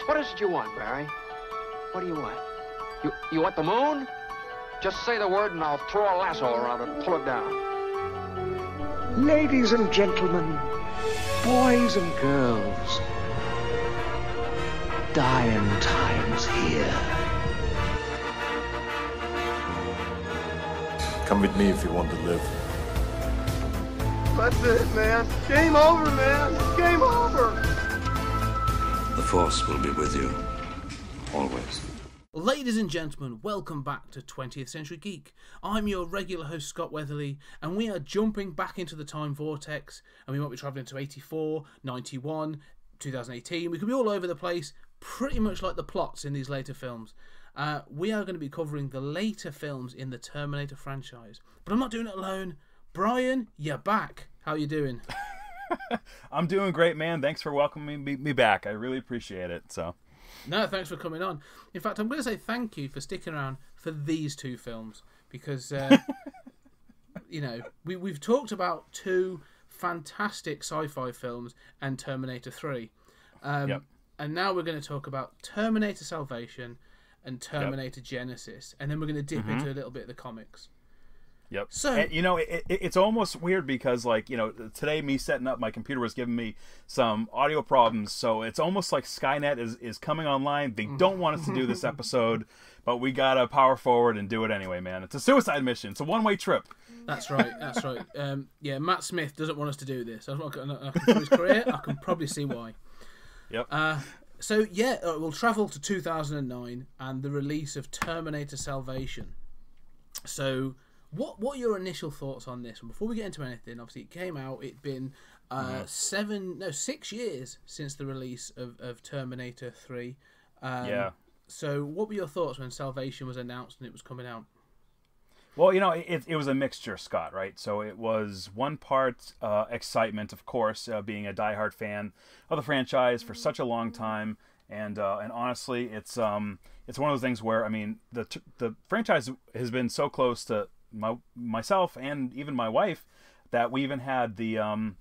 What is it you want, Barry? What do you want? You want the moon? Just say the word and I'll throw a lasso around it and pull it down. Ladies and gentlemen, boys and girls, dying times here. Come with me if you want to live. That's it, man. Game over, man. Game over. The Force will be with you, always. Ladies and gentlemen, welcome back to 20th Century Geek. I'm your regular host, Scott Weatherly, and we are jumping back into the time vortex, and we might be travelling to 84, 91, 2018. We could be all over the place, pretty much like the plots in these later films. We are going to be covering the later films in the Terminator franchise. But I'm not doing it alone. Brian, you're back. How are you doing? I'm doing great, man. Thanks for welcoming me back. I really appreciate it. No, thanks for coming on. In fact, I'm going to say thank you for sticking around for these two films because, you know, we've talked about two fantastic sci-fi films and Terminator 3. Yep. And now we're going to talk about Terminator Salvation and Terminator Genisys. And then we're going to dip into a little bit of the comics. Yep. So, and, you know, it's almost weird because, like, you know, today me setting up my computer was giving me some audio problems. So it's almost like Skynet is coming online. They don't want us to do this episode, but we got to power forward and do it anyway, man. It's a suicide mission. It's a one-way trip. That's right. That's right. Yeah, Matt Smith doesn't want us to do this. I can his career. I can probably see why. Yep. So, yeah, we'll travel to 2009 and the release of Terminator Salvation. So, what are your initial thoughts on this? And before we get into anything, obviously it came out, it'd been 6 years since the release of Terminator 3. Yeah. So, what were your thoughts when Salvation was announced and it was coming out? Well, you know, it was a mixture, Scott, right? So it was one part excitement, of course, being a diehard fan of the franchise for such a long time, and honestly, it's one of those things where, I mean, the franchise has been so close to myself and even my wife that we even had the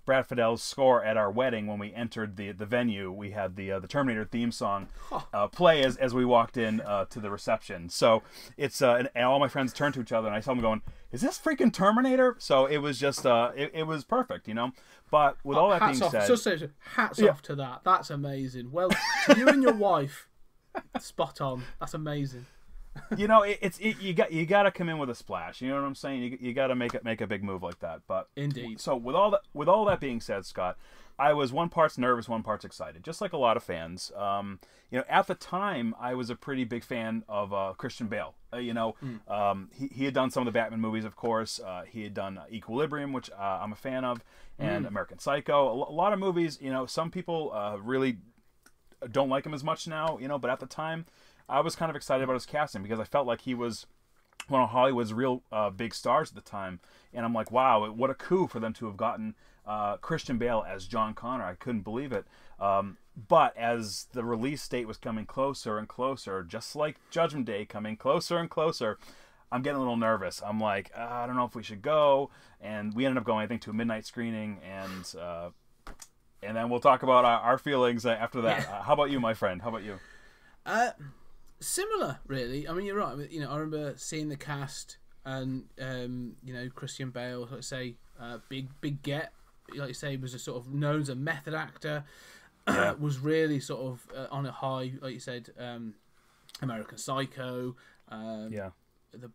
Brad Fiddel's score at our wedding when we entered the venue. We had the Terminator theme song play as we walked in to the reception. So it's and all my friends turned to each other and I saw them going, "Is this freaking Terminator?" So it was just it was perfect, you know. But with all that being said, hats off to that. That's amazing. Well, to you and your wife, spot on. That's amazing. You know, you got to come in with a splash. You know what I'm saying? You got to make a big move like that. But indeed. So with all that being said, Scott, I was one part's nervous, one part's excited, just like a lot of fans. You know, at the time, I was a pretty big fan of Christian Bale. You know, he had done some of the Batman movies, of course. He had done Equilibrium, which I'm a fan of, and American Psycho. A lot of movies. You know, some people really don't like him as much now. You know, but at the time, I was kind of excited about his casting because I felt like he was one of Hollywood's real big stars at the time. And I'm like, wow, what a coup for them to have gotten Christian Bale as John Connor. I couldn't believe it. But as the release date was coming closer and closer, just like Judgment Day coming closer and closer, I'm getting a little nervous. I'm like, I don't know if we should go. And we ended up going, I think, to a midnight screening. And then we'll talk about our feelings after that. Yeah. How about you, my friend? How about you? Similar, really. I mean, you're right. You know, I remember seeing the cast and you know, Christian Bale, let's say, big get. Like you say, was a sort of known as a method actor. Yeah. Was really sort of on a high, like you said, American Psycho. The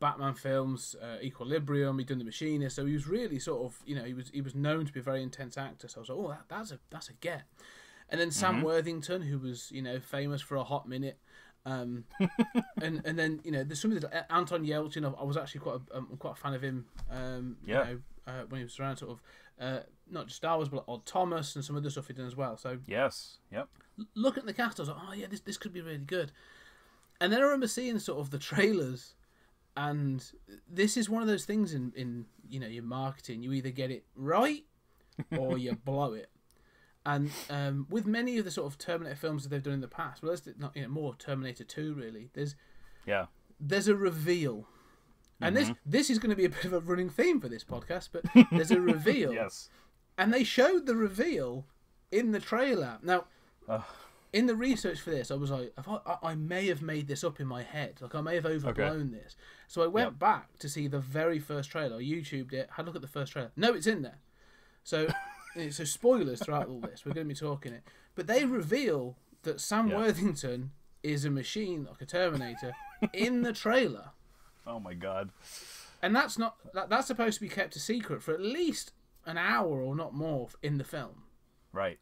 Batman films, Equilibrium. He'd done The Machinist, so he was really sort of, you know, he was known to be a very intense actor. So I was like, oh, that's a get. And then Sam Worthington, who was, you know, famous for a hot minute. And then, you know, there's somebody that Anton Yelchin. I was actually quite a fan of him. You know, when he was around, sort of not just Star Wars, but Odd Thomas and some other stuff he'd done as well. So yes, yep. Looking at the cast, I was like, oh yeah, this could be really good. And then I remember seeing sort of the trailers, and this is one of those things in you know, your marketing. You either get it right or you blow it. And with many of the sort of Terminator films that they've done in the past, well, there's not, you know, more Terminator 2 really. There's a reveal, and this is going to be a bit of a running theme for this podcast. But there's a reveal, yes. And they showed the reveal in the trailer. Now, in the research for this, I was like, I may have made this up in my head. Like, I may have overblown this. So I went back to see the very first trailer. I YouTubed it, had a look at the first trailer. No, it's in there. So, so spoilers throughout all this. We're going to be talking it. But they reveal that Sam Worthington is a machine, like a Terminator, in the trailer. Oh, my God. And that's supposed to be kept a secret for at least an hour or not more in the film. Right.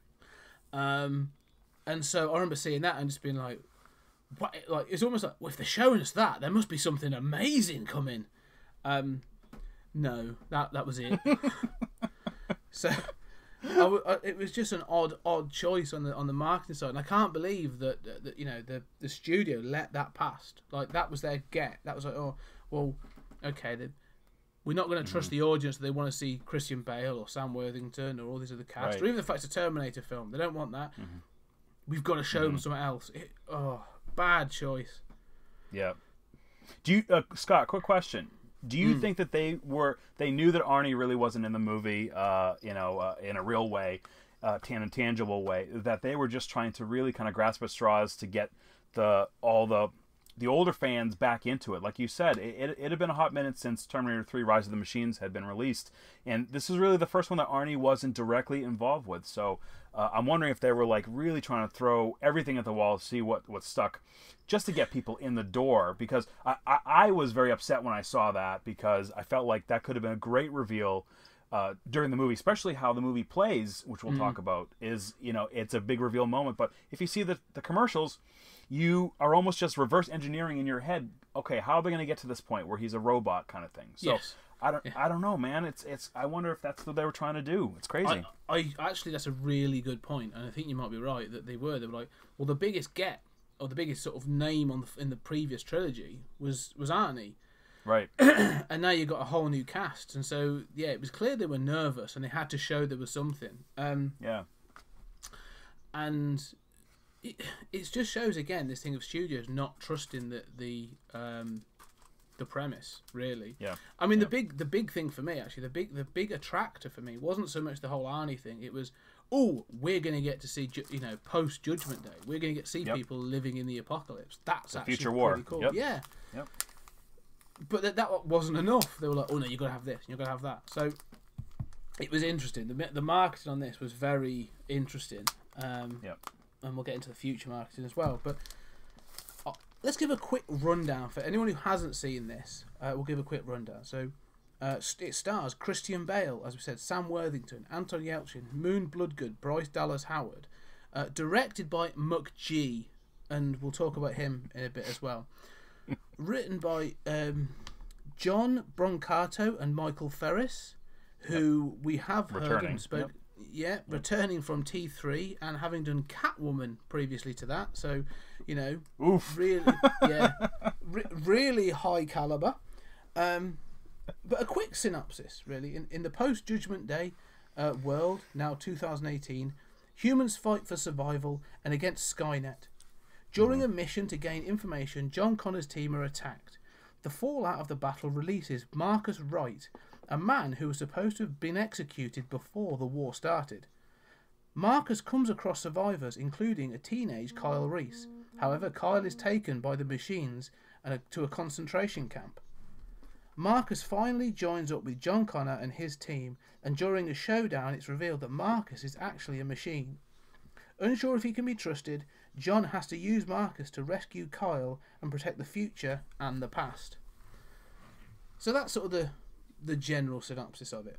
And so I remember seeing that and just being like, what? Like, it's almost like, well, if they're showing us that, there must be something amazing coming. No, that was it. So it was just an odd choice on the marketing side, and I can't believe that you know the studio let that pass. Like, that was their get. That was like, oh well, okay, we're not going to trust the audience that they want to see Christian Bale or Sam Worthington or all these other cast, or even the fact it's a Terminator film. They don't want that. We've got to show them something else. Bad choice. Yeah. Do you, Scott? Quick question. Do you think that they knew that Arnie really wasn't in the movie, in a real way, tangible way, that they were just trying to really kind of grasp at straws to get all the older fans back into it? Like you said, it had been a hot minute since Terminator 3 Rise of the Machines had been released, and this is really the first one that Arnie wasn't directly involved with. So I'm wondering if they were like really trying to throw everything at the wall to see what stuck, just to get people in the door, because I was very upset when I saw that, because I felt like that could have been a great reveal during the movie, especially how the movie plays, which we'll talk about, is, it's a big reveal moment. But if you see the commercials, you are almost just reverse engineering in your head, okay, how are they going to get to this point where he's a robot kind of thing? So yes. I don't know, man. It's I wonder if that's what they were trying to do. It's crazy. I actually, that's a really good point, and I think you might be right that they were like, well, the biggest or the biggest sort of name in the previous trilogy was Arnie. Right. And now you've got a whole new cast, and so it was clear they were nervous and they had to show there was something. And it just shows again this thing of studios not trusting the premise, really. Yeah. I mean, the big thing for me, actually, the big attractor for me wasn't so much the whole Arnie thing. It was, we're going to get to see, post Judgment Day, we're going to get to see people living in the apocalypse. That's the actually future war. Pretty cool. Yeah. Yep. But that wasn't enough. They were like, oh no, you've got to have this, you've got to have that. So it was interesting. The marketing on this was very interesting. And we'll get into the future marketing as well. But let's give a quick rundown for anyone who hasn't seen this. We'll give a quick rundown. So it stars Christian Bale, as we said, Sam Worthington, Anton Yelchin, Moon Bloodgood, Bryce Dallas Howard. Directed by McG, and we'll talk about him in a bit as well. Written by John Brancato and Michael Ferris, who we have heard and spoke. Returning from T3 and having done Catwoman previously to that, so really, really high caliber. But a quick synopsis, really, in the post Judgment Day world, now 2018, humans fight for survival and against Skynet. During a mission to gain information, John Connor's team are attacked. The fallout of the battle releases Marcus Wright, a man who was supposed to have been executed before the war started. Marcus comes across survivors, including a teenage Kyle Reese. However, Kyle is taken by the machines to a concentration camp. Marcus finally joins up with John Connor and his team, and during a showdown it's revealed that Marcus is actually a machine. Unsure if he can be trusted, John has to use Marcus to rescue Kyle and protect the future and the past. So that's sort of the general synopsis of it.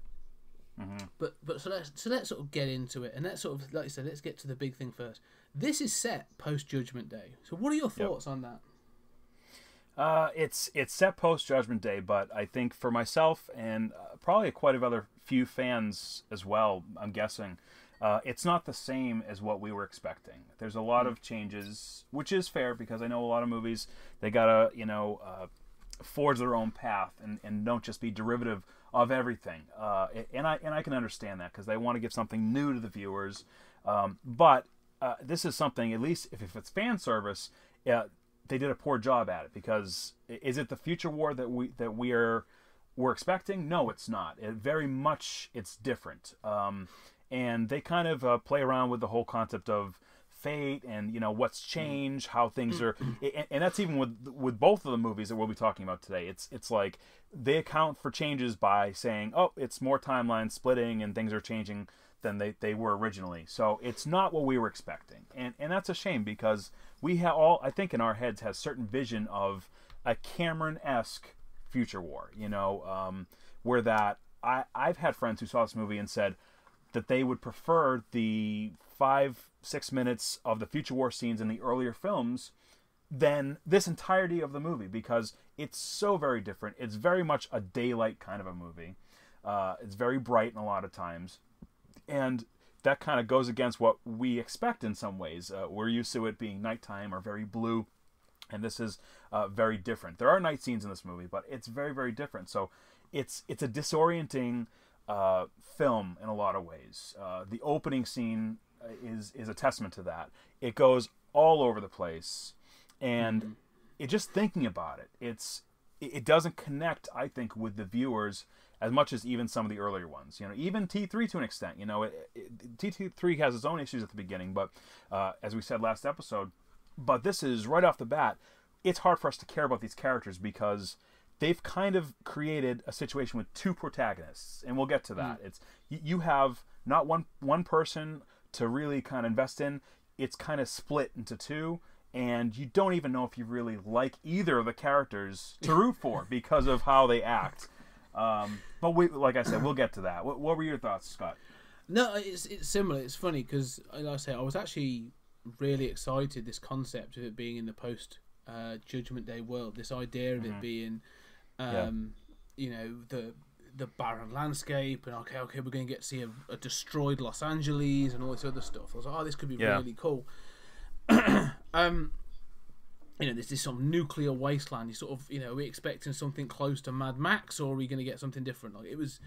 But so let's sort of get into it, and let's sort of, like you said, let's get to the big thing first. This is set post Judgment Day. So what are your thoughts on that? It's set post Judgment Day, but I think for myself and probably quite a few fans as well, I'm guessing, it's not the same as what we were expecting. There's a lot of changes, which is fair, because I know a lot of movies, they gotta forge their own path and don't just be derivative of everything. And I can understand that, because they want to give something new to the viewers. But this is something, at least if it's fan service, they did a poor job at it, because is it the future war that we're expecting? No, it's not. It's different. And they kind of play around with the whole concept of fate and, you know, what's changed, how things are, and that's even with both of the movies that we'll be talking about today. It's like they account for changes by saying, oh, it's more timeline splitting and things are changing than they were originally. So it's not what we were expecting, and that's a shame, because we have all, I think, in our heads has certain vision of a Cameron-esque future war, you know, where that I've had friends who saw this movie and said that they would prefer the 5-6 minutes of the future war scenes in the earlier films than this entirety of the movie, because it's so very different. It's very much a daylight kind of a movie. It's very bright in a lot of times, and that kind of goes against what we expect in some ways. We're used to it being nighttime or very blue, and this is very different. There are night scenes in this movie, but it's very, very different. So it's a disorienting film in a lot of ways. The opening scene is a testament to that. It goes all over the place, and it just thinking about it, it doesn't connect, I think, with the viewers as much as even some of the earlier ones. You know, even T3 to an extent. You know, T3 has its own issues at the beginning, but as we said last episode, but this is right off the bat, it's hard for us to care about these characters because they've kind of created a situation with two protagonists, and we'll get to that. It's you have not one person to really kind of invest in. It's kind of split into two, and you don't even know if you really like either of the characters to root for because of how they act. But like I said, we'll get to that. What were your thoughts, Scott? No, it's similar. It's funny because, like I say, I was actually really excited, this concept of it being in the post Judgment Day world, this idea of it being you know, the barren landscape, and okay, we're going to get to see a destroyed Los Angeles and all this other stuff. I was like, oh, this could be really cool. You know, there's this sort of nuclear wasteland. You sort of, you know, are we expecting something close to Mad Max, or are we going to get something different? Like it was,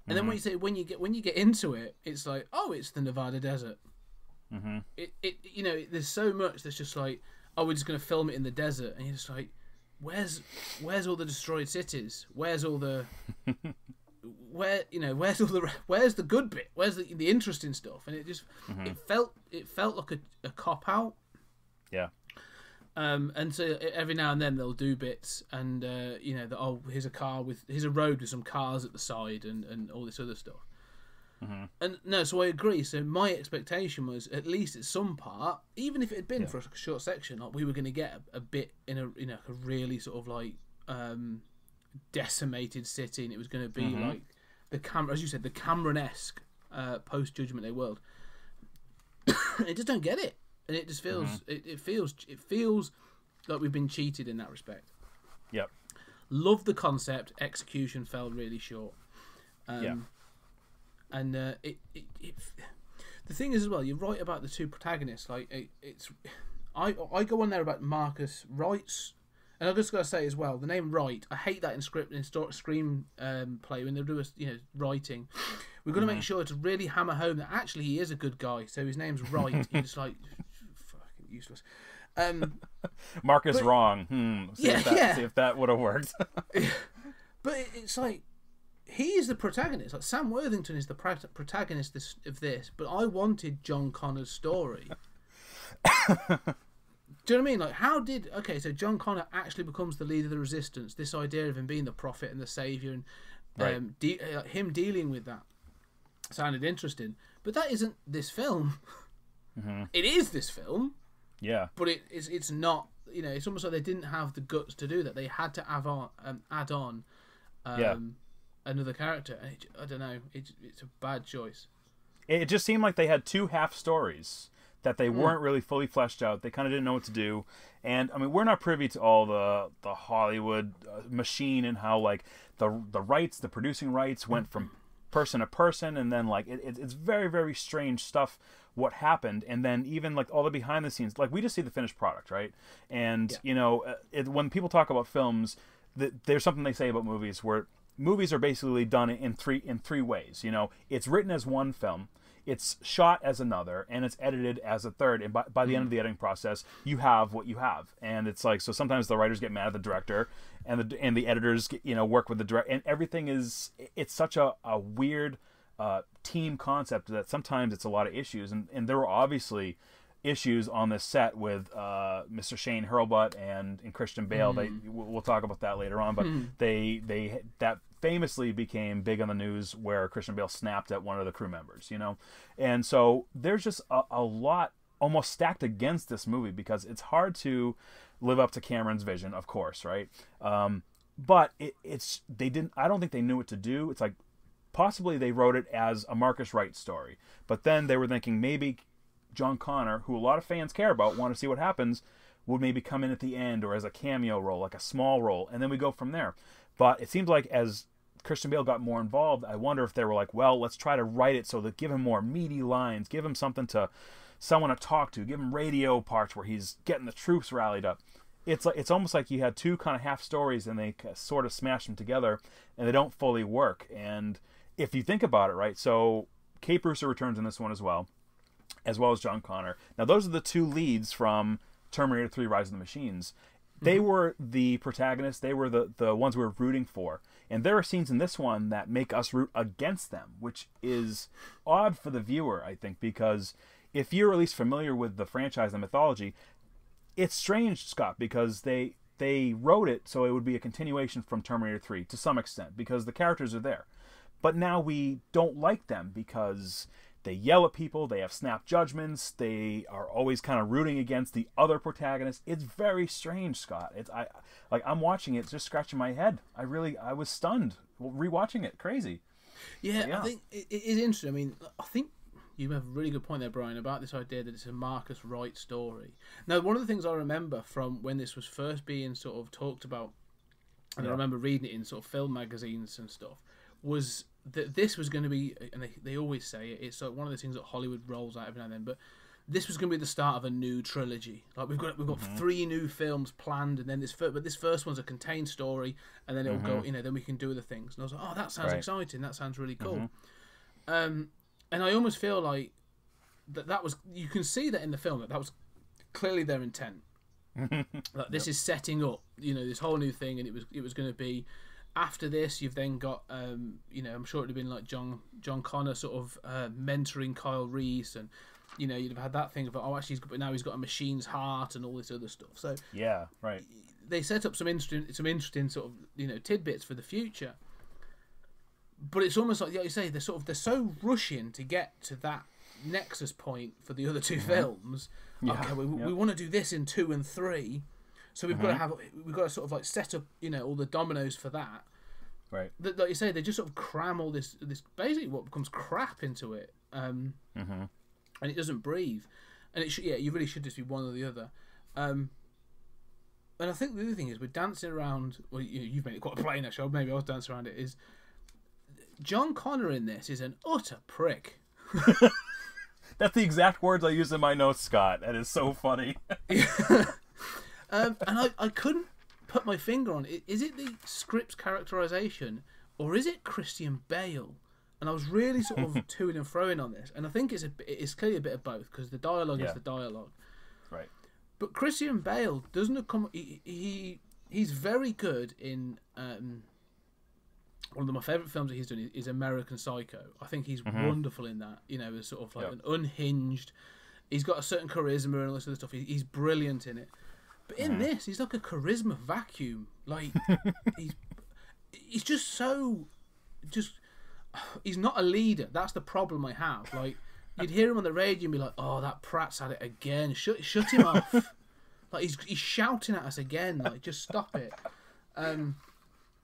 and then when you get into it, it's like, oh, it's the Nevada desert. It you know, there's so much that's just like, oh, we're just going to film it in the desert, and you're just like, where's all the destroyed cities? Where's all the where's the good bit? Where's the interesting stuff? And it just it felt like a cop out. Yeah. And so every now and then they'll do bits, and you know, here's a road with some cars at the side, and all this other stuff. And no, so I agree. So my expectation was, at least at some part, even if it had been for a short section, like we were going to get a bit in a really sort of like decimated city, and it was going to be like as you said, the Cameron-esque post Judgment Day world. It just don't get it, and it just feels it feels like we've been cheated in that respect. Yep. Love the concept. Execution fell really short. And the thing is as well, you're right about the two protagonists. Like I go on there about Marcus Wright's, and I've just got to say as well, the name Wright, I hate that in screenplay when they do writing. We've got to make sure to really hammer home that actually he is a good guy. So his name's Wright. You're just like, fucking useless. Marcus wrong. See if that would have worked. But it's like, he is the protagonist. Like Sam Worthington is the protagonist of this, but I wanted John Connor's story. Do you know what I mean? Like, so John Connor actually becomes the leader of the resistance. This idea of him being the prophet and the savior, and him dealing with that sounded interesting. But that isn't this film. It is this film. Yeah. But it's not. You know, it's almost like they didn't have the guts to do that. They had to add on. Another character. I don't know. It's a bad choice. It just seemed like they had two half stories that they weren't really fully fleshed out. They kind of didn't know what to do. And I mean, we're not privy to all the Hollywood machine and how like the rights, the producing rights went from person to person, and then like it's very, very strange stuff what happened. And then even like all the behind the scenes, like we just see the finished product, right? And you know, when people talk about films, there's something they say about movies where movies are basically done in three ways. You know, it's written as one film, it's shot as another, and it's edited as a third. And by the end of the editing process, you have what you have. And it's like, so sometimes the writers get mad at the director, and the editors work with the director, and everything it's such a weird team concept that sometimes it's a lot of issues. And there were obviously issues on this set with Mr. Shane Hurlbutt and Christian Bale. We'll talk about that later on, but that famously became big on the news where Christian Bale snapped at one of the crew members, you know? And so there's just a lot almost stacked against this movie because it's hard to live up to Cameron's vision, of course, right? But I don't think they knew what to do. It's like possibly they wrote it as a Marcus Wright story, but then they were thinking maybe John Connor, who a lot of fans care about, want to see what happens, would maybe come in at the end or as a cameo role, like a small role, and then we go from there. But it seems like as Christian Bale got more involved, I wonder if they were like, well, let's try to write it so that give him more meaty lines, give him someone to talk to, give him radio parts where he's getting the troops rallied up. It's almost like you had two kind of half stories and they sort of smash them together and they don't fully work. And if you think about it, right, so Kate Brewster returns in this one as well as John Connor. Now those are the two leads from Terminator 3 Rise of the Machines. They were the protagonists. They were the ones we were rooting for. And there are scenes in this one that make us root against them, which is odd for the viewer, I think, because if you're at least familiar with the franchise and mythology, it's strange, Scott, because they wrote it so it would be a continuation from Terminator 3 to some extent, because the characters are there. But now we don't like them because they yell at people, they have snap judgments, they are always kind of rooting against the other protagonist. It's very strange, Scott. I'm watching it, just scratching my head. I was stunned rewatching it. Crazy. Yeah. I think it is interesting. I mean, I think you have a really good point there, Brian, about this idea that it's a Marcus Wright story. Now, one of the things I remember from when this was first being sort of talked about, and I remember reading it in sort of film magazines and stuff, was that this was going to be, and they always say it, it's like one of the things that Hollywood rolls out every now and then, but this was going to be the start of a new trilogy. Like we've got 3 new films planned, and then this first one's a contained story, and then it'll go, then we can do other things. And I was like, oh, that sounds exciting. That sounds really cool. And I almost feel like that was, you can see that in the film, that was clearly their intent. Like this is setting up, this whole new thing, and it was going to be, after this, you've then got, I'm sure it would have been like John Connor sort of mentoring Kyle Reese, and, you'd have had that thing of, actually, now he's got a machine's heart and all this other stuff. So yeah, right. They set up some interesting sort of, tidbits for the future. But it's almost like you say, they're so rushing to get to that nexus point for the other 2 films. Yeah. Okay, we want to do this in 2 and 3, so we've got to sort of like set up all the dominoes for that. Right. Like you say, they just sort of cram all this basically what becomes crap into it, and it doesn't breathe. And you really should just be one or the other. And I think the other thing is we're dancing around. Well, you've made it quite plain actually. Maybe I was dancing around it. Is John Connor in this is an utter prick. That's the exact words I used in my notes, Scott. That is so funny. And I couldn't put my finger on it. Is it the script's characterization, or is it Christian Bale? And I was really sort of toing and froing on this. And I think it's clearly a bit of both, because the dialogue is the dialogue. Right. But Christian Bale doesn't come. He's very good in. One of my favourite films that he's done is American Psycho. I think he's wonderful in that. As sort of like an unhinged. He's got a certain charisma and all this other stuff. He's brilliant in it. But in this, he's like a charisma vacuum. Like he's just so he's not a leader. That's the problem I have. Like you'd hear him on the radio and be like, "Oh, that Pratt's at it again. Shut him off." Like he's shouting at us again. Like just stop it.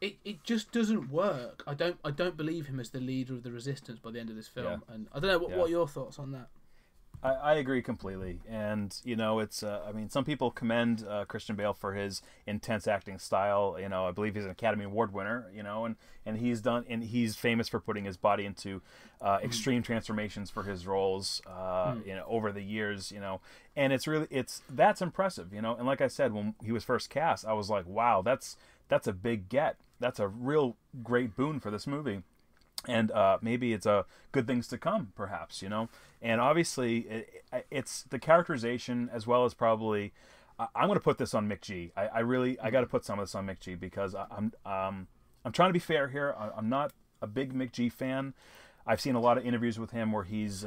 It just doesn't work. I don't believe him as the leader of the resistance by the end of this film. And I don't know what are your thoughts on that. I agree completely, and it's some people commend Christian Bale for his intense acting style. I believe he's an Academy Award winner. And he's famous for putting his body into extreme transformations for his roles. Over the years. And that's impressive. And like I said, when he was first cast, I was like, wow, that's a big get. That's a real great boon for this movie. And maybe it's a good things to come, perhaps, And obviously, it's the characterization as well as probably. I'm going to put this on Mick G. I got to put some of this on Mick G because I'm trying to be fair here. I'm not a big Mick G fan. I've seen a lot of interviews with him where he's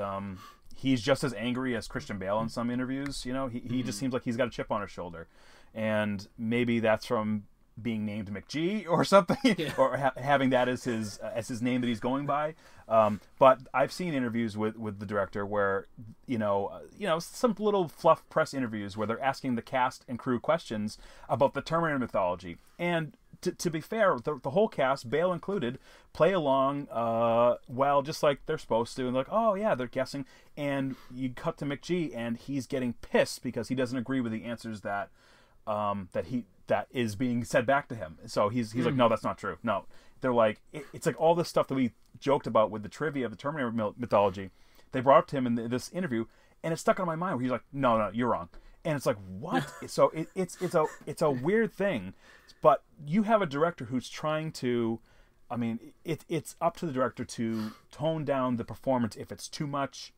he's just as angry as Christian Bale in some interviews. You know, he just seems like he's got a chip on his shoulder, and maybe that's from being named McG or something, or having that as his name that he's going by. But I've seen interviews with the director where some little fluff press interviews where they're asking the cast and crew questions about the Terminator mythology. And to be fair, the whole cast, Bale included, play along well, just like they're supposed to, and like, oh yeah, they're guessing. And you cut to McG, and he's getting pissed because he doesn't agree with the answers that is being said back to him. So he's like, no, that's not true. No, they're like, it's like all this stuff that we joked about with the trivia of the Terminator mythology. They brought up to him in this interview, and it stuck in my mind where he's like, no, you're wrong. And it's like, what? So it's a weird thing, but you have a director who's trying to, I mean, it's up to the director to tone down the performance if it's too much,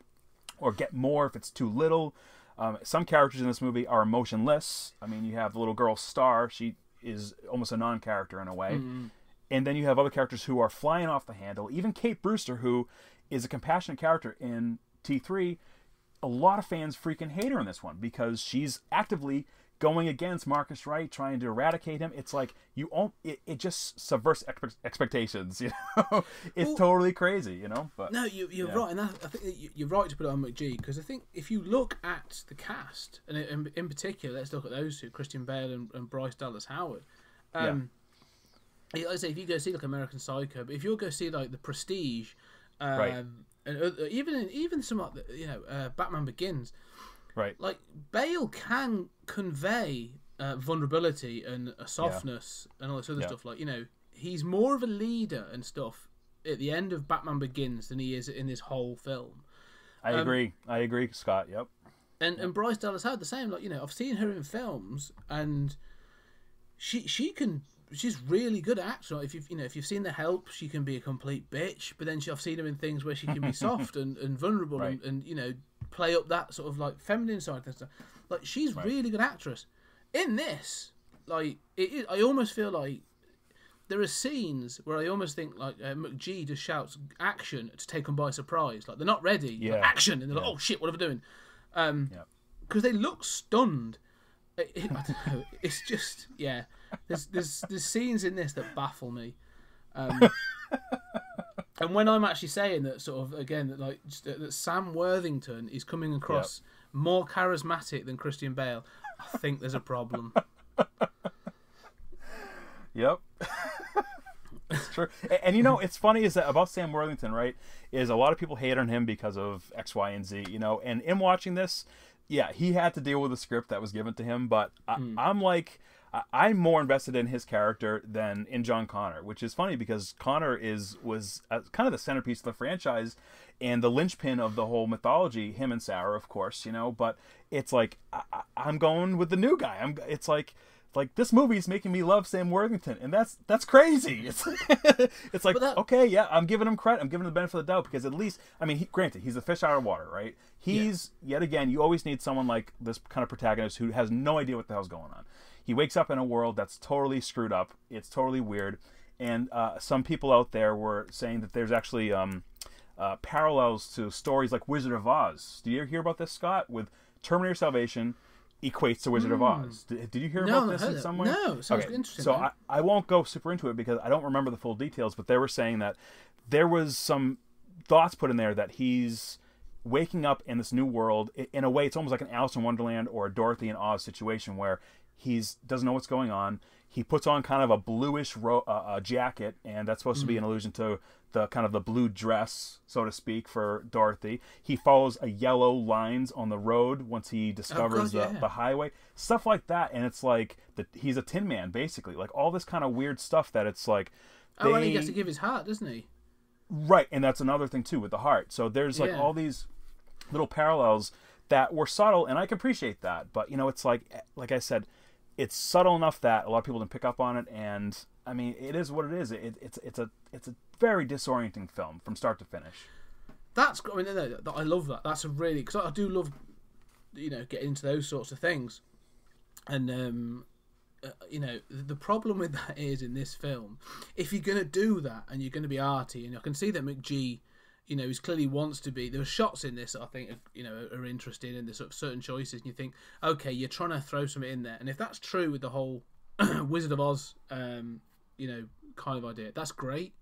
or get more if it's too little. Some characters in this movie are emotionless. I mean, you have the little girl Star. She is almost a non-character in a way. Mm-hmm. And then you have other characters who are flying off the handle. Even Kate Brewster, who is a compassionate character in T3, a lot of fans freaking hate her in this one because she's actively going against Marcus Wright, trying to eradicate him. It's like it just subverts expectations. You know, it's totally crazy. You know, but no, you're right, and I think you're right to put it on McG, because I think if you look at the cast, and in particular, let's look at those two, Christian Bale and Bryce Dallas Howard. Like I say, if you go see like American Psycho, but if you go see like The Prestige, right. And even some like Batman Begins, right? Like Bale can convey vulnerability and a softness and all this other stuff. Like, he's more of a leader and stuff at the end of Batman Begins than he is in this whole film. I agree, Scott. Yep. And Bryce Dallas Howard the same. Like, I've seen her in films, and she's really good at acting. If you've seen The Help, she can be a complete bitch. But then I've seen her in things where she can be soft and vulnerable, right. and play up that sort of like feminine side and stuff. Like, she's really good actress. In this, like, I almost feel like there are scenes where I almost think like McG just shouts action to take them by surprise. Like, they're not ready. Like, action, and they're like, oh shit, what are we doing? Because they look stunned. I don't know. It's just There's scenes in this that baffle me, and when I'm actually saying that, sort of again, that like that Sam Worthington is coming across more charismatic than Christian Bale, I think there's a problem. Yep. It's true. And it's funny is that about Sam Worthington, right, is a lot of people hate on him because of X, Y, and Z, and in watching this, he had to deal with the script that was given to him, but I'm more invested in his character than in John Connor, which is funny because Connor was kind of the centerpiece of the franchise and the linchpin of the whole mythology, him and Sarah, of course, but it's like I'm going with the new guy. It's like this movie is making me love Sam Worthington, and that's crazy. It's like, okay, I'm giving him credit. I'm giving him the benefit of the doubt because at least, I mean, granted, he's a fish out of water, right? He's yet again, you always need someone like this kind of protagonist who has no idea what the hell's going on. He wakes up in a world that's totally screwed up. It's totally weird. And some people out there were saying that there's actually parallels to stories like Wizard of Oz. Did you ever hear about this, Scott? With Terminator Salvation equates to Wizard of Oz. Did you hear about this in some way? No, sounds interesting. So I won't go super into it because I don't remember the full details, but they were saying that there was some thoughts put in there that he's waking up in this new world. In a way, it's almost like an Alice in Wonderland or a Dorothy and Oz situation where he doesn't know what's going on. He puts on kind of a bluish jacket, and that's supposed to be an allusion to the kind of the blue dress, so to speak, for Dorothy. He follows a yellow lines on the road once he discovers the highway. Stuff like that, and it's like he's a Tin Man, basically. Like all this kind of weird stuff that it's like... and he gets to give his heart, doesn't he? Right, and that's another thing, too, with the heart. So there's like all these little parallels that were subtle, and I can appreciate that. But, it's like I said... It's subtle enough that a lot of people didn't pick up on it, and I mean, it is what it is. It's a very disorienting film from start to finish. I love that. That's a really, because I do love, getting into those sorts of things, and the problem with that is in this film, if you're gonna do that and you're gonna be arty, and I can see that McG You know, he clearly wants to be. There are shots in this that I think are interesting, and there's sort of certain choices, and you think, okay, you're trying to throw something in there, and if that's true with the whole Wizard of Oz, kind of idea, that's great.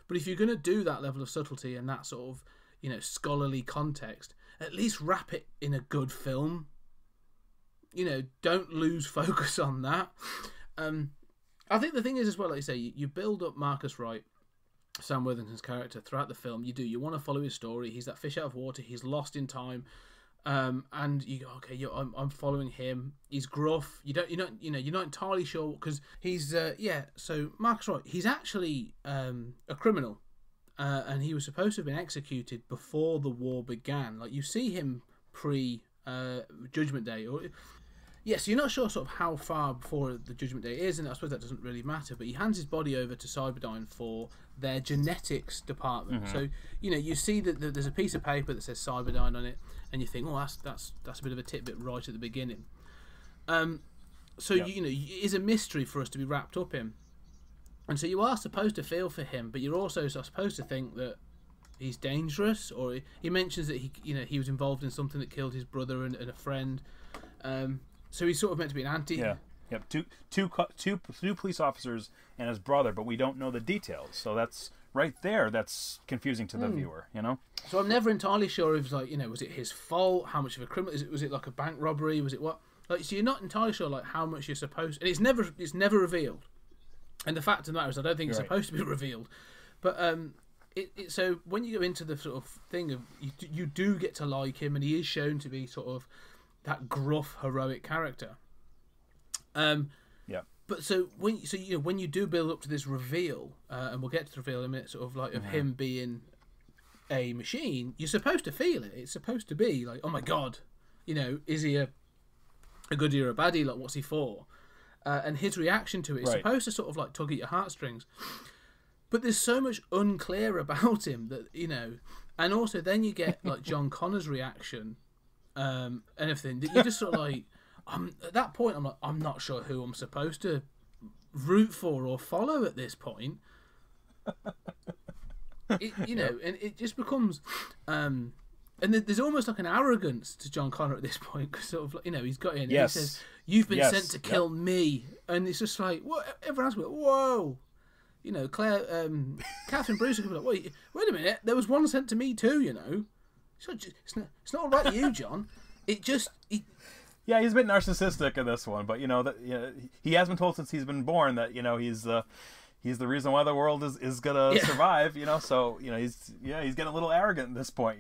But if you're going to do that level of subtlety and that sort of scholarly context, at least wrap it in a good film. Don't lose focus on that. I think the thing is as well, like you say, you build up Marcus Wright, Sam Worthington's character, throughout the film. You want to follow his story. He's that fish out of water. He's lost in time, and you go, okay, I'm following him. He's gruff. You're not entirely sure because he's So Marcus Wright, he's actually a criminal, and he was supposed to have been executed before the war began. Like you see him pre Judgment Day, or. Yes, you're not sure sort of how far before the Judgment Day is, and I suppose that doesn't really matter, but he hands his body over to Cyberdyne for their genetics department. Mm-hmm. So, you see that there's a piece of paper that says Cyberdyne on it, and you think, oh, that's a bit of a tidbit right at the beginning. It is a mystery for us to be wrapped up in. And so you are supposed to feel for him, but you're also supposed to think that he's dangerous, or he mentions that he was involved in something that killed his brother and a friend. So he's sort of meant to be an anti. Yeah. Yep. Two police officers and his brother, but we don't know the details. So that's right there. That's confusing to the viewer. So I'm never entirely sure if was it his fault? How much of a criminal? Was it like a bank robbery? Was it what? So you're not entirely sure how much you're supposed. And it's never revealed. And the fact of the matter is, I don't think it's supposed to be revealed. But so when you go into the sort of thing of you do get to like him, and he is shown to be sort of that gruff, heroic character. But so when you do build up to this reveal, and we'll get to the reveal in a minute, sort of like of him being a machine, you're supposed to feel it. It's supposed to be like, oh my god, is he a goodie or a baddie? Like, what's he for? And his reaction to it is supposed to sort of like tug at your heartstrings. But there's so much unclear about him that and also then you get like John Connor's reaction. And everything that you're just sort of like, at that point I'm like, I'm not sure who I'm supposed to root for or follow at this point. And it just becomes, and there's almost like an arrogance to John Connor at this point, because sort of he's got in and he says, "You've been sent to kill me," and it's just like, what? Everyone else will be like, whoa. Claire, Catherine Brewster could be like, wait a minute, there was one sent to me too. It's not all right, you, John. Yeah, he's a bit narcissistic in this one, but he has been told since he's been born that he's the reason why the world is gonna survive. So he's getting a little arrogant at this point.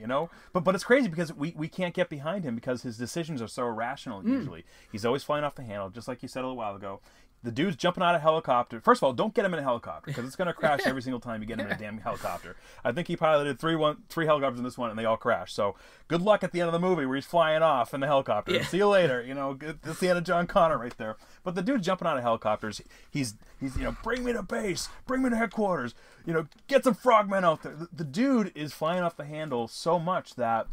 But it's crazy because we can't get behind him because his decisions are so irrational. Usually, he's always flying off the handle, just like you said a little while ago. The dude's jumping out of a helicopter. First of all, don't get him in a helicopter because it's going to crash every single time you get him in a damn helicopter. I think he piloted three helicopters in this one, and they all crashed. So good luck at the end of the movie where he's flying off in the helicopter. Yeah. See you later. That's the end of John Connor right there. But the dude's jumping out of helicopters. He's bring me to base, bring me to headquarters. Get some frogmen out there. The dude is flying off the handle so much that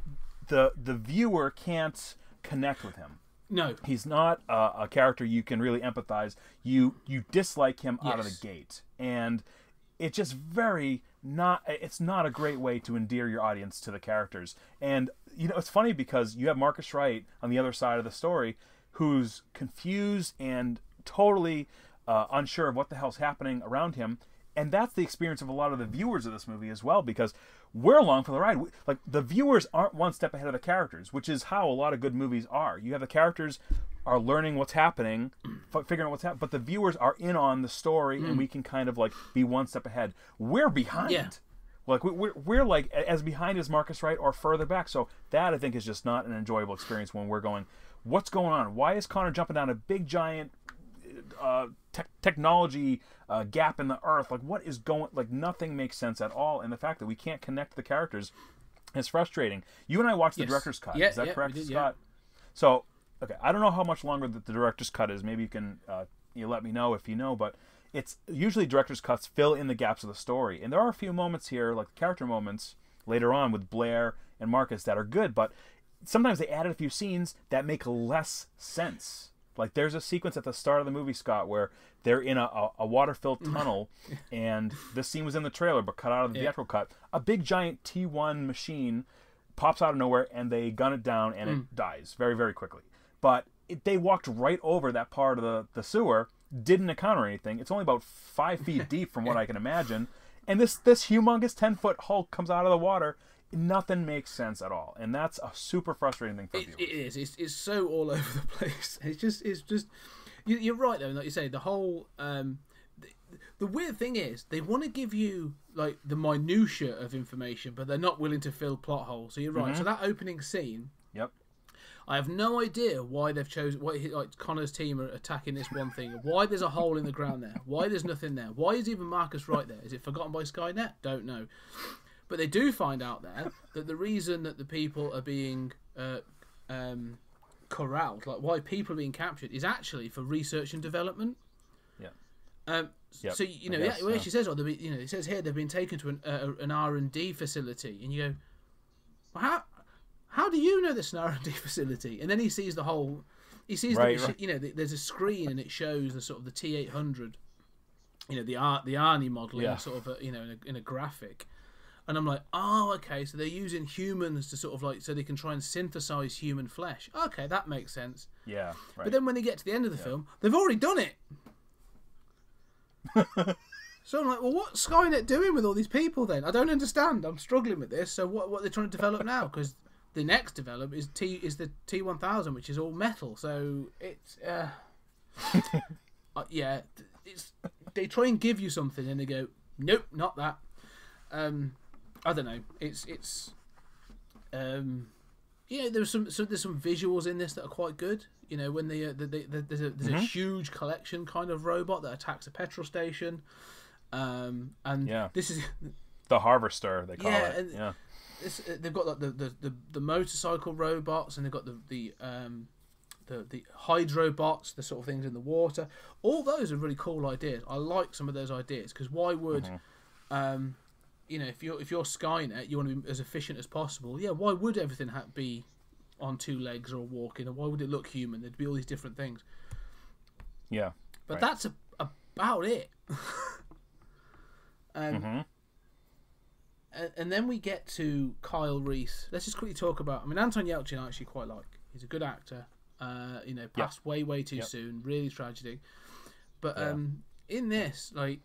the viewer can't connect with him. No, he's not a character you can really empathize. You dislike him out of the gate, and it's just it's not a great way to endear your audience to the characters. And it's funny because you have Marcus Wright on the other side of the story, who's confused and totally unsure of what the hell's happening around him. And that's the experience of a lot of the viewers of this movie as well, because we're along for the ride. Like, the viewers aren't one step ahead of the characters, which is how a lot of good movies are. You have the characters are learning what's happening, figuring out what's happening, but the viewers are in on the story, and we can kind of like be one step ahead. We're behind. Yeah. Like we're like as behind as Marcus Wright or further back. So that, I think, is just not an enjoyable experience when we're going, what's going on? Why is Connor jumping down a big giant technology gap in the earth? Like, what is going? Like, nothing makes sense at all, and the fact that we can't connect to the characters is frustrating. You and I watched the director's cut. Is that correct, Scott? Yeah. So, okay, I don't know how much longer the director's cut is. Maybe you can you let me know if you know, but it's usually director's cuts fill in the gaps of the story, and there are a few moments here, like character moments later on with Blair and Marcus, that are good, but sometimes they added a few scenes that make less sense. Like, there's a sequence at the start of the movie, Scott, where they're in a water-filled tunnel, and this scene was in the trailer but cut out of the theatrical cut. A big giant T1 machine pops out of nowhere, and they gun it down, and it dies very, very quickly. But they walked right over that part of the sewer, didn't encounter anything. It's only about 5 feet deep from what I can imagine. And this humongous 10-foot Hulk comes out of the water. Nothing makes sense at all. And that's a super frustrating thing for viewers. It is. It's so all over the place. It's just you're right, though. Like you say, the whole... the weird thing is, they want to give you like the minutiae of information, but they're not willing to fill plot holes. So you're right. So that opening scene... Yep. I have no idea why they've chosen why like Connor's team are attacking this one thing. Why there's a hole in the ground there? Why there's nothing there? Why is even Marcus right there? Is it forgotten by Skynet? Don't know. But they do find out there that the reason that the people are being corralled, like why people are being captured, is actually for research and development. Yeah. So you know, well, she says, it says here they've been taken to an R&D facility, and you go, well, how do you know this an R&D facility? And then he sees the whole... He sees right. You know, there's a screen and it shows the sort of the T800, you know, the Arnie modelling sort of, in a graphic. And I'm like, oh, okay, so they're using humans to sort of like, so they can try and synthesize human flesh. Okay, that makes sense. Yeah, right. But then when they get to the end of the film, they've already done it. So I'm like, well, what's Skynet doing with all these people then? I don't understand. I'm struggling with this. So what are they trying to develop now? Because... the next development is the T1000, which is all metal. So it's it's they try and give you something and they go, nope, not that. I don't know. It's there's some visuals in this that are quite good. You know, when there's a huge collection kind of robot that attacks a petrol station, and this is the harvester they call it. They've got like the motorcycle robots, and they've got the hydro bots, the sort of things in the water. All those are really cool ideas. I like some of those ideas because why would, if you're Skynet, you want to be as efficient as possible. Yeah, why would everything be on 2 legs or walking, and why would it look human? There'd be all these different things. Yeah, but that's about it. And then we get to Kyle Reese. Let's just quickly talk about... I mean, Anton Yelchin I actually quite like. He's a good actor. Passed way too soon. Really tragedy. But in this, like...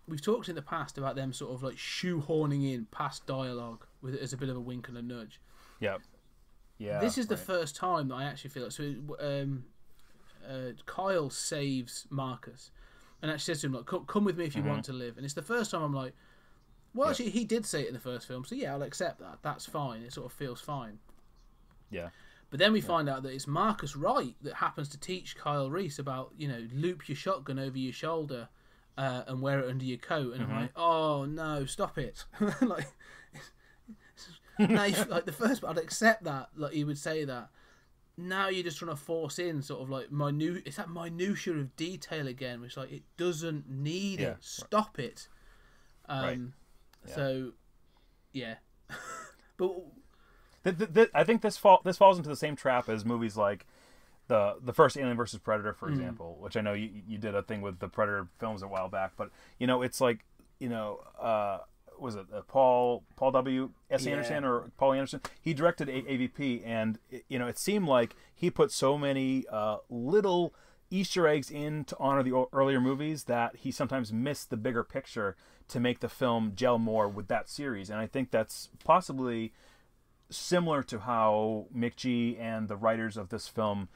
we've talked in the past about them sort of like shoehorning in past dialogue as a bit of a wink and a nudge. Yep. Yeah. This is the first time that I actually feel like... So, Kyle saves Marcus. And actually says to him, like, come with me if you want to live. And it's the first time I'm like... Well, actually, he did say it in the first film, so yeah, I'll accept that. That's fine. It sort of feels fine. Yeah. But then we find out that it's Marcus Wright that happens to teach Kyle Reese about, loop your shotgun over your shoulder and wear it under your coat. And I'm like, oh, no, stop it. Like the first part, I'd accept that. Like, he would say that. Now you're just trying to force in sort of like it's that minutiae of detail again, which like it doesn't need it. Stop it. Right. So, yeah. But I think this falls into the same trap as movies like the first Alien vs. Predator, for example, which I know you did a thing with the Predator films a while back. But it's like was it Paul W. S. Anderson or Paul Anderson? He directed AVP, and it seemed like he put so many little Easter eggs in to honor the earlier movies that he sometimes missed the bigger picture to make the film gel more with that series. And I think that's possibly similar to how McG and the writers of this film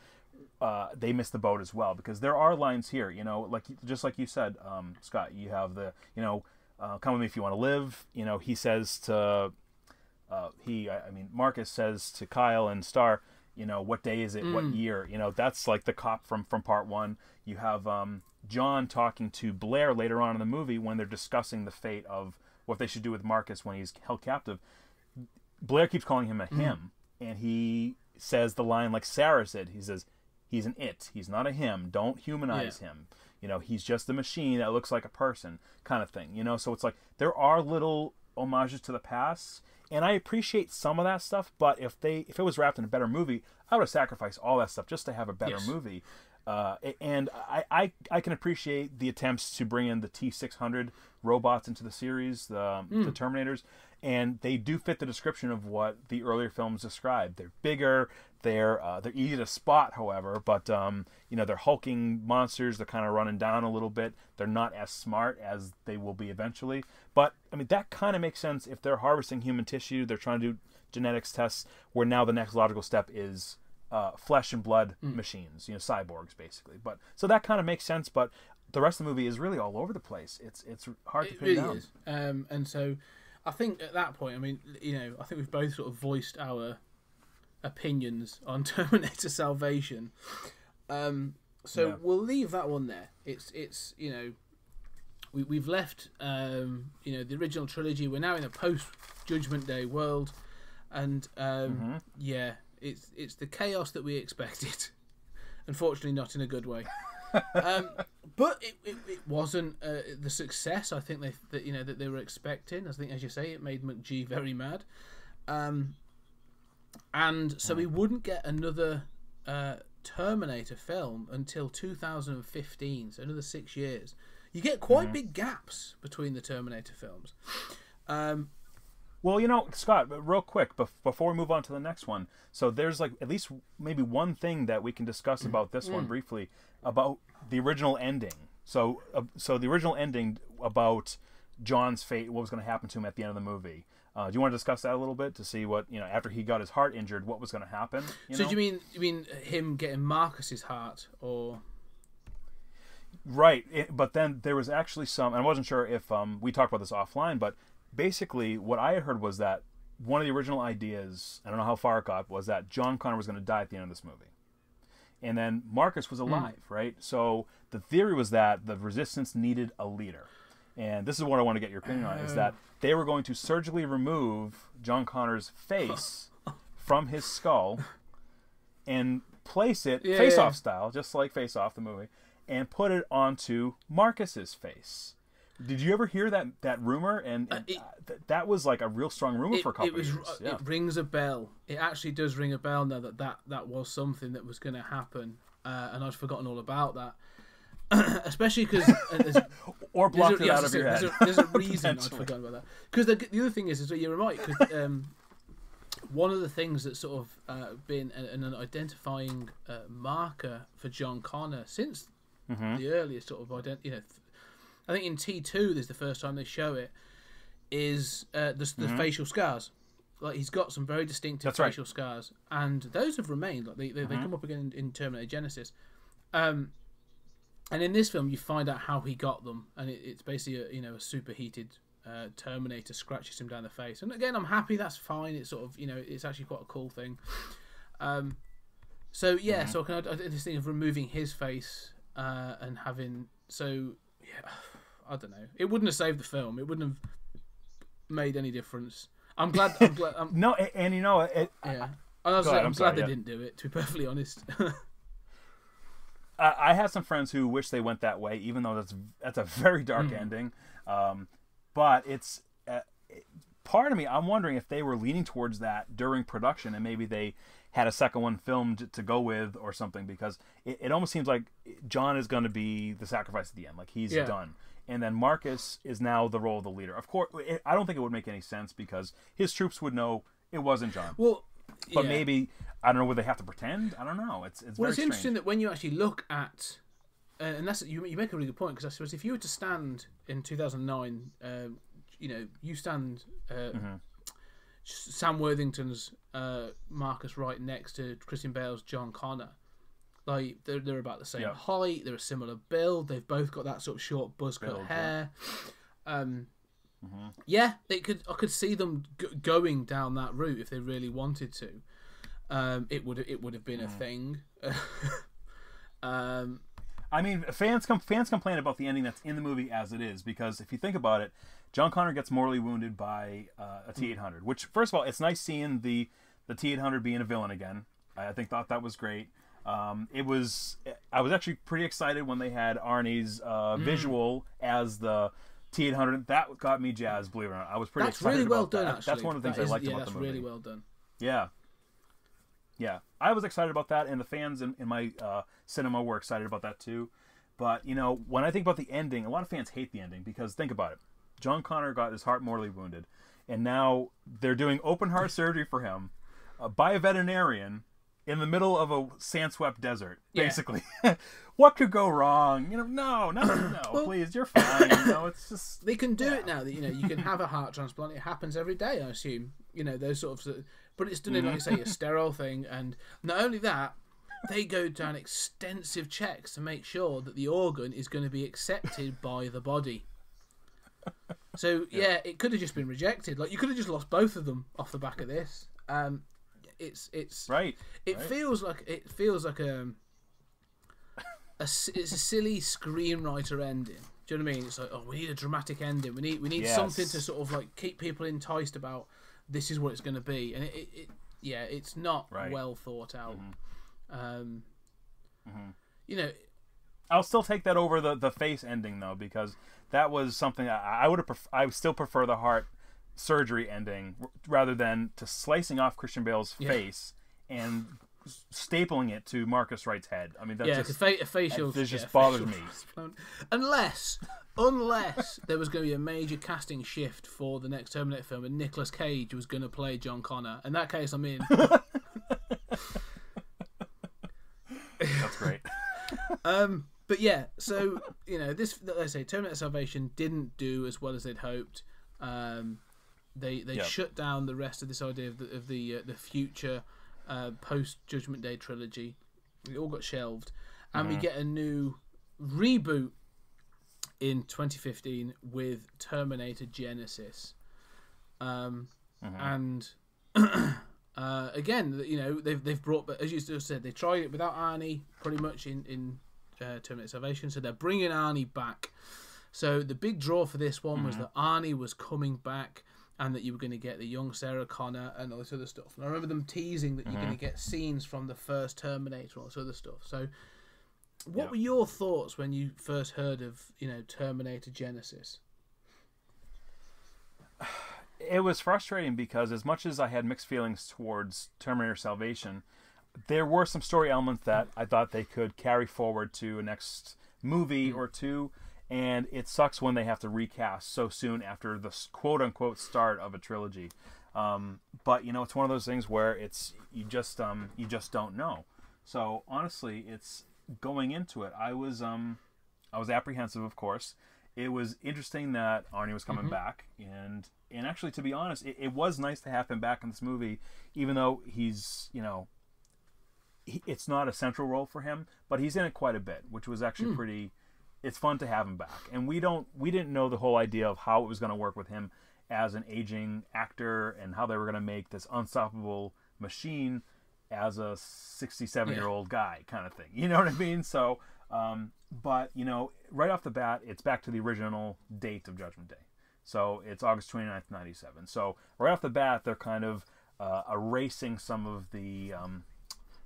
they missed the boat as well, because there are lines here, like just like you said, Scott, you have the come with me if you want to live. He says to Marcus says to Kyle and Star, what day is it? What year? That's like the cop from part 1. You have John talking to Blair later on in the movie when they're discussing the fate of what they should do with Marcus when he's held captive. Blair keeps calling him a him, and he says the line like Sarah said. He says, he's an it. He's not a him. Don't humanize him. He's just a machine that looks like a person kind of thing. So it's like there are little homages to the past, and I appreciate some of that stuff. But if it was wrapped in a better movie, I would have sacrificed all that stuff just to have a better movie. And I can appreciate the attempts to bring in the T-600 robots into the series, the Terminators, and they do fit the description of what the earlier films described. They're bigger, they're easy to spot, however, but they're hulking monsters. They're kind of running down a little bit. They're not as smart as they will be eventually. But I mean, that kind of makes sense if they're harvesting human tissue. They're trying to do genetics tests, where now the next logical step is flesh and blood machines, cyborgs basically. But so that kind of makes sense. But the rest of the movie is really all over the place. It's hard to pin down. Is. And so I think at that point, I mean, I think we've both sort of voiced our opinions on Terminator Salvation. We'll leave that one there. It's we've left the original trilogy. We're now in a post Judgment Day world, and it's the chaos that we expected. Unfortunately, not in a good way. But it wasn't the success I think that they were expecting. I think, as you say, it made McG very mad. And so we wouldn't get another Terminator film until 2015, so another 6 years. You get quite big gaps between the Terminator films. Well, Scott, real quick, before we move on to the next one, so there's at least maybe one thing that we can discuss about this one briefly, about the original ending. So the original ending about John's fate, what was going to happen to him at the end of the movie. Do you want to discuss that a little bit to see what, after he got his heart injured, what was going to happen? Do you mean him getting Marcus's heart, or? Right, but then there was actually some, and I wasn't sure if we talked about this offline, but basically what I had heard was that one of the original ideas, I don't know how far it got, was that John Connor was going to die at the end of this movie. And then Marcus was alive, right? So the theory was that the Resistance needed a leader. And this is what I want to get your opinion on, is that they were going to surgically remove John Connor's face from his skull and place it face-off style, just like Face Off, the movie, and put it onto Marcus's face. Did you ever hear that rumor? And that was like a real strong rumor for a couple of years. Yeah. It rings a bell. It actually does ring a bell now that was something that was going to happen. And I'd forgotten all about that. Especially because... or blocked it out of your head. There's a reason I'd forgotten about that. Because the other thing is you're right, because one of the things that's sort of been an identifying marker for John Connor since the earliest sort of I think in T2 there's the first time they show it, is the facial scars. Like, he's got some very distinctive facial scars, and those have remained. Like they come up again in Terminator Genisys. And in this film, you find out how he got them, and it's basically a superheated Terminator scratches him down the face. And again, I'm happy. That's fine. It's sort of it's actually quite a cool thing. So I did this thing of removing his face and having I don't know. It wouldn't have saved the film. It wouldn't have made any difference. I'm glad. No, and I'm glad they didn't do it. To be perfectly honest. I have some friends who wish they went that way, even though that's a very dark ending. But it's part of me. I'm wondering if they were leaning towards that during production, and maybe they had a second one filmed to go with or something, because it almost seems like John is going to be the sacrifice at the end, like he's done, and then Marcus is now the role of the leader. Of course, I don't think it would make any sense because his troops would know it wasn't John. Well. But maybe, I don't know, would they have to pretend? I don't know. It's very strange. Interesting that when you actually look at, and that's you make a really good point, because I suppose if you were to stand in 2009, you stand Sam Worthington's Marcus right next to Christian Bale's John Connor. Like they're about the same height, they're a similar build. They've both got that sort of short buzz cut hair. Yeah, I could see them going down that route if they really wanted to. It would have been a thing. I mean, fans complain about the ending that's in the movie as it is, because if you think about it, John Connor gets mortally wounded by a T-800. Which, first of all, it's nice seeing the T-800 being a villain again. I thought that was great. I was actually pretty excited when they had Arnie's visual as the T-800, that got me jazzed, believe it or not. I was pretty excited really well about done, that. actually. That's one of the things I liked about the movie. That's really well done. Yeah. Yeah. I was excited about that, and the fans in my cinema were excited about that too. But, you know, when I think about the ending, a lot of fans hate the ending because, think about it. John Connor got his heart mortally wounded, and now they're doing open heart surgery for him by a veterinarian in the middle of a sand-swept desert, basically. What could go wrong? You know, no, well, please, you're fine. You know, it's just... They can do it now. That, you know, you can have a heart transplant. It happens every day, I assume. You know, those sort of... But it's done in, like you say, a sterile thing. And not only that, they go down extensive checks to make sure that the organ is going to be accepted by the body. So, yeah, it could have just been rejected. Like, you could have just lost both of them off the back of this. It's right. It feels like it's a silly screenwriter ending. Do you know what I mean? It's like, oh, we need a dramatic ending. We need something to sort of like keep people enticed about. This is what it's going to be, and it's not well thought out. You know, I'll still take that over the face ending though, because that was something I would have. I still prefer the heart surgery ending rather than to slicing off Christian Bale's face and stapling it to Marcus Wright's head. I mean, that's just bothers me. Unless there was going to be a major casting shift for the next Terminator film and Nicolas Cage was going to play John Connor. In that case, I'm in. That's great. But yeah, so you know, this, let's say, Terminator Salvation didn't do as well as they'd hoped. They shut down the rest of this idea of the future post Judgment Day trilogy. It all got shelved, and we get a new reboot in 2015 with Terminator Genisys. And again, you know, they've brought, as you just said, they tried it without Arnie pretty much in Terminator Salvation, so they're bringing Arnie back. So the big draw for this one was that Arnie was coming back, and that you were going to get the young Sarah Connor and all this other stuff. And I remember them teasing that you're going to get scenes from the first Terminator and all this other stuff. So what were your thoughts when you first heard of, you know, Terminator Genisys? It was frustrating because as much as I had mixed feelings towards Terminator Salvation, there were some story elements that I thought they could carry forward to a next movie or two. And it sucks when they have to recast so soon after the quote-unquote start of a trilogy. But, you know, it's one of those things where it's you just don't know. So, honestly, it's going into it. I was apprehensive, of course. It was interesting that Arnie was coming back. And actually, to be honest, it was nice to have him back in this movie, even though he's, you know, it's not a central role for him. But he's in it quite a bit, which was actually pretty... It's fun to have him back, and we didn't know the whole idea of how it was going to work with him as an aging actor and how they were going to make this unstoppable machine as a 67-year-old guy kind of thing. You know what I mean? So, but you know, right off the bat, it's back to the original date of Judgment Day. So it's August 29th, 1997. So right off the bat, they're kind of erasing some of the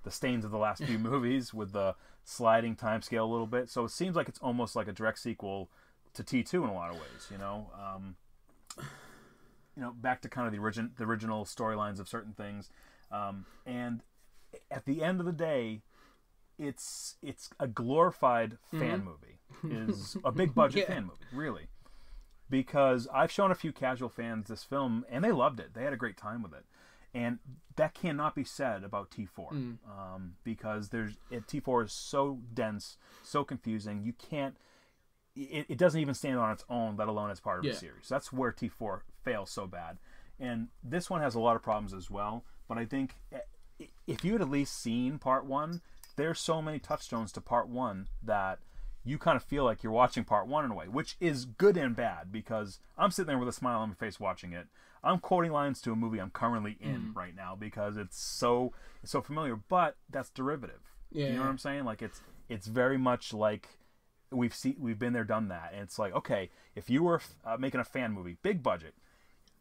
stains of the last few movies with the sliding time scale a little bit. So it seems like it's almost like a direct sequel to T2 in a lot of ways, you know. Back to kind of the original storylines of certain things. And at the end of the day, it's a glorified fan movie. Is a big budget fan movie, really. Because I've shown a few casual fans this film, and they loved it. They had a great time with it. And that cannot be said about T4 because T4 is so dense, so confusing. You can't. It doesn't even stand on its own, let alone as part of a series. That's where T4 fails so bad. And this one has a lot of problems as well. But I think if you had at least seen Part 1, there's so many touchstones to Part 1 that you kind of feel like you're watching Part 1 in a way, which is good and bad because I'm sitting there with a smile on my face watching it. I'm quoting lines to a movie I'm currently in right now because it's so familiar, but that's derivative. You know what I'm saying? Like it's very much like we've been there, done that. And it's like, okay, if you were making a fan movie, big budget,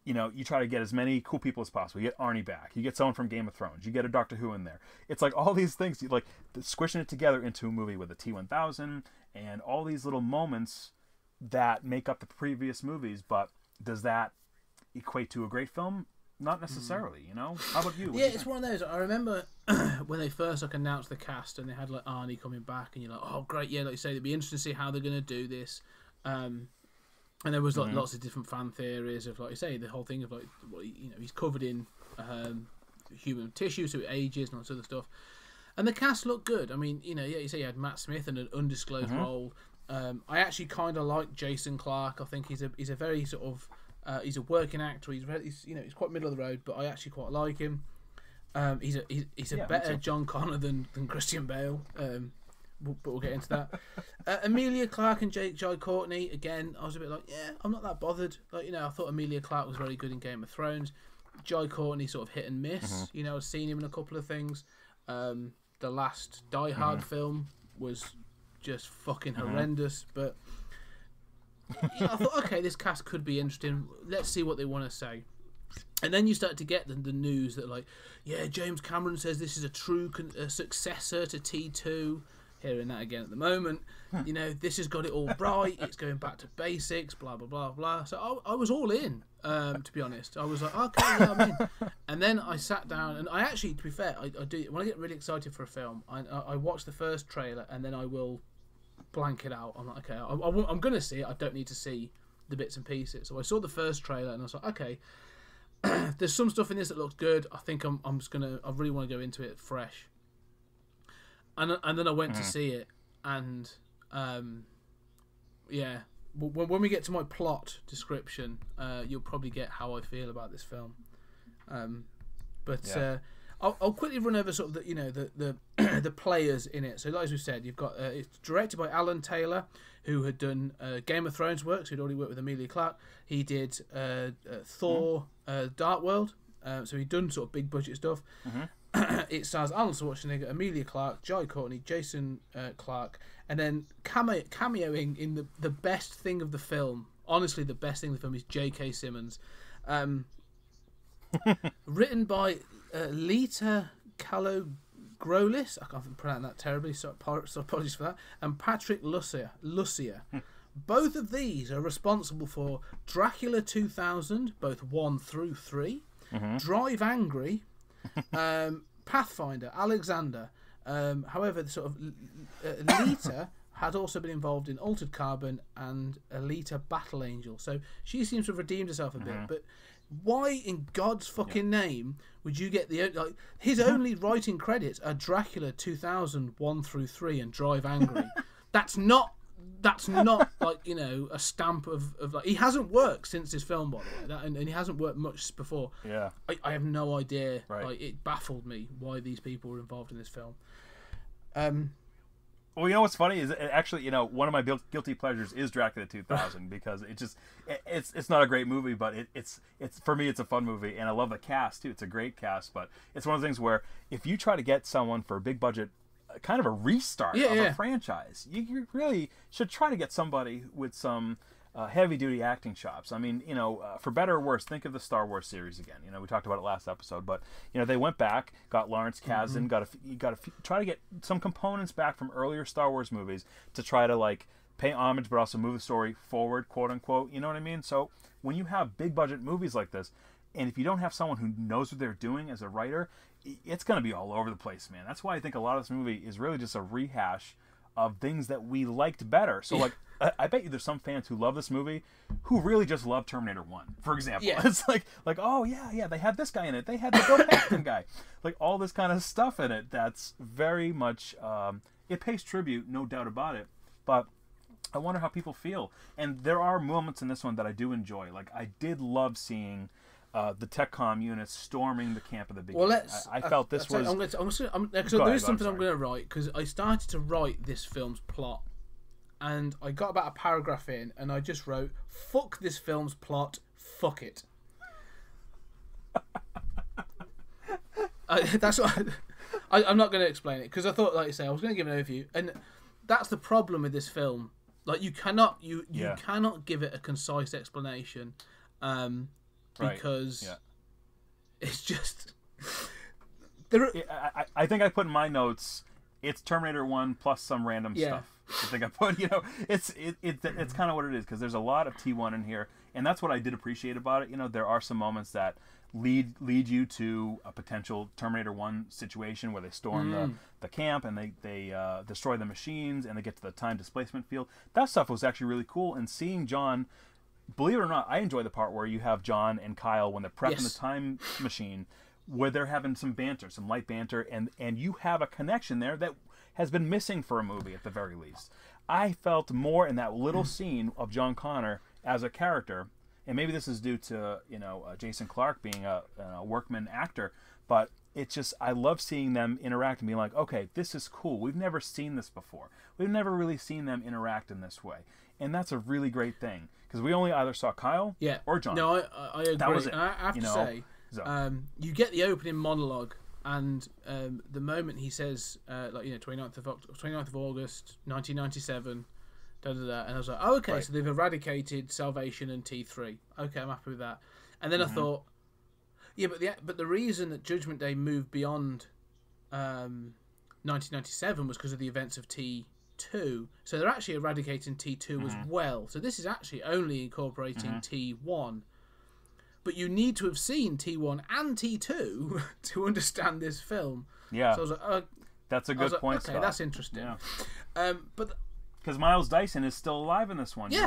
you know, you try to get as many cool people as possible. You get Arnie back. You get someone from Game of Thrones. You get a Doctor Who in there. It's like all these things, squishing it together into a movie with a T-1000 and all these little moments that make up the previous movies, but does that equate to a great film? Not necessarily, you know? How about you? Yeah, it's one of those. I remember when they first announced the cast and they had Arnie coming back, and you're like, oh great, yeah, like you say, it'd be interesting to see how they're going to do this. And there was lots of different fan theories of, like you say, the whole thing of he's covered in human tissue, so it ages and all this other stuff. And the cast looked good. I mean, you say you had Matt Smith in an undisclosed role. I actually kind of like Jason Clarke. I think he's a very sort of he's a working actor. He's quite middle of the road, but I actually quite like him. He's a better John Connor than Christian Bale. But we'll get into that. Emilia Clarke and Jai Courtney, again, I was a bit like, yeah, I'm not that bothered. I thought Emilia Clarke was very good in Game of Thrones. Jai Courtney sort of hit and miss. I've seen him in a couple of things. The last Die Hard film was just fucking horrendous, but I thought, okay, this cast could be interesting. Let's see what they want to say. And then you start to get the news that, James Cameron says this is a true successor to T2. Hearing that again at the moment. This has got it all right. It's going back to basics, blah, blah, blah, blah. So I was all in, to be honest. I was like, okay, yeah, I'm in. And then I sat down, and I actually, to be fair, I do, when I get really excited for a film, I watch the first trailer, and then I will blank it out. I'm like, okay, I'm going to see it. I don't need to see the bits and pieces. So I saw the first trailer, and I was like, okay, there's some stuff in this that looks good. I think I'm just going to, I really want to go into it fresh. And then I went to see it, and when we get to my plot description, you'll probably get how I feel about this film. I'll quickly run over sort of the players in it. So, like as we said, you've got it's directed by Alan Taylor, who had done Game of Thrones work. So he'd already worked with Emilia Clarke. He did Thor: Dark World. So he'd done sort of big budget stuff. It stars Arnold Schwarzenegger, Emilia Clarke, Jai Courtney, Jason Clarke, and then cameoing in the best thing of the film. Honestly, the best thing of the film is J.K. Simmons. Written by Lita Kalogrolis. I can't pronounce that terribly, so apologies for that. And Patrick Lussier. Both of these are responsible for Dracula 2000, both 1 through 3, Drive Angry, Pathfinder, Alexander. However, the sort of Lita had also been involved in Altered Carbon and Alita Battle Angel, so she seems to have redeemed herself a bit. But why in God's fucking name would you get his only writing credits are Dracula 2000 1 through 3 and Drive Angry? That's not a stamp of he hasn't worked since this film, by the way, and he hasn't worked much before. I have no idea. It baffled me why these people were involved in this film. Well, you know what's funny is actually, one of my guilty pleasures is Dracula 2000 because it's not a great movie, but it's for me it's a fun movie, and I love the cast too. It's a great cast, but it's one of the things where if you try to get someone for a big budget, kind of a restart of a franchise, you really should try to get somebody with some heavy-duty acting chops. I mean, for better or worse, think of the Star Wars series again. We talked about it last episode, but they went back, got Lawrence Kasdan, try to get some components back from earlier Star Wars movies to try to pay homage, but also move the story forward, quote unquote. You know what I mean? So when you have big-budget movies like this, and if you don't have someone who knows what they're doing as a writer, it's going to be all over the place, man. That's why I think a lot of this movie is really just a rehash of things that we liked better. So, I bet you there's some fans who love this movie who really just love Terminator 1, for example. Yeah. It's oh, yeah, they had this guy in it. They had the Bill Paxton guy. All this kind of stuff in it that's very much... it pays tribute, no doubt about it. But I wonder how people feel. And there are moments in this one that I do enjoy. I did love seeing... the TechCom units storming the camp at the beginning. Well, I felt this was... there is something I'm going to write, because I started to write this film's plot, and I got about a paragraph in, and I just wrote, fuck this film's plot, fuck it. That's what I'm not going to explain it, because I thought, like you say, I was going to give an overview, and that's the problem with this film. You cannot give it a concise explanation, because it's just I think I put in my notes, it's Terminator 1 plus some random stuff. I think I put, it's kind of what it is, because there's a lot of T1 in here, and that's what I did appreciate about it. There are some moments that lead you to a potential Terminator 1 situation where they storm the camp and they destroy the machines and they get to the time displacement field. That stuff was actually really cool, and seeing John, believe it or not, I enjoy the part where you have John and Kyle when they're prepping the time machine, where they're having some banter, some light banter, and you have a connection there that has been missing for a movie at the very least. I felt more in that little scene of John Connor as a character, and maybe this is due to Jason Clarke being a workman actor, but it's just, I love seeing them interact and being like, okay, this is cool. We've never seen this before. We've never really seen them interact in this way, and that's a really great thing, because we only either saw Kyle or John. No, I agree. That was it. And I have to say, you get the opening monologue, and the moment he says, 29th of August, 1997, and I was like, oh, okay, so they've eradicated Salvation and T3. Okay, I'm happy with that. And then I thought, but the reason that Judgment Day moved beyond 1997 was because of the events of T2. So they're actually eradicating T2 as well. So this is actually only incorporating T1. But you need to have seen T1 and T2 to understand this film. Yeah. So I was like, that's a good point, okay, Scott. that's interesting. Yeah. But because Miles Dyson is still alive in this one. Yeah.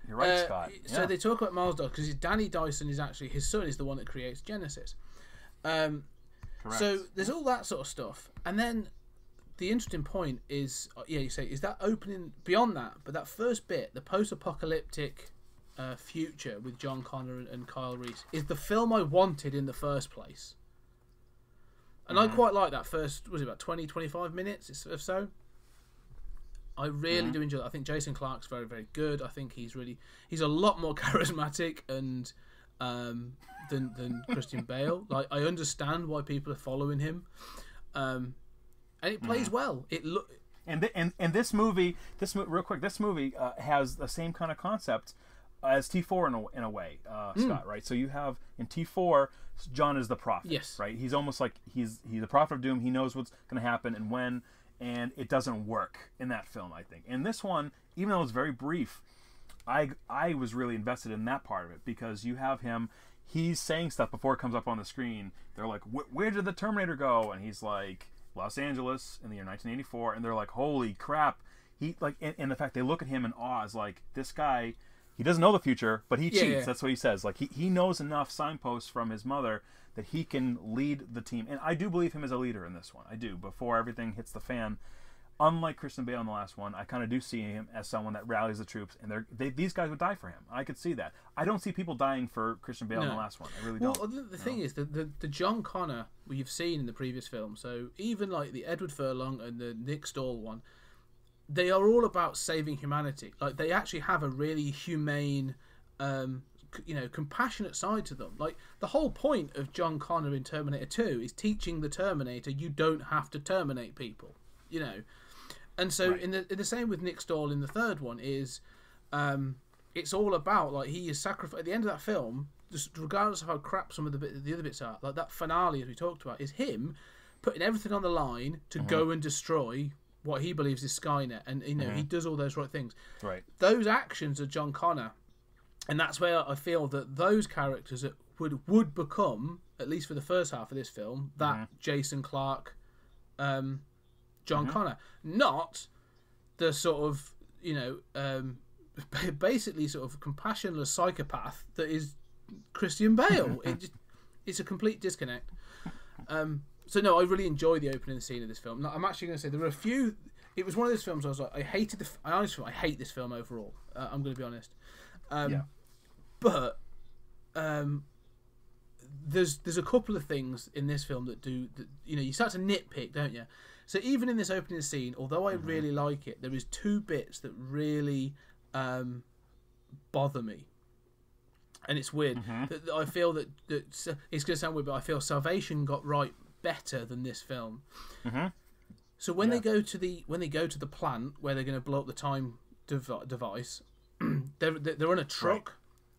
You're right, Scott. So they talk about Miles Dyson because Danny Dyson is actually, his son is the one that creates Genisys. Correct. So there's all that sort of stuff. And then the interesting point is, you say, is that opening beyond that, but that first bit, the post-apocalyptic future with John Connor and Kyle Reese, is the film I wanted in the first place. And I quite like that first, was it about 20-25 minutes or so? I really do enjoy that. I think Jason Clarke's very, very good. I think he's a lot more charismatic and than Christian Bale. Like, I understand why people are following him, and it plays well. And this movie, real quick, this movie has the same kind of concept as T4 in a way, Scott, right? So you have in T4, John is the prophet, right? He's almost like he's the prophet of doom. He knows what's going to happen and when, and it doesn't work in that film, I think. In this one, even though it's very brief, I was really invested in that part of it, because you have him, he's saying stuff before it comes up on the screen. They're like, where did the Terminator go? And he's like, Los Angeles in the year 1984, and they're like, holy crap. He like, and the fact they look at him in awe is like, this guy, he doesn't know the future, but he cheats. Yeah. That's what he says. Like, he knows enough signposts from his mother that he can lead the team. And I do believe him as a leader in this one. I do. Before everything hits the fan, unlike Christian Bale in the last one, I kind of do see him as someone that rallies the troops, and these guys would die for him. I could see that. I don't see people dying for Christian Bale in the last one. I really don't. Well, the thing is, the John Connor we've seen in the previous film, so even like the Edward Furlong and the Nick Stahl one, they are all about saving humanity. Like, they actually have a really humane, compassionate side to them. Like, the whole point of John Connor in Terminator 2 is teaching the Terminator you don't have to terminate people, And so in the same with Nick Stahl in the third one is, it's all about, like, he is sacrificed at the end of that film, just regardless of how crap some of the other bits are. Like, that finale, as we talked about, is him putting everything on the line to go and destroy what he believes is Skynet, and he does all those right things. Right. Those actions are John Connor, and that's where I feel that those characters would become, at least for the first half of this film, that Jason Clarke, John Connor, not the sort of basically sort of compassionless psychopath that is Christian Bale. It's a complete disconnect. So no, I really enjoy the opening scene of this film. Now, I'm actually going to say there were a few. It was one of those films I was like, I honestly hate this film overall. I'm going to be honest. But there's a couple of things in this film that you start to nitpick, don't you? So even in this opening scene, although I really like it, there is two bits that really bother me. And it's weird. I feel that it's going to sound weird, but I feel Salvation got right better than this film. So when they go to the plant where they're going to blow up the time device, they're on a truck,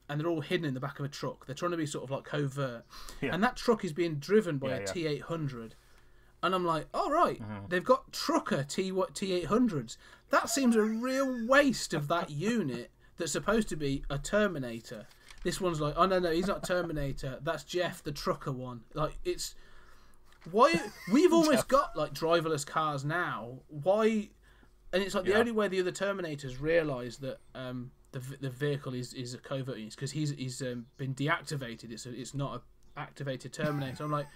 and they're all hidden in the back of a truck. They're trying to be sort of like covert, and that truck is being driven by a T-800. And I'm like, all right, they've got trucker T800s. That seems a real waste of that unit that's supposed to be a Terminator. This one's like, oh no, he's not Terminator. That's Jeff, the trucker one. Like, it's why we've almost got like driverless cars now. Why? And it's like the only way the other Terminators realise that the vehicle is a covert unit because he's been deactivated. It's not an activated Terminator. I'm like,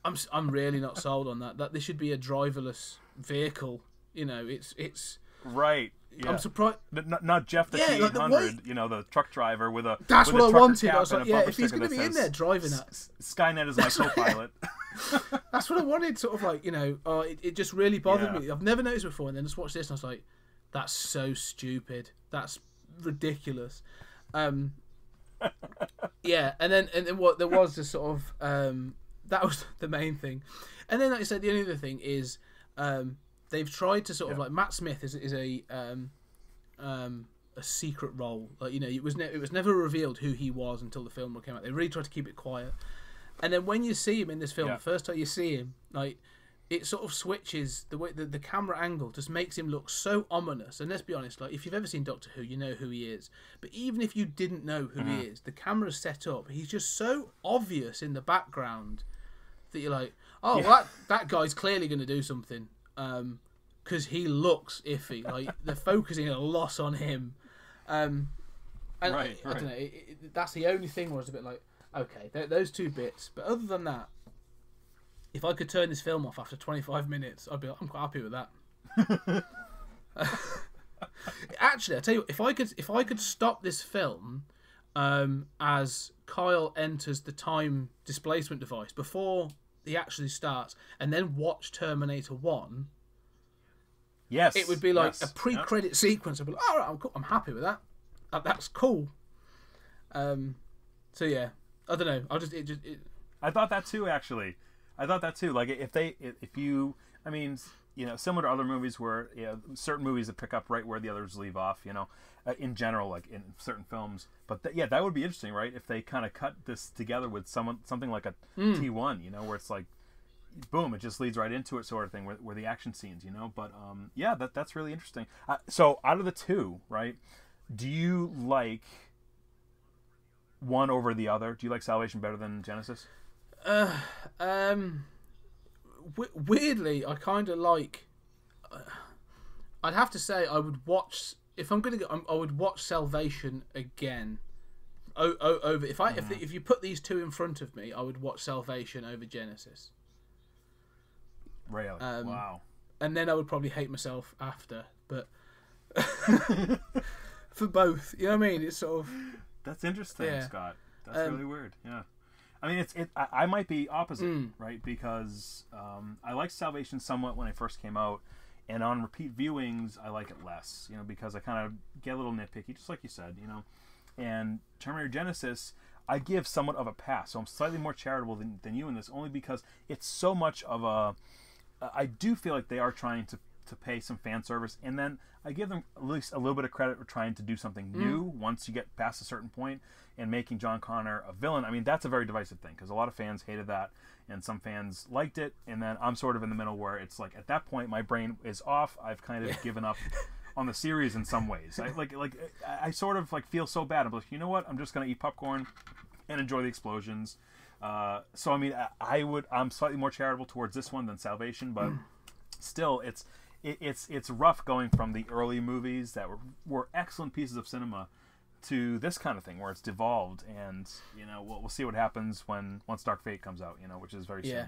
I'm really not sold on that. That this should be a driverless vehicle. You know, it's right. Yeah. I'm surprised. Not Jeff the T800, like the truck driver with a. That's with what a I wanted. cap I was like, and a yeah, bumper if he's sticker going to be that in says, there driving that, Skynet is my co-pilot. That's what I wanted. Sort of like, it just really bothered me. I've never noticed before, and then just watched this, and I was like, that's so stupid. That's ridiculous. Yeah, and then what there was this sort of that was the main thing, and then like I said, the only other thing is they've tried to sort of like Matt Smith is a secret role. Like, it was never revealed who he was until the film came out. They really tried to keep it quiet, and then when you see him in this film, the first time you see him, like, it sort of switches the way the camera angle just makes him look so ominous. And let's be honest, like, if you've ever seen Doctor Who, you know who he is. But even if you didn't know who he is, the camera's set up. He's just so obvious in the background that you're like, oh, well, that guy's clearly going to do something because he looks iffy. Like, they're focusing a lot on him. And I don't know. That's the only thing where it's a bit like, okay, those two bits. But other than that, if I could turn this film off after 25 minutes, I'd be like, I'm quite happy with that. Actually, I tell you, if I could stop this film as Kyle enters the time displacement device before he actually starts, and then watch Terminator 1, it would be like a pre-credit sequence. I'd be like, all right, I'm happy with that. That's cool. So yeah, I don't know. I thought that too, actually. Like, similar to other movies where, certain movies that pick up right where the others leave off, in general, like in certain films. But that would be interesting, right? If they kind of cut this together with something like a T1, where it's like, boom, it just leads right into it, sort of thing, where the action scenes, But that's really interesting. So out of the two, right? Do you like one over the other? Do you like Salvation better than Genisys? Weirdly, I kind of like. I'd have to say I would watch if I'm gonna go. I would watch Salvation again. Over if you put these two in front of me, I would watch Salvation over Genisys. Really? Wow. And then I would probably hate myself after, but for both, you know what I mean? It's sort of. That's interesting, Scott. That's really weird. Yeah. I mean, I might be opposite, right? Because I liked Salvation somewhat when it first came out, and on repeat viewings, I like it less, because I kind of get a little nitpicky, just like you said, And Terminator Genisys, I give somewhat of a pass, so I'm slightly more charitable than you in this, only because it's so much of a. I do feel like they are trying to pay some fan service, and then I give them at least a little bit of credit for trying to do something new once you get past a certain point, and making John Connor a villain. I mean, that's a very divisive thing, because a lot of fans hated that, and some fans liked it, and then I'm sort of in the middle where it's like, at that point, my brain is off. I've kind of given up on the series in some ways. I sort of like feel so bad. I'm like, you know what? I'm just going to eat popcorn and enjoy the explosions. So, I mean, I'm slightly more charitable towards this one than Salvation, but still, it's rough going from the early movies that were excellent pieces of cinema to this kind of thing where it's devolved, and we'll see what happens once Dark Fate comes out, which is very soon.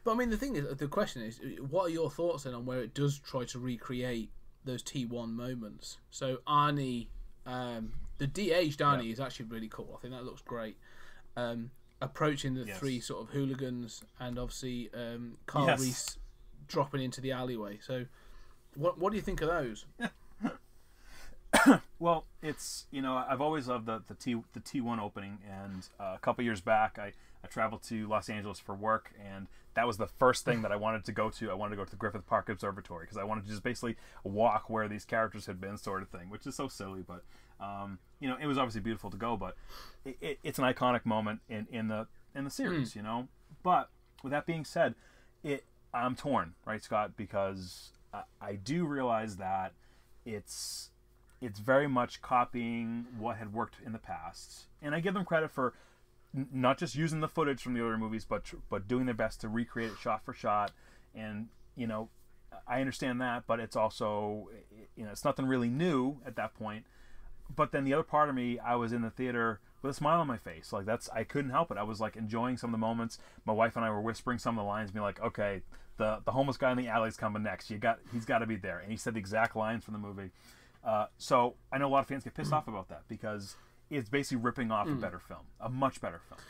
But I mean, the question is, what are your thoughts then on where it does try to recreate those T1 moments? So Arnie, the de-aged Arnie is actually really cool. I think that looks great. Approaching the three sort of hooligans, and obviously Carl Reese dropping into the alleyway. So what do you think of those? Well, it's I've always loved the T1 opening, and a couple years back I traveled to Los Angeles for work, and that was the first thing that I wanted to go to. I wanted to go to the Griffith Park Observatory because I wanted to just basically walk where these characters had been, sort of thing, which is so silly, but it was obviously beautiful to go, but it's an iconic moment in the series, But with that being said, I'm torn, right, Scott? Because I do realize that it's very much copying what had worked in the past, and I give them credit for not just using the footage from the other movies, but doing their best to recreate it shot for shot. And I understand that, but it's also it's nothing really new at that point. But then the other part of me, I was in the theater with a smile on my face. Like I couldn't help it. I was like enjoying some of the moments. My wife and I were whispering some of the lines, being like, "Okay, the homeless guy in the alley is coming next. He's got to be there." And he said the exact lines from the movie. So I know a lot of fans get pissed off about that because it's basically ripping off a better film, a much better film.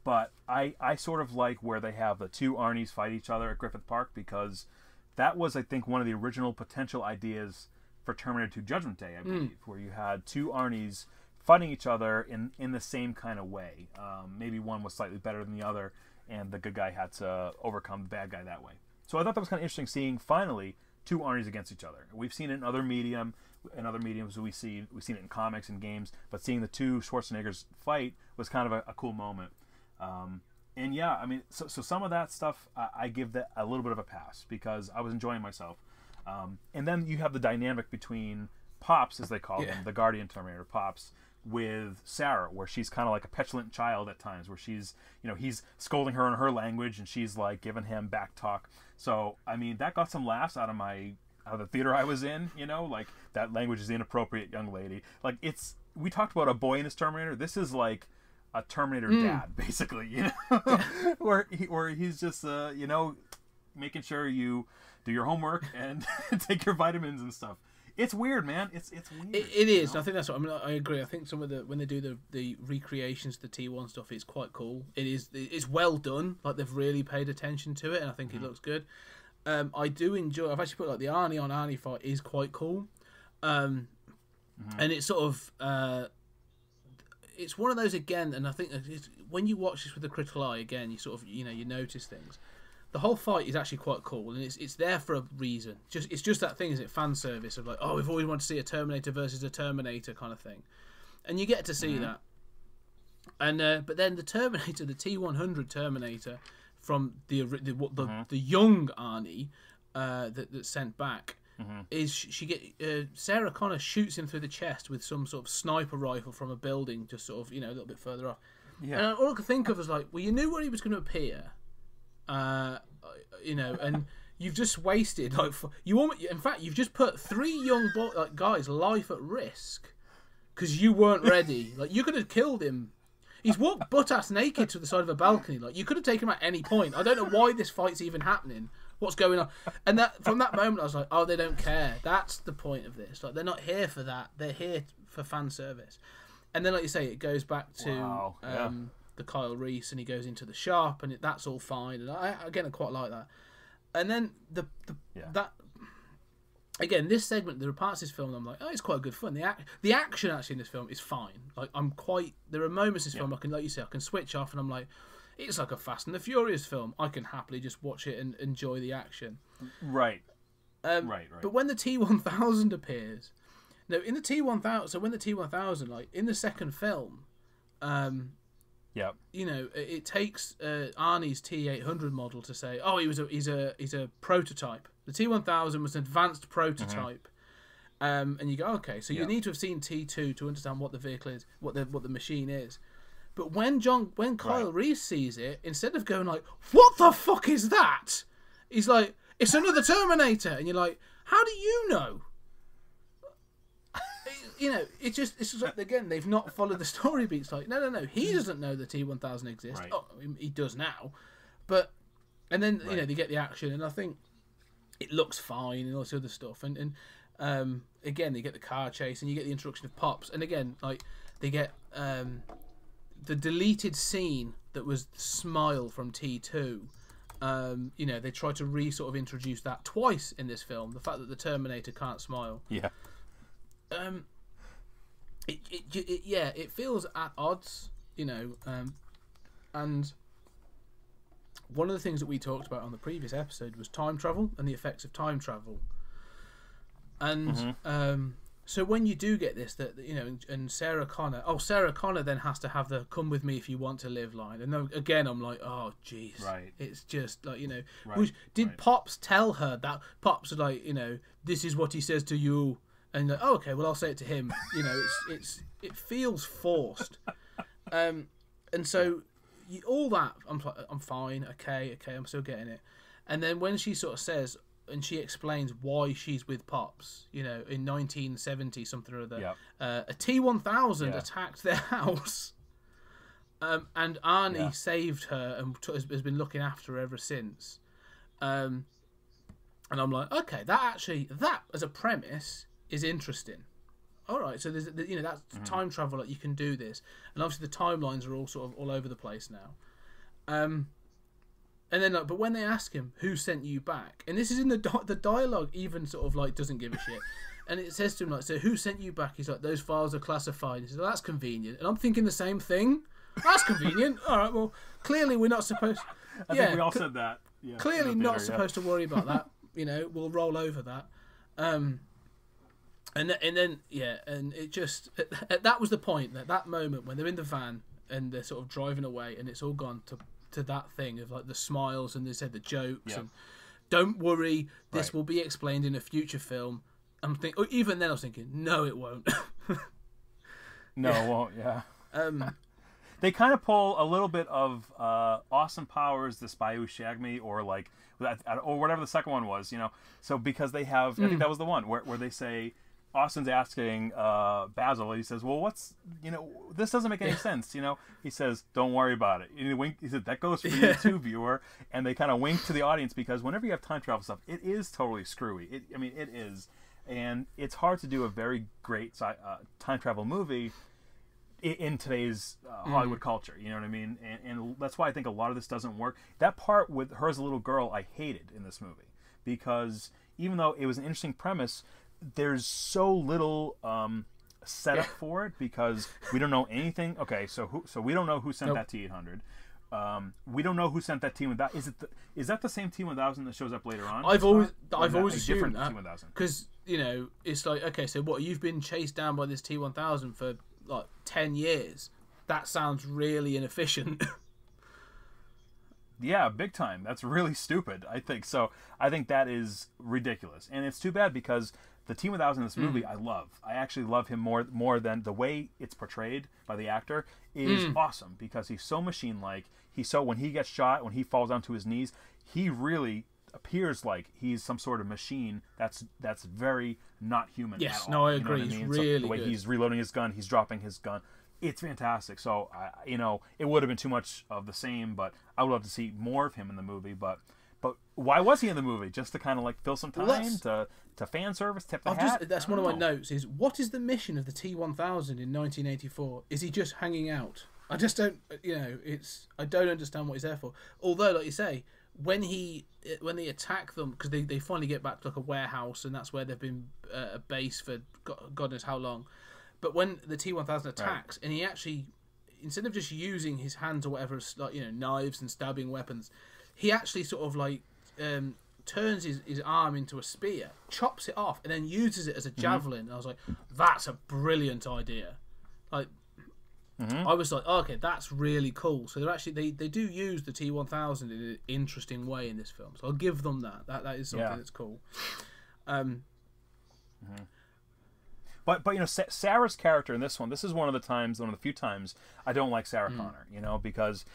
But I sort of like where they have the two Arnies fight each other at Griffith Park, because that was, I think, one of the original potential ideas for Terminator 2 Judgment Day, I believe, where you had two Arnies fighting each other in the same kind of way. Maybe one was slightly better than the other, and the good guy had to overcome the bad guy that way. So I thought that was kind of interesting, seeing finally two Arnies against each other. We've seen it in other mediums. We've seen it in comics and games, but seeing the two Schwarzeneggers fight was kind of a cool moment. And yeah, I mean, so some of that stuff I give that a little bit of a pass because I was enjoying myself. And then you have the dynamic between Pops, as they call him, the Guardian Terminator, Pops, with Sarah, where she's kind of like a petulant child at times, where she's, he's scolding her in her language and she's like giving him back talk. So, I mean, that got some laughs out of the theater I was in, like that language is inappropriate, young lady. Like we talked about a boy in his Terminator. This is like a Terminator dad, basically, where he's just, making sure you do your homework and take your vitamins and stuff. It's weird, man. It's weird. It is. I think that's what I agree. I think some of when they do the recreations, the T1 stuff, it's quite cool. It's well done. Like they've really paid attention to it, and I think it looks good. I do enjoy. I've actually put like the Arnie on Arnie fight is quite cool, and it's sort of it's one of those again. And I think when you watch this with a critical eye again, you sort of you notice things. The whole fight is actually quite cool, and it's there for a reason. It's just that thing, is it, fan service of like, oh, we've always wanted to see a Terminator versus a Terminator kind of thing, and you get to see that. And but then the Terminator, the T100 Terminator from the young Arnie that's sent back, is Sarah Connor shoots him through the chest with some sort of sniper rifle from a building, just sort of a little bit further off. Yeah. And all I could think of was like, well, you knew where he was going to appear. And you've just wasted in fact you've just put three young guys' life at risk because you weren't ready. Like, you could have killed him. He's walked butt-ass naked to the side of a balcony. Like, you could have taken him at any point. I don't know why this fight's even happening. What's going on? And that from that moment I was like, oh, they don't care. That's the point of this. Like, they're not here for that. They're here for fan service. And then, like you say, it goes back to the Kyle Reese, and he goes into the shop, and that's all fine. And I quite like that. And then that again, this segment, there are parts of this film that I'm like, oh, it's quite good fun. The action actually in this film is fine. Like, there are moments in this film I can, like you say, I can switch off, and I'm like, it's like a Fast and the Furious film. I can happily just watch it and enjoy the action. Right. Right. But when the T-1000 appears, no, in the T-1000, so when the T-1000, like in the second film, it takes Arnie's T-800 model to say, oh, he's a prototype. The T-1000 was an advanced prototype, and you go, okay, so you need to have seen T2 to understand what the vehicle is, what the machine is. But when Kyle Reese sees it, instead of going like, what the fuck is that? He's like, it's another Terminator, and you're like, how do you know? It's just like, again, they've not followed the story beats. Like, no, he doesn't know the T-1000 exists. Right. Oh, he does now, and then they get the action, and I think it looks fine and all this other stuff, and again they get the car chase, and you get the introduction of Pops, and again, like, they get the deleted scene that was the smile from T2. They try to sort of introduce that twice in this film. The fact that the Terminator can't smile. Yeah. It feels at odds, and one of the things that we talked about on the previous episode was time travel and the effects of time travel. And So when you do get this, that and Sarah Connor then has to have the "come with me if you want to live" line, and then again I'm like, oh jeez, right? It's just like right. Did Pops tell her that? Pops was like, this is what he says to you, and like, oh, okay, well I'll say it to him. It feels forced, and so all that I'm fine, okay, I'm still getting it, and then when she sort of says. And she explains why she's with Pops. In 1970 something or other, a T-1000 attacked their house, and Arnie saved her and has been looking after her ever since. And I'm like, okay, that as a premise is interesting. All right, so there's that's time travel. Like you can do this, and obviously the timelines are all sort of all over the place now. And then, but when they ask him, who sent you back? And this is in the dialogue, even sort of like doesn't give a shit. And it says to him, like, so who sent you back? He's like, those files are classified. He says, well, that's convenient. And I'm thinking the same thing. That's convenient. All right, well, clearly we're not supposed... I think we all said that. Yeah, clearly not supposed to worry about that. We'll roll over that. And then, and it just... That was the point, that moment when they're in the van and they're sort of driving away and it's all gone to that thing of like the smiles and they said the jokes and don't worry, this will be explained in a future film. Even then I was thinking, no, it won't. No, it won't. Yeah. They kind of pull a little bit of Austin Powers, The Spy Who Shagged Me, or like, or whatever the second one was. So because they have, I think that was the one where they say. Austin's asking Basil. He says, "Well, what's this doesn't make any sense." He says, "Don't worry about it." He said, "That goes for you too, viewer." And they kind of wink to the audience because whenever you have time travel stuff, it is totally screwy. It is, and it's hard to do a very great time travel movie in today's Hollywood culture. You know what I mean? And that's why I think a lot of this doesn't work. That part with her as a little girl, I hated in this movie because even though it was an interesting premise. There's so little setup for it because we don't know anything. Okay, so we don't know who sent that T-800. We don't know who sent that T-1000. Is that the same T-1000 that shows up later on? I've always assumed that T-1000 because it's like, okay, so what, you've been chased down by this T-1000 for like 10 years. That sounds really inefficient. Yeah, big time. That's really stupid, I think. So I think that is ridiculous, and it's too bad because the T-1000 in this movie I love. I actually love him more than the way it's portrayed by the actor is awesome because he's so machine-like. When he gets shot, when he falls onto his knees, he really appears like he's some sort of machine that's very not human. Yes, at all. No, I agree. He's really the way good. He's reloading his gun, he's dropping his gun. It's fantastic. So, it would have been too much of the same, but I would love to see more of him in the movie. But why was he in the movie? Just to kind of like fill some time to fan service, tip the hat? That's one of my notes. Is what is the mission of the T-1000 in 1984? Is he just hanging out? I just don't. I don't understand what he's there for. Although, like you say, when they attack them because they finally get back to like a warehouse and that's where they've been a base for God knows how long. But when the T-1000 attacks, and he actually, instead of just using his hands or whatever, like knives and stabbing weapons, he actually sort of like turns his arm into a spear, chops it off, and then uses it as a javelin. And I was like, that's a brilliant idea. Like, I was like, oh, okay, that's really cool. So they're actually they do use the T-1000 in an interesting way in this film. So I'll give them that. That is something that's cool. But Sarah's character in this one, this is one of the few times I don't like Sarah Connor, because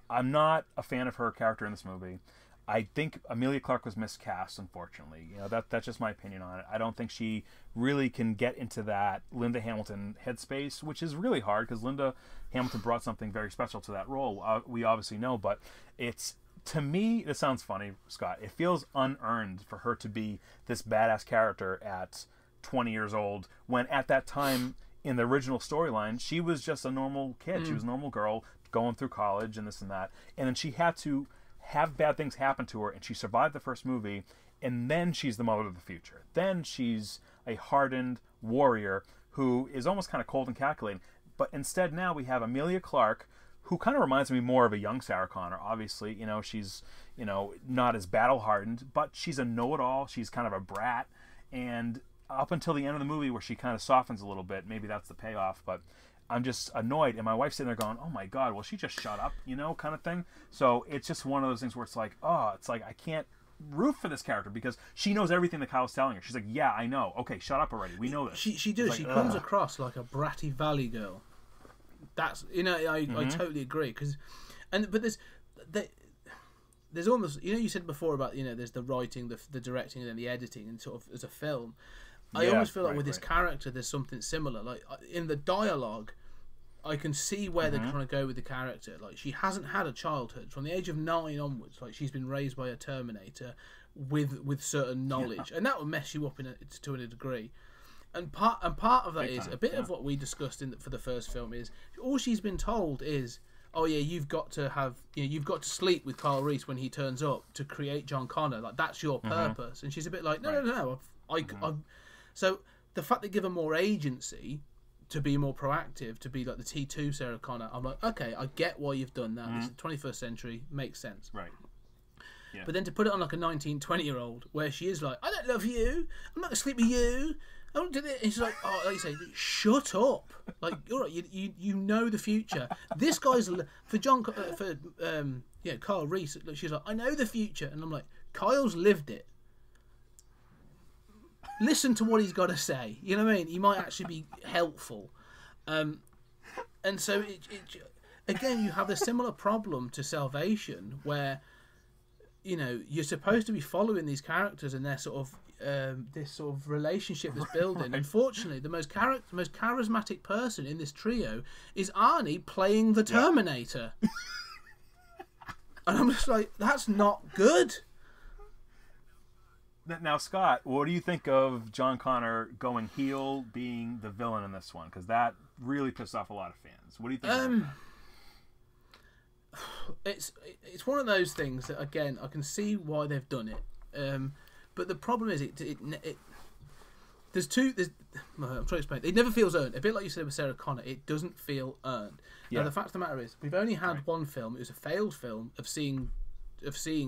I'm not a fan of her character in this movie. I think Emilia Clarke was miscast, unfortunately. That's just my opinion on it. I don't think she really can get into that Linda Hamilton headspace, which is really hard because Linda Hamilton brought something very special to that role. We obviously know, but to me, it sounds funny, Scott. It feels unearned for her to be this badass character at 20 years old when at that time in the original storyline she was just a normal kid. She was a normal girl going through college and this and that, and then she had to have bad things happen to her, and she survived the first movie, and then she's the mother of the future. Then she's a hardened warrior who is almost kind of cold and calculating. But instead now we have Emilia Clarke, who kind of reminds me more of a young Sarah Connor. Obviously, she's not as battle hardened, but she's a know-it-all. She's kind of a brat, and up until the end of the movie where she kind of softens a little bit. Maybe that's the payoff, but I'm just annoyed. And my wife's sitting there going, oh my God, well, she just shut up, kind of thing. So it's just one of those things where it's like, I can't root for this character because she knows everything that Kyle's telling her. She's like, yeah, I know. Okay, shut up already. We know this. She does. She comes across like a bratty valley girl. That's I totally agree but there's almost you said before about there's the writing, the directing, and then the editing, and sort of as a film. I almost feel like with this character there's something similar. Like in the dialogue, I can see where they're trying to go with the character. Like she hasn't had a childhood from the age of 9 onwards. Like she's been raised by a Terminator with certain knowledge, and that will mess you up to a degree. And part of that is a bit of what we discussed for the first film is all she's been told is, oh yeah, you've got to sleep with Kyle Reese when he turns up to create John Connor. Like that's your purpose. And she's a bit like, no. So the fact they give her more agency to be more proactive, to be like the T2 Sarah Connor, I'm like, okay, I get why you've done that. This is the 21st century, makes sense. Right. Yeah. But then to put it on like a 19, 20-year-old where she is like, I don't love you. I'm not going to sleep with you. I don't do it. And she's like, oh, like you say, shut up. Like, you're right. You know the future. This guy's Kyle Reese. She's like, I know the future, and I'm like, Kyle's lived it. Listen to what he's got to say. You know what I mean? He might actually be helpful. And so again, you have a similar problem to Salvation, where you're supposed to be following these characters and their sort of this sort of relationship that's building. Unfortunately, the most charismatic person in this trio is Arnie playing the Terminator. And I'm just like, that's not good. Now, Scott, what do you think of John Connor going heel, being the villain in this one? Because that really pissed off a lot of fans. What do you think? It's one of those things that, again, I can see why they've done it. But the problem is, I'm trying to explain. It never feels earned. A bit like you said with Sarah Connor, it doesn't feel earned. Yeah. Now, the fact of the matter is, we've only had one film. It was a failed film of seeing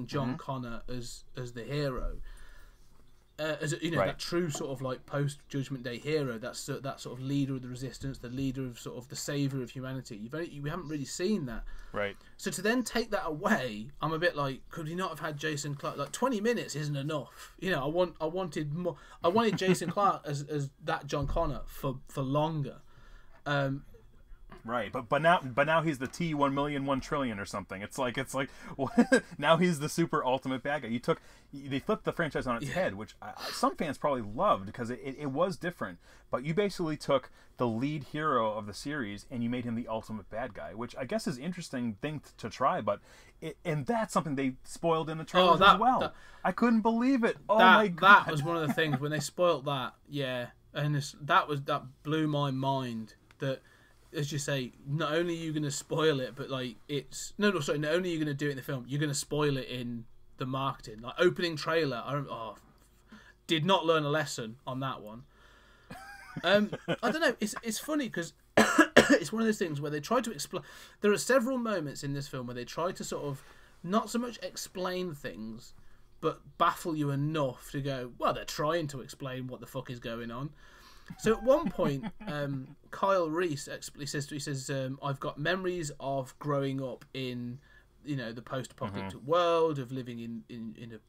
John Connor as the hero. That true sort of like post Judgment Day hero, that sort of leader of the resistance, the leader of sort of the savior of humanity. We haven't really seen that, right? So to then take that away, I'm a bit like, could we not have had Jason Clarke? Like 20 minutes isn't enough. I wanted more. I wanted Jason Clarke as that John Connor for longer. Right, but now he's the T1,000,000,000 trillion or something. It's like now he's the super ultimate bad guy. They flipped the franchise on its head, which some fans probably loved because it was different. But you basically took the lead hero of the series and you made him the ultimate bad guy, which I guess is an interesting thing to try. But and that's something they spoiled in the trailers as well. I couldn't believe it. Oh my God, that was one of the things when they spoiled that. Yeah, and that blew my mind. That, as you say, not only are you going to spoil it, but like not only are you going to do it in the film, you're going to spoil it in the marketing. Like opening trailer, did not learn a lesson on that one. I don't know. It's funny because it's one of those things where they try to explain. There are several moments in this film where they try to sort of not so much explain things, but baffle you enough to go, well, they're trying to explain what the fuck is going on. So at one point, Kyle Reese says, I've got memories of growing up in, the post-apocalyptic world, of living in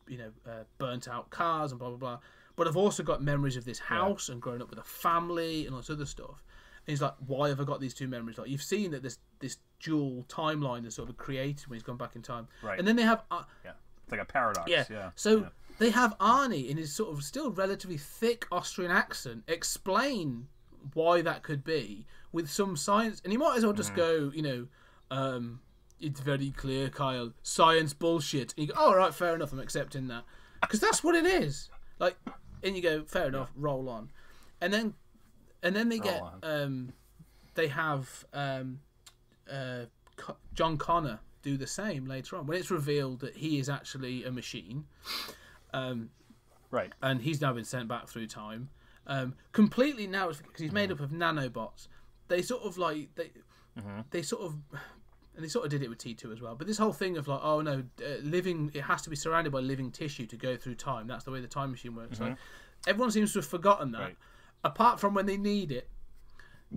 burnt out cars and blah, blah, blah. But I've also got memories of this house and growing up with a family and all this other stuff. And he's like, why have I got these two memories? Like, you've seen that this dual timeline is sort of created when he's gone back in time. Right. And then they have... It's like a paradox. Yeah. So... They have Arnie in his sort of still relatively thick Austrian accent explain why that could be with some science, and he might as well just go, it's very clear, Kyle, science bullshit. And you go, oh, all right, fair enough, I'm accepting that, because that's what it is. Like, and you go, fair enough, roll on, and then they get they have John Connor do the same later on when it's revealed that he is actually a machine. Right, and he's now been sent back through time, completely now because he's made up of nanobots. They sort of like they sort of did it with T2 as well. But this whole thing of like, oh no, it has to be surrounded by living tissue to go through time. That's the way the time machine works. Like, Everyone seems to have forgotten that, Right. apart from when they need it.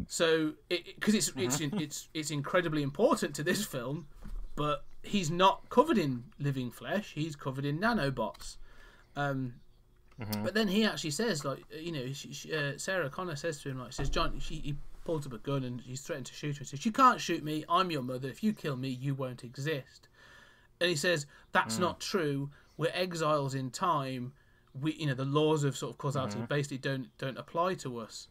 So, because it's incredibly important to this film, but he's not covered in living flesh. He's covered in nanobots. But then he actually says, like, you know, Sarah Connor says to him, like, says, John, he pulls up a gun and he's threatened to shoot her. He says, "You can't shoot me. I'm your mother. If you kill me, you won't exist." And he says, "That's not true. We're exiles in time. We, you know, the laws of sort of causality basically don't apply to us."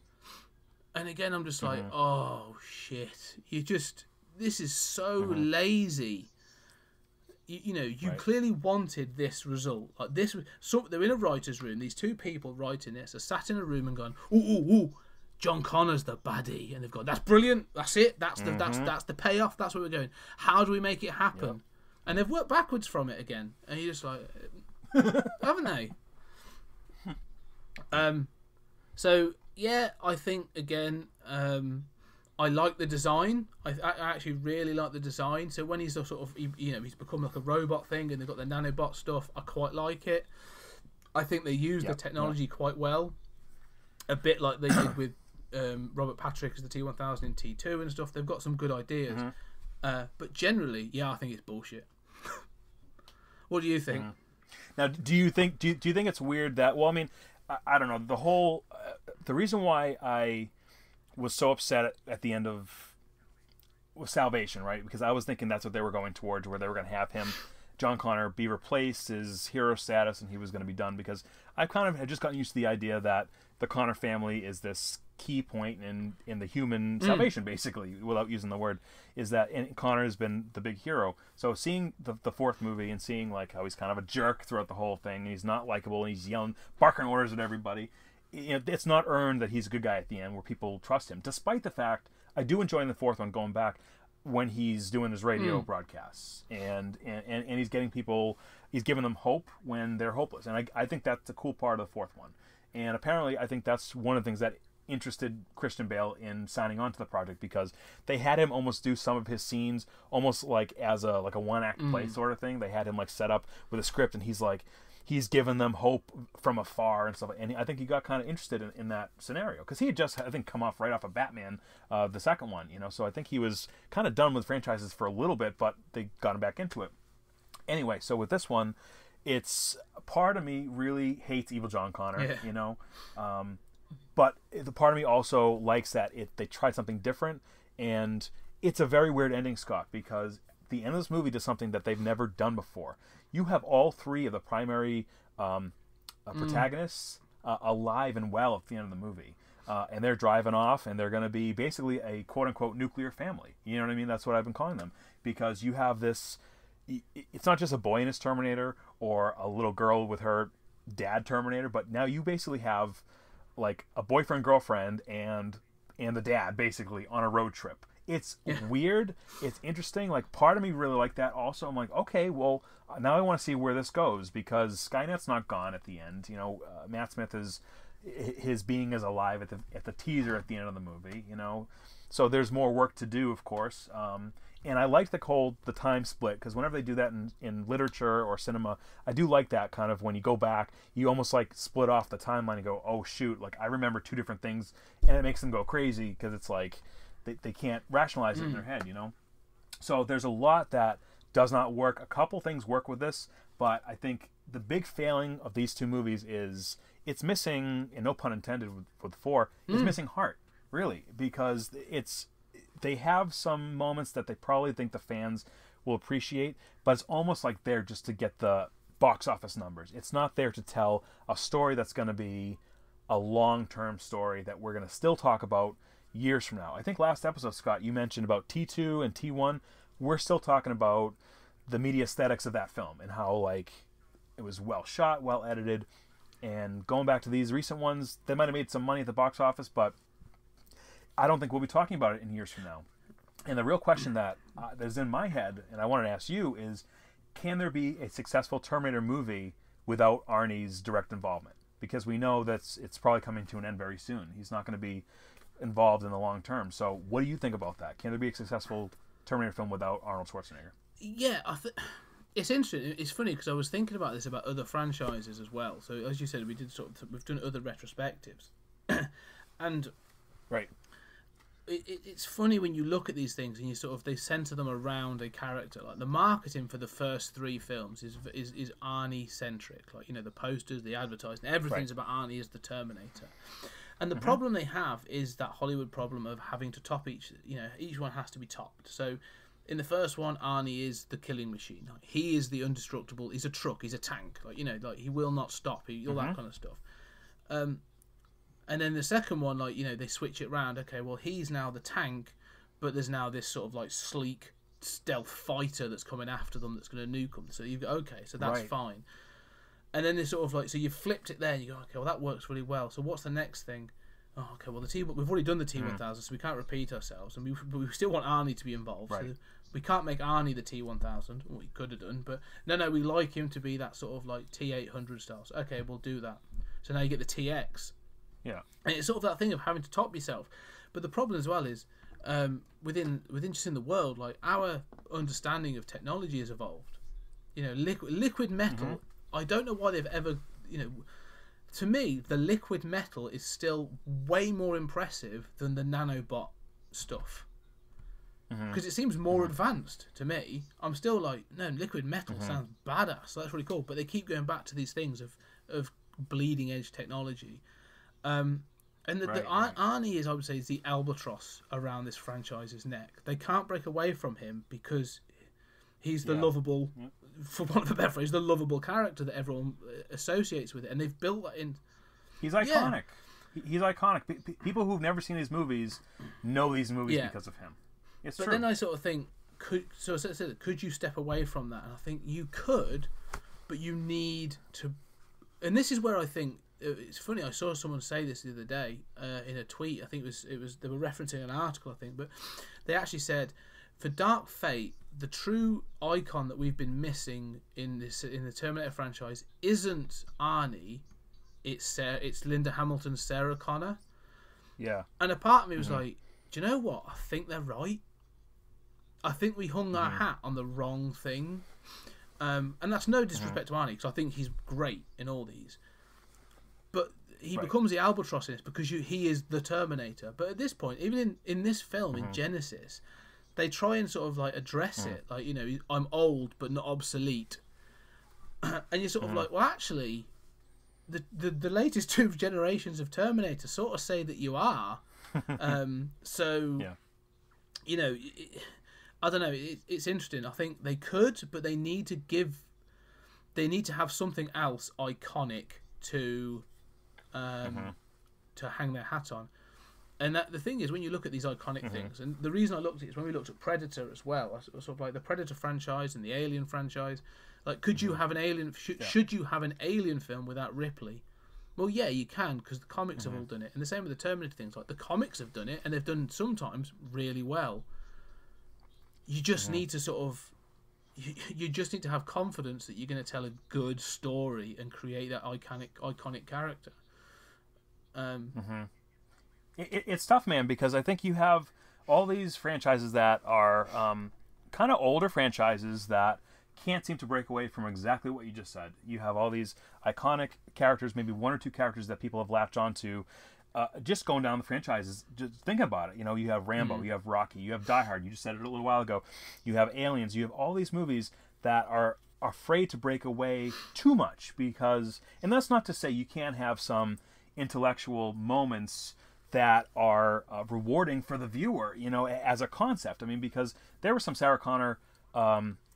And again, I'm just like, oh shit! This is so lazy. You know, you clearly wanted this result. Like this, so they're in a writer's room. These two people writing this are sat in a room and gone, ooh, John Connor's the baddie, and they've gone, "That's brilliant. That's it. That's the payoff. That's where we're going. How do we make it happen?" Yep. And they've worked backwards from it again, and you're just like, haven't they? So yeah, I think again, I like the design. I actually really like the design. So when he's sort of, you know, he's become like a robot thing, and they've got the nanobot stuff. I quite like it. I think they use the technology quite well, a bit like they did with Robert Patrick as the T-1000 in T2 and stuff. They've got some good ideas, but generally, yeah, I think it's bullshit. What do you think? Now, do you think it's weird that? Well, I mean, I don't know. The whole the reason why I was so upset at the end of Salvation, right? Because I was thinking that's what they were going towards, where they were going to have him, John Connor, be replaced, his hero status, and he was going to be done. Because I kind of had just gotten used to the idea that the Connor family is this key point in the human salvation, basically, without using the word, is that Connor has been the big hero. So seeing the fourth movie and seeing like how he's kind of a jerk throughout the whole thing, and he's not likable, and he's yelling, barking orders at everybody, you know, it's not earned that he's a good guy at the end where people trust him. Despite the fact, I do enjoy in the fourth one, going back, when he's doing his radio broadcasts and he's getting people, he's giving them hope when they're hopeless. And I think that's a cool part of the fourth one. And apparently I think that's one of the things that interested Christian Bale in signing on to the project, because they had him almost do some of his scenes almost like as a one-act play sort of thing. They had him like set up with a script, and he's given them hope from afar and stuff. And I think he got kind of interested in that scenario, because he had just, I think, come off right off of Batman, the second one, you know. So I think he was kind of done with franchises for a little bit, but they got him back into it. Anyway, so with this one, it's part of me really hates Evil John Connor, you know. But the part of me also likes that they tried something different, and it's a very weird ending, Scott, because the end of this movie does something that they've never done before. You have all three of the primary protagonists alive and well at the end of the movie. And they're driving off, and they're going to be basically a quote-unquote nuclear family. You know what I mean? That's what I've been calling them. Because you have this... It's not just a boy in his Terminator or a little girl with her dad Terminator, but now you basically have like a boyfriend-girlfriend and the dad basically on a road trip. It's weird. It's interesting. Like, part of me really liked that also. I'm like, okay, well, now I want to see where this goes, because Skynet's not gone at the end. You know, Matt Smith his being is alive at the teaser at the end of the movie, you know. So there's more work to do, of course. And I like the time split, because whenever they do that in literature or cinema, I do like that kind of, when you go back, you almost like split off the timeline and go, oh shoot, like I remember two different things, and it makes them go crazy, because it's like they can't rationalize it in their head, you know. So there's a lot that does not work. A couple things work with this, but I think the big failing of these two movies is it's missing, and no pun intended with 4, it's missing heart, really, because they have some moments that they probably think the fans will appreciate, but it's almost like they're just to get the box office numbers. It's not there to tell a story that's going to be a long-term story that we're going to still talk about years from now. I think last episode, Scott, you mentioned about T2 and T1. We're still talking about the media aesthetics of that film and how, like, it was well shot, well edited. And going back to these recent ones, they might have made some money at the box office, but I don't think we'll be talking about it in years from now. And the real question that is in my head, and I wanted to ask you, is can there be a successful Terminator movie without Arnie's direct involvement? Because we know that it's probably coming to an end very soon. He's not going to be involved in the long term. So what do you think about that? Can there be a successful Terminator film without Arnold Schwarzenegger? Yeah, It's interesting. It's funny because I was thinking about this about other franchises as well. So as you said, we've done other retrospectives, and right. It's funny when you look at these things and they center them around a character. Like the marketing for the first 3 films is Arnie centric. Like the posters, the advertising, everything's about Arnie as the Terminator. And the problem they have is that Hollywood problem of having to top each one has to be topped. So in the first one, Arnie is the killing machine. Like, he is the indestructible. He's a truck. He's a tank. Like he will not stop. All that kind of stuff. And then the second one, they switch it around. Okay, well, he's now the tank, but there's now this sort of sleek stealth fighter that's coming after them that's going to nuke them. So you've got, okay, so that's fine. And then they sort of so you flipped it there and you go, okay, well, that works really well. So what's the next thing? Oh, okay, well, we've already done the T-1000, so we can't repeat ourselves. And we still want Arnie to be involved. Right. So we can't make Arnie the T-1000. Well, we could have done, but no, we like him to be that sort of T-800 style. So, okay, we'll do that. So now you get the TX. Yeah, and it's sort of that thing of having to top yourself. But the problem as well is within just in the world, our understanding of technology has evolved. Liquid metal. I don't know why they've ever. To me, the liquid metal is still way more impressive than the nanobot stuff because it seems more advanced to me. I'm still no, liquid metal sounds badass. So that's really cool. But they keep going back to these things of bleeding edge technology. And Arnie is, I would say, is the albatross around this franchise's neck. They can't break away from him because he's the lovable, for want of a better phrase, the lovable character that everyone associates with it, and they've built that in. He's iconic. Yeah. He's iconic. People who've never seen his movies know these movies because of him. It's true. But then I sort of think, could you step away from that? And I think you could, but you need to. And this is where I think. It's funny. I saw someone say this the other day in a tweet. I think it was they were referencing an article. I think, but they actually said for Dark Fate, the true icon that we've been missing in the Terminator franchise isn't Arnie. It's Linda Hamilton's Sarah Connor. Yeah. And a part of me was like, do you know what? I think they're right. I think we hung our hat on the wrong thing. And that's no disrespect to Arnie because I think he's great in all these. But he becomes the albatross in this because he is the Terminator. But at this point, even in this film, in Genisys, they try and sort of address it. I'm old but not obsolete. And you're sort of well, actually, the latest 2 generations of Terminator sort of say that you are. So, I don't know. It's interesting. I think they could, but they need to have something else iconic to hang their hat on. And the thing is, when you look at these iconic things, and the reason I looked at it is when we looked at Predator as well, sort of the Predator franchise and the Alien franchise. Could you have an Alien? Should you have an Alien film without Ripley? Well, yeah, you can because the comics have all done it, and the same with the Terminator things. The comics have done it, and they've done sometimes really well. You just need to sort of. You just need to have confidence that you're going to tell a good story and create that iconic character. It's tough, man, because I think you have all these franchises that are kind of older franchises that can't seem to break away from exactly what you just said. You have all these iconic characters, maybe 1 or 2 characters that people have latched onto. Just going down the franchises, just think about it. You have Rambo, you have Rocky, you have Die Hard. You just said it a little while ago. You have Aliens. You have all these movies that are afraid to break away too much because, and that's not to say you can't have some intellectual moments that are rewarding for the viewer, as a concept. I mean, because there were some Sarah Connor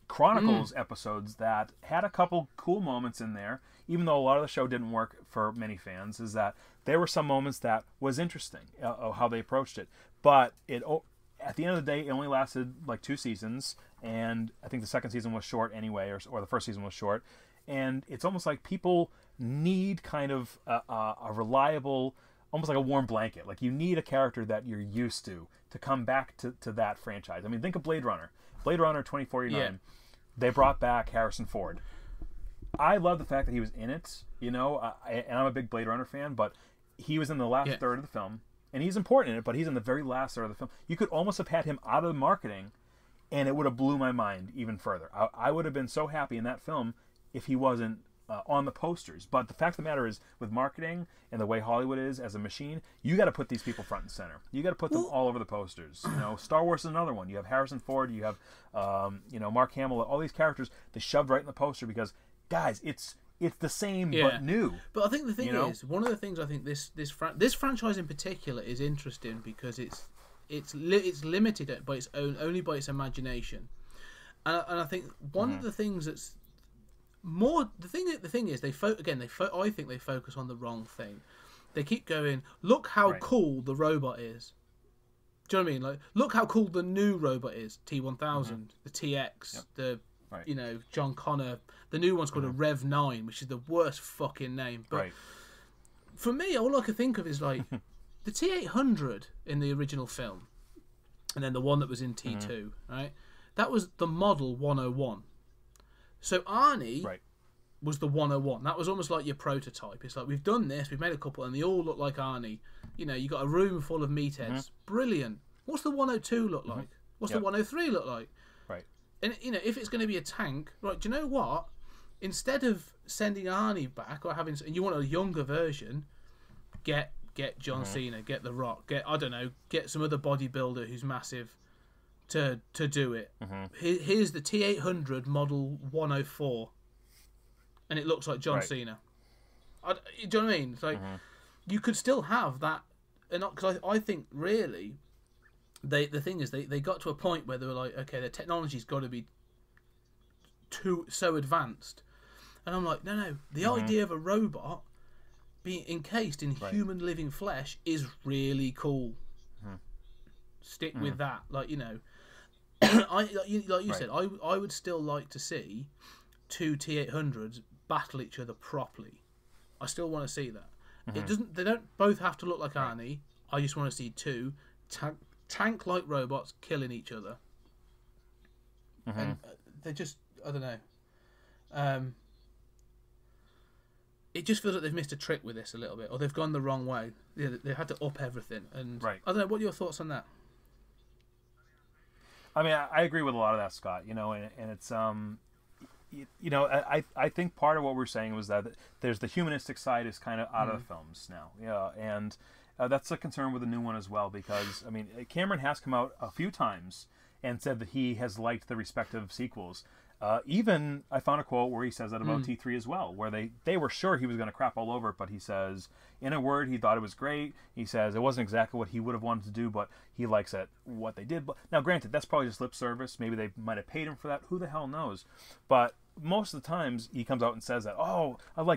Chronicles episodes that had a couple cool moments in there, even though a lot of the show didn't work for many fans, is that there were some moments that was interesting, how they approached it. But at the end of the day, it only lasted 2 seasons, and I think the second season was short anyway, or the first season was short. And it's almost like people need kind of a reliable, almost like a warm blanket. You need a character that you're used to come back to that franchise. I mean, think of Blade Runner. Blade Runner 2049. Yeah. They brought back Harrison Ford. I love the fact that he was in it, and I'm a big Blade Runner fan, but he was in the last third of the film, and he's important in it, but he's in the very last third of the film. You could almost have had him out of the marketing and it would have blew my mind even further. I would have been so happy in that film if he wasn't on the posters. But the fact of the matter is, with marketing and the way Hollywood is as a machine, you got to put these people front and center. You got to put them all over the posters. You know, Star Wars is another one. You have Harrison Ford, you have Mark Hamill, all these characters they shoved right in the poster because, guys, it's the same but new. But I think the thing is, one of the things I think this franchise in particular is interesting because it's limited by its own, only by its imagination, and I think one of the things that's more the thing is I think they focus on the wrong thing. They keep going, look how cool the robot is. Do you know what I mean? Like, look how cool the new robot is, T-1000, the TX, the John Connor. The new one's called a Rev 9, which is the worst fucking name. But for me, all I can think of is like the T-800 in the original film, and then the one that was in T2, right? That was the model 101. So Arnie was the 101. That was almost like your prototype. It's like, we've done this, we've made a couple, and they all look like Arnie. You know, you got a room full of meatheads. Brilliant. What's the 102 look like? What's the 103 look like? Right. And, you know, if it's going to be a tank, right, do you know what? Instead of sending Arnie back or having, and you want a younger version, get John Cena, get The Rock, get some other bodybuilder who's massive to do it. Here's the T-800 model 104, and it looks like John Cena. Do you know what I mean? It's like you could still have that, and because I think really, the thing is they got to a point where they were like, okay, the technology's got to be so advanced, and I'm like, no, the idea of a robot being encased in human living flesh is really cool. Stick with that, like, you know. Like you said, I would still like to see two T-800s battle each other properly. I still want to see that. They don't both have to look like Arnie. I just want to see two tank-like robots killing each other. And they just, I don't know. It just feels like they've missed a trick with this a little bit, or they've gone the wrong way. They had to up everything. And I don't know. What are your thoughts on that? I mean, I agree with a lot of that, Scott. You know, and it's you know, I think part of what we're saying was that there's the humanistic side is kind of out of the films now. Yeah, and that's a concern with the new one as well, because I mean, Cameron has come out a few times and said that he has liked the respective sequels. Even I found a quote where he says that about T3 as well, where they were sure he was going to crap all over it, but he says, in a word, he thought it was great. He says it wasn't exactly what he would have wanted to do, but he likes what they did. But now, granted, that's probably just lip service. Maybe they might have paid him for that. Who the hell knows? But most of the times, he comes out and says that,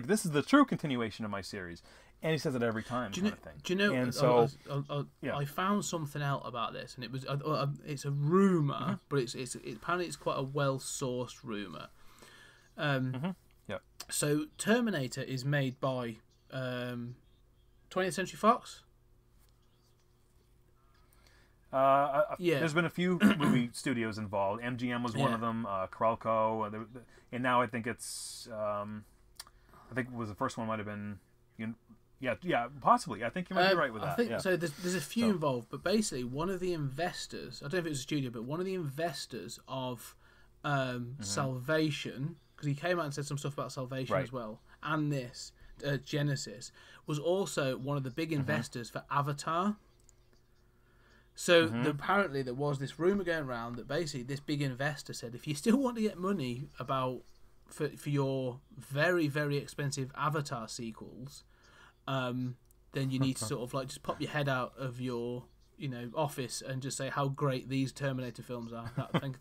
this is the true continuation of my series. And he says it every time. Do you know? And so, I found something out about this, and it was it's a rumor, but it's apparently it's quite a well-sourced rumor. So Terminator is made by 20th Century Fox. There's been a few movie studios involved. MGM was one of them. Carolco, and now I think it's I think it was the first one might have been. Yeah, possibly. I think you might be right with that. I think so. There's a few involved, but basically, one of the investors, I don't know if it was a studio, but one of the investors of Salvation, because he came out and said some stuff about Salvation as well, and this Genisys, was also one of the big investors for Avatar. So apparently there was this rumor going around that basically this big investor said, if you still want to get money for your very, very expensive Avatar sequels, then you need to sort of like just pop your head out of your office and just say how great these Terminator films are.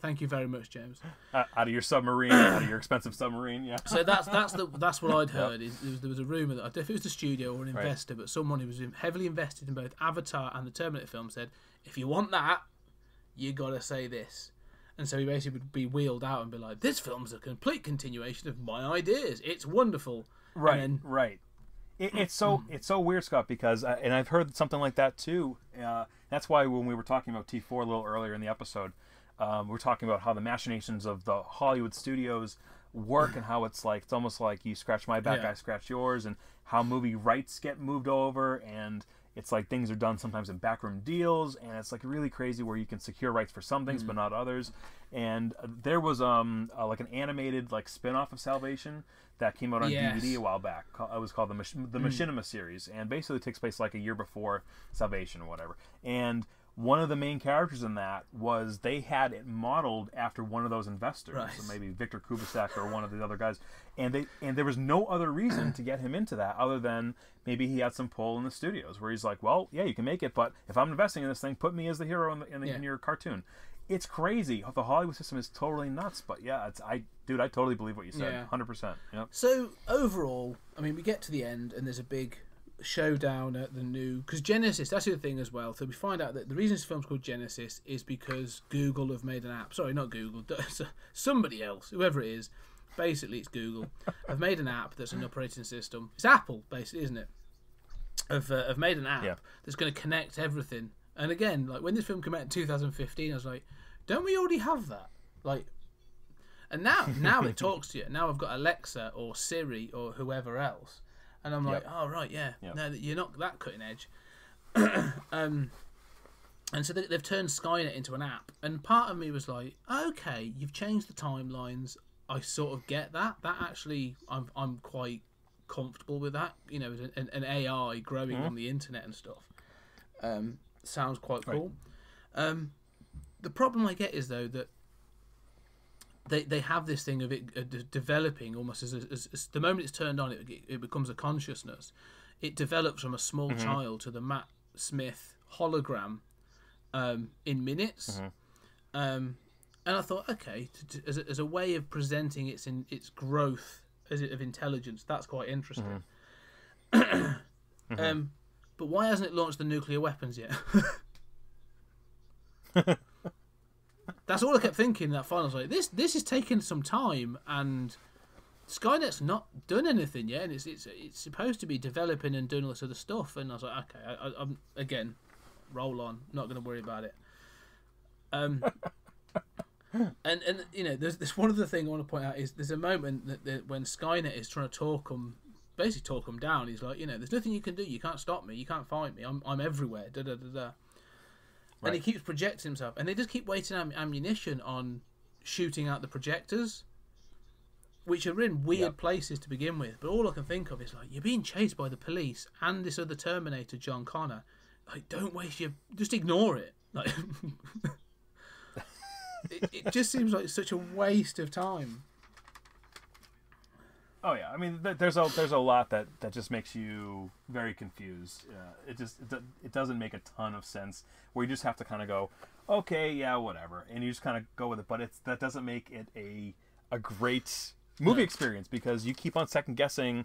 Thank you very much, James. Out of your submarine, out of your expensive submarine, yeah. So that's what I'd heard. There was a rumor that I don't know if it was the studio or an investor, but someone who was heavily invested in both Avatar and the Terminator film said, if you want that, you gotta say this. And so he basically would be wheeled out and be like, this film's a complete continuation of my ideas. It's wonderful. Right. It's so weird, Scott, because and I've heard something like that too. That's why when we were talking about T4 a little earlier in the episode, we're talking about how the machinations of the Hollywood studios work and how it's almost like you scratch my back, I scratch yours, and how movie rights get moved over, and it's like things are done sometimes in backroom deals, and it's like really crazy where you can secure rights for some things but not others. And there was like an animated like spin-off of Salvation that came out on DVD a while back. It was called the Machinima series, and basically it takes place like a year before Salvation or whatever. And one of the main characters in that was, they had it modeled after one of those investors, so maybe Victor Kubicek or one of the other guys, and there was no other reason to get him into that other than maybe he had some pull in the studios where he's like, well, yeah, you can make it, but if I'm investing in this thing, put me as the hero in your cartoon. It's crazy. The Hollywood system is totally nuts, but yeah, I totally believe what you said, 100%. Yep. So overall, I mean, we get to the end and there's a big showdown at the new, because Genisys, that's the other thing as well. So we find out that the reason this film's called Genisys is because Google have made an app. Sorry, not Google, somebody else, whoever it is. Basically, it's Google. Have made an app that's an operating system. It's Apple, basically, isn't it? Have made an app that's going to connect everything. And again, like when this film came out in 2015, I was like, don't we already have that? Like, and now it talks to you. Now I've got Alexa or Siri or whoever else. And I'm like, oh, right, yeah. No, you're not that cutting edge. And so they've turned Skynet into an app. And part of me was like, okay, you've changed the timelines. I sort of get that. That actually, I'm quite comfortable with that. You know, an AI growing on the internet and stuff. Sounds quite cool. The problem I get is, though, that they have this thing of it developing almost as the moment it's turned on, it becomes a consciousness. It develops from a small child to the Matt Smith hologram in minutes. And I thought, okay, as a way of presenting its growth of intelligence, that's quite interesting. But why hasn't it launched the nuclear weapons yet? That's all I kept thinking in that final. I was like, this is taking some time, and Skynet's not done anything yet, and it's supposed to be developing and doing all this other stuff. And I was like, okay, I'm again, roll on, not going to worry about it. And you know, there's one other thing I want to point out is there's a moment that when Skynet is trying to talk them down. He's like, you know, there's nothing you can do. You can't stop me. You can't find me. I'm everywhere. Da da da da. And he keeps projecting himself, and they just keep wasting ammunition on shooting out the projectors, which are in weird places to begin with. But all I can think of is like, you're being chased by the police and this other Terminator, John Connor. Like, don't waste just ignore it. Like, it just seems like such a waste of time. Oh yeah, I mean, there's a lot that just makes you very confused. It doesn't make a ton of sense. Where you just have to kind of go, okay, yeah, whatever, and you just kind of go with it. But that doesn't make it a great movie experience, because you keep on second guessing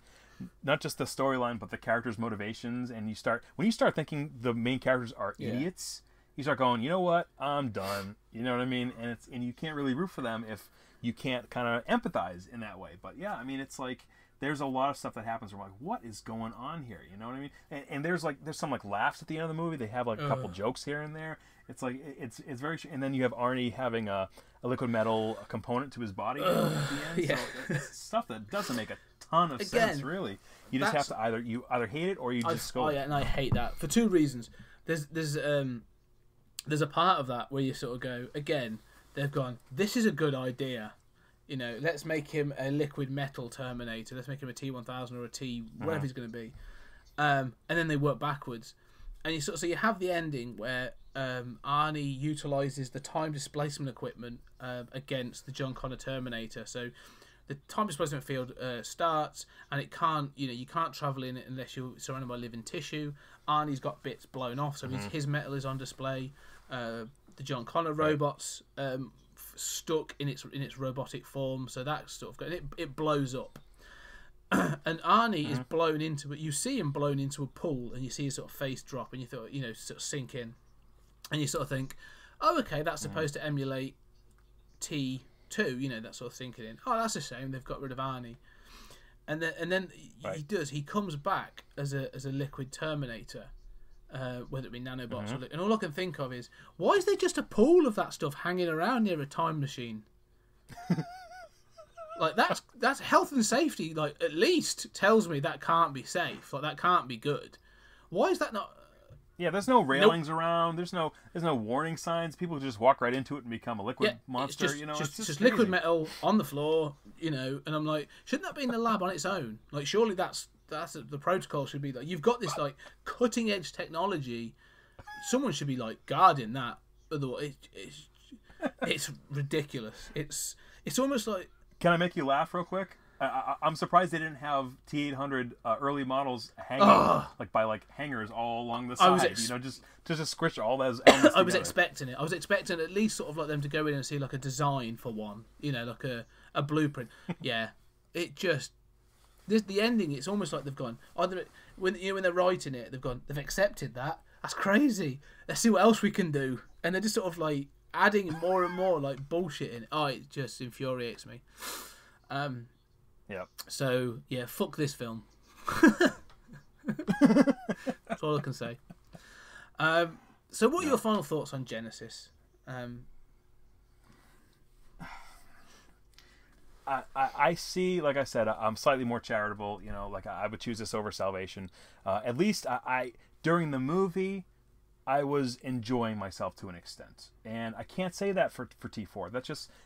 not just the storyline but the characters' motivations, and when you start thinking the main characters are idiots, you start going, you know what, I'm done. You know what I mean? And you can't really root for them if you can't kind of empathize in that way. But yeah, I mean, it's like there's a lot of stuff that happens where I'm like, what is going on here? You know what I mean? And there's some like laughs at the end of the movie. They have like a couple jokes here and there. It's like it's very, and then you have Arnie having a liquid metal component to his body at the end. So it's stuff that doesn't make a ton of sense, really. You just have to either hate it or you just go. Oh yeah, and I hate that for two reasons. There's a part of that where you sort of go, again, they've gone, this is a good idea. You know, let's make him a liquid metal Terminator. Let's make him a T-1000 or a T, whatever he's going to be. And then they work backwards. And so you have the ending where Arnie utilises the time displacement equipment against the John Connor Terminator. So the time displacement field starts, and it can't, you can't travel in it unless you're surrounded by living tissue. Arnie's got bits blown off, so his metal is on display. The John Connor robot's stuck in its robotic form, so that sort of it blows up. And Arnie is blown into it. You see him blown into a pool, and you see his sort of face drop, and you thought, sort of sink in, and you sort of think, oh, okay, that's supposed to emulate T2, that sort of thinking in. Oh, that's a shame they've got rid of Arnie. And then he comes back as a liquid Terminator. Whether it be nanobots and all I can think of is, why is there just a pool of that stuff hanging around near a time machine? Like that's health and safety, like, at least tells me that can't be safe, like that can't be good. Why is that not Yeah, there's no railings around. There's no warning signs. People just walk right into it and become a liquid monster. It's just just liquid metal on the floor. And I'm like, shouldn't that be in the lab on its own? Like, surely that's the protocol should be that you've got this like cutting edge technology. Someone should be like guarding that. Otherwise, it's ridiculous. It's almost like. Can I make you laugh real quick? I'm surprised they didn't have T800 early models hanging by hangers all along the side. Just to squish all those elements I was expecting it. I was expecting at least sort of like them to go in and see like a design for one. Like a blueprint. Yeah, it just the ending. It's almost like they've gone when they're writing it. They've accepted that. That's crazy. Let's see what else we can do. And they're just sort of like adding more and more like bullshit in. Oh, it just infuriates me. Yeah. So yeah, fuck this film. That's all I can say. So what are your final thoughts on Genisys? I see, like I said, I'm slightly more charitable. I would choose this over Salvation. At least I during the movie, I was enjoying myself to an extent, and I can't say that for T4.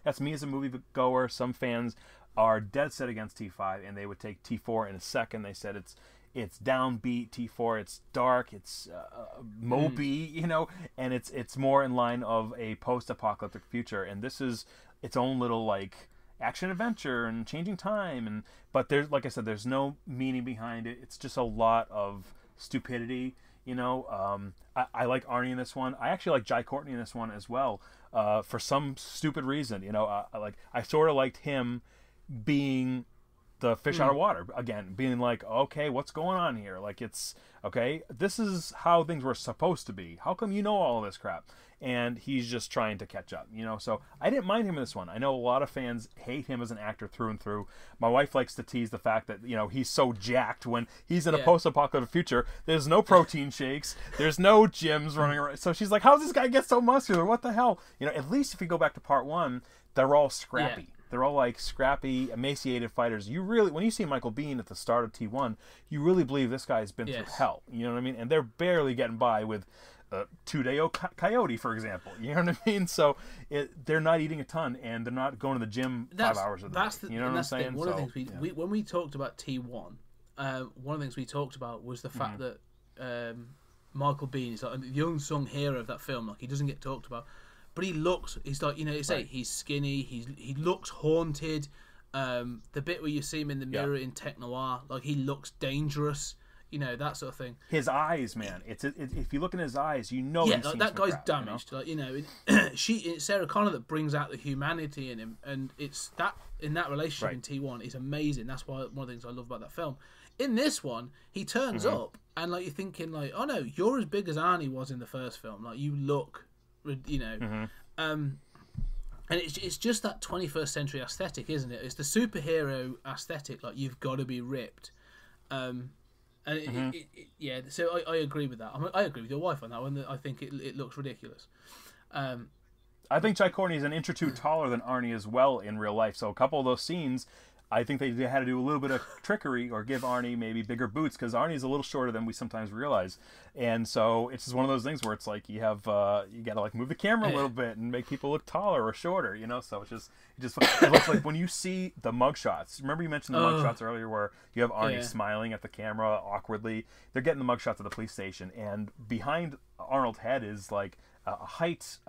That's me as a movie goer. Some fans are dead set against T5, and they would take T4 in a second. They said it's downbeat T4, it's dark, it's mopey, and it's more in line of a post-apocalyptic future. And this is its own little like action adventure and changing time, but there's, like I said, there's no meaning behind it. It's just a lot of stupidity. I like Arnie in this one. I actually like Jai Courtney in this one as well, for some stupid reason. I sort of liked him being the fish out of water again, being like, okay, what's going on here? Like, it's okay, this is how things were supposed to be. How come you know all of this crap? And he's just trying to catch up, so I didn't mind him in this one. I know a lot of fans hate him as an actor through and through. My wife likes to tease the fact that he's so jacked when he's in a post-apocalyptic future. There's no protein shakes, there's no gyms running around, so she's like, how does this guy get so muscular? What the hell? At least if you go back to part one, they're all scrappy. They're all like scrappy, emaciated fighters. You really, when you see Michael Biehn at the start of T1, you really believe this guy's been through hell. You know what I mean? And they're barely getting by with Two-Day-O Coyote, for example. You know what I mean? So they're not eating a ton, and they're not going to the gym 5 hours a day. You know what I'm saying? One of the things when we talked about T1, one of the things we talked about was the fact that Michael Biehn is like a young sung hero of that film. Like, he doesn't get talked about. But he's like, he's skinny, he looks haunted. The bit where you see him in the mirror in Tech Noir, like, he looks dangerous, that sort of thing. His eyes, man. If you look in his eyes, he's like, that guy's damaged. Like, it's Sarah Connor that brings out the humanity in him, and it's that in that relationship in T1 is amazing. That's why one of the things I love about that film. In this one, he turns up, and like, you're thinking like, oh no, you're as big as Arnie was in the first film. Like, you look. And it's just that 21st century aesthetic, isn't it? It's the superhero aesthetic. Like, you've got to be ripped, so I agree with that. I agree with your wife on that one. I think it looks ridiculous. I think Jai Courtney is an inch or two taller than Arnie as well in real life. So a couple of those scenes, I think they had to do a little bit of trickery or give Arnie maybe bigger boots, because Arnie's a little shorter than we sometimes realize. And so it's just one of those things where it's like you got to like move the camera a little bit and make people look taller or shorter, So it looks like when you see the mugshots. Remember you mentioned the mugshots earlier where you have Arnie smiling at the camera awkwardly. They're getting the mugshots at the police station, and behind Arnold's head is like a height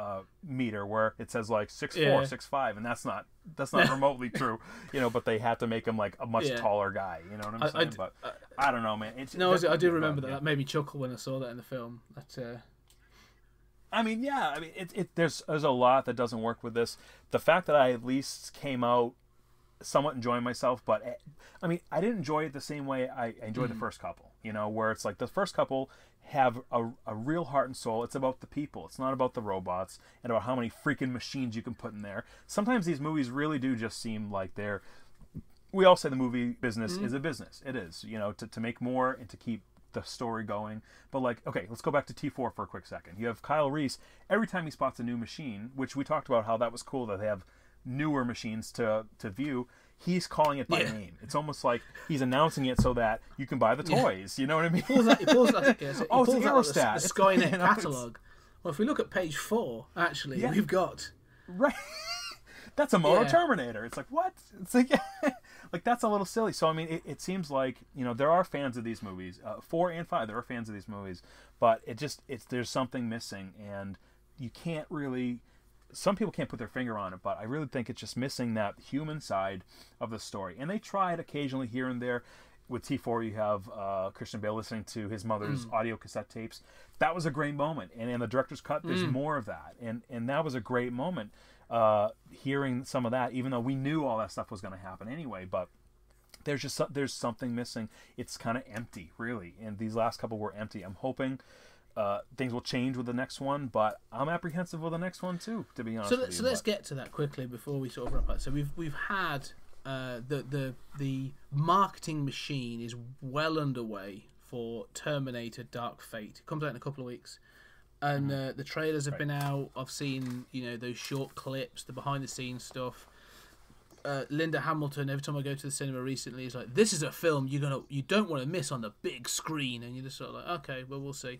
meter where it says like 6'4", 6'5", and that's not remotely true, but they have to make him like a much taller guy, you know what I'm saying? But I don't know, man. I do remember that. That made me chuckle when I saw that in the film. There's a lot that doesn't work with this. The fact that I at least came out somewhat enjoying myself, but I didn't enjoy it the same way I enjoyed the first couple, where it's like the first couple have a real heart and soul. It's about the people. It's not about the robots and about how many freaking machines you can put in there. Sometimes these movies really do just seem like we all say the movie business is a business. It is, to make more and to keep the story going. But like, okay, let's go back to T4 for a quick second. You have Kyle Reese, every time he spots a new machine, which we talked about how that was cool that they have newer machines to view, he's calling it by name. It's almost like he's announcing it so that you can buy the toys. You know what I mean? He pulls out it's the Skynet you know, catalogue. Well, if we look at page 4, actually, we've got... Right. That's a Moto Terminator. It's like, what? It's like, like, that's a little silly. So, I mean, it seems like, you know, there are fans of these movies. 4 and 5, there are fans of these movies. But there's something missing. And you can't really... Some people can't put their finger on it, but I really think it's just missing that human side of the story. And they try it occasionally here and there. With T4, you have Christian Bale listening to his mother's audio cassette tapes. That was a great moment. And in the director's cut, there's more of that. And that was a great moment, hearing some of that, even though we knew all that stuff was going to happen anyway. But there's something missing. It's kind of empty, really. And these last couple were empty. I'm hoping... things will change with the next one, but I'm apprehensive with the next one too, to be honest with you. So let's get to that quickly before we sort of wrap up. So we've had the marketing machine is well underway for Terminator Dark Fate. It comes out in a couple of weeks, and the trailers have been out. I've seen those short clips, the behind the scenes stuff. Linda Hamilton, every time I go to the cinema recently, is like, this is a film you don't want to miss on the big screen, and you're just sort of like, okay, well, we'll see.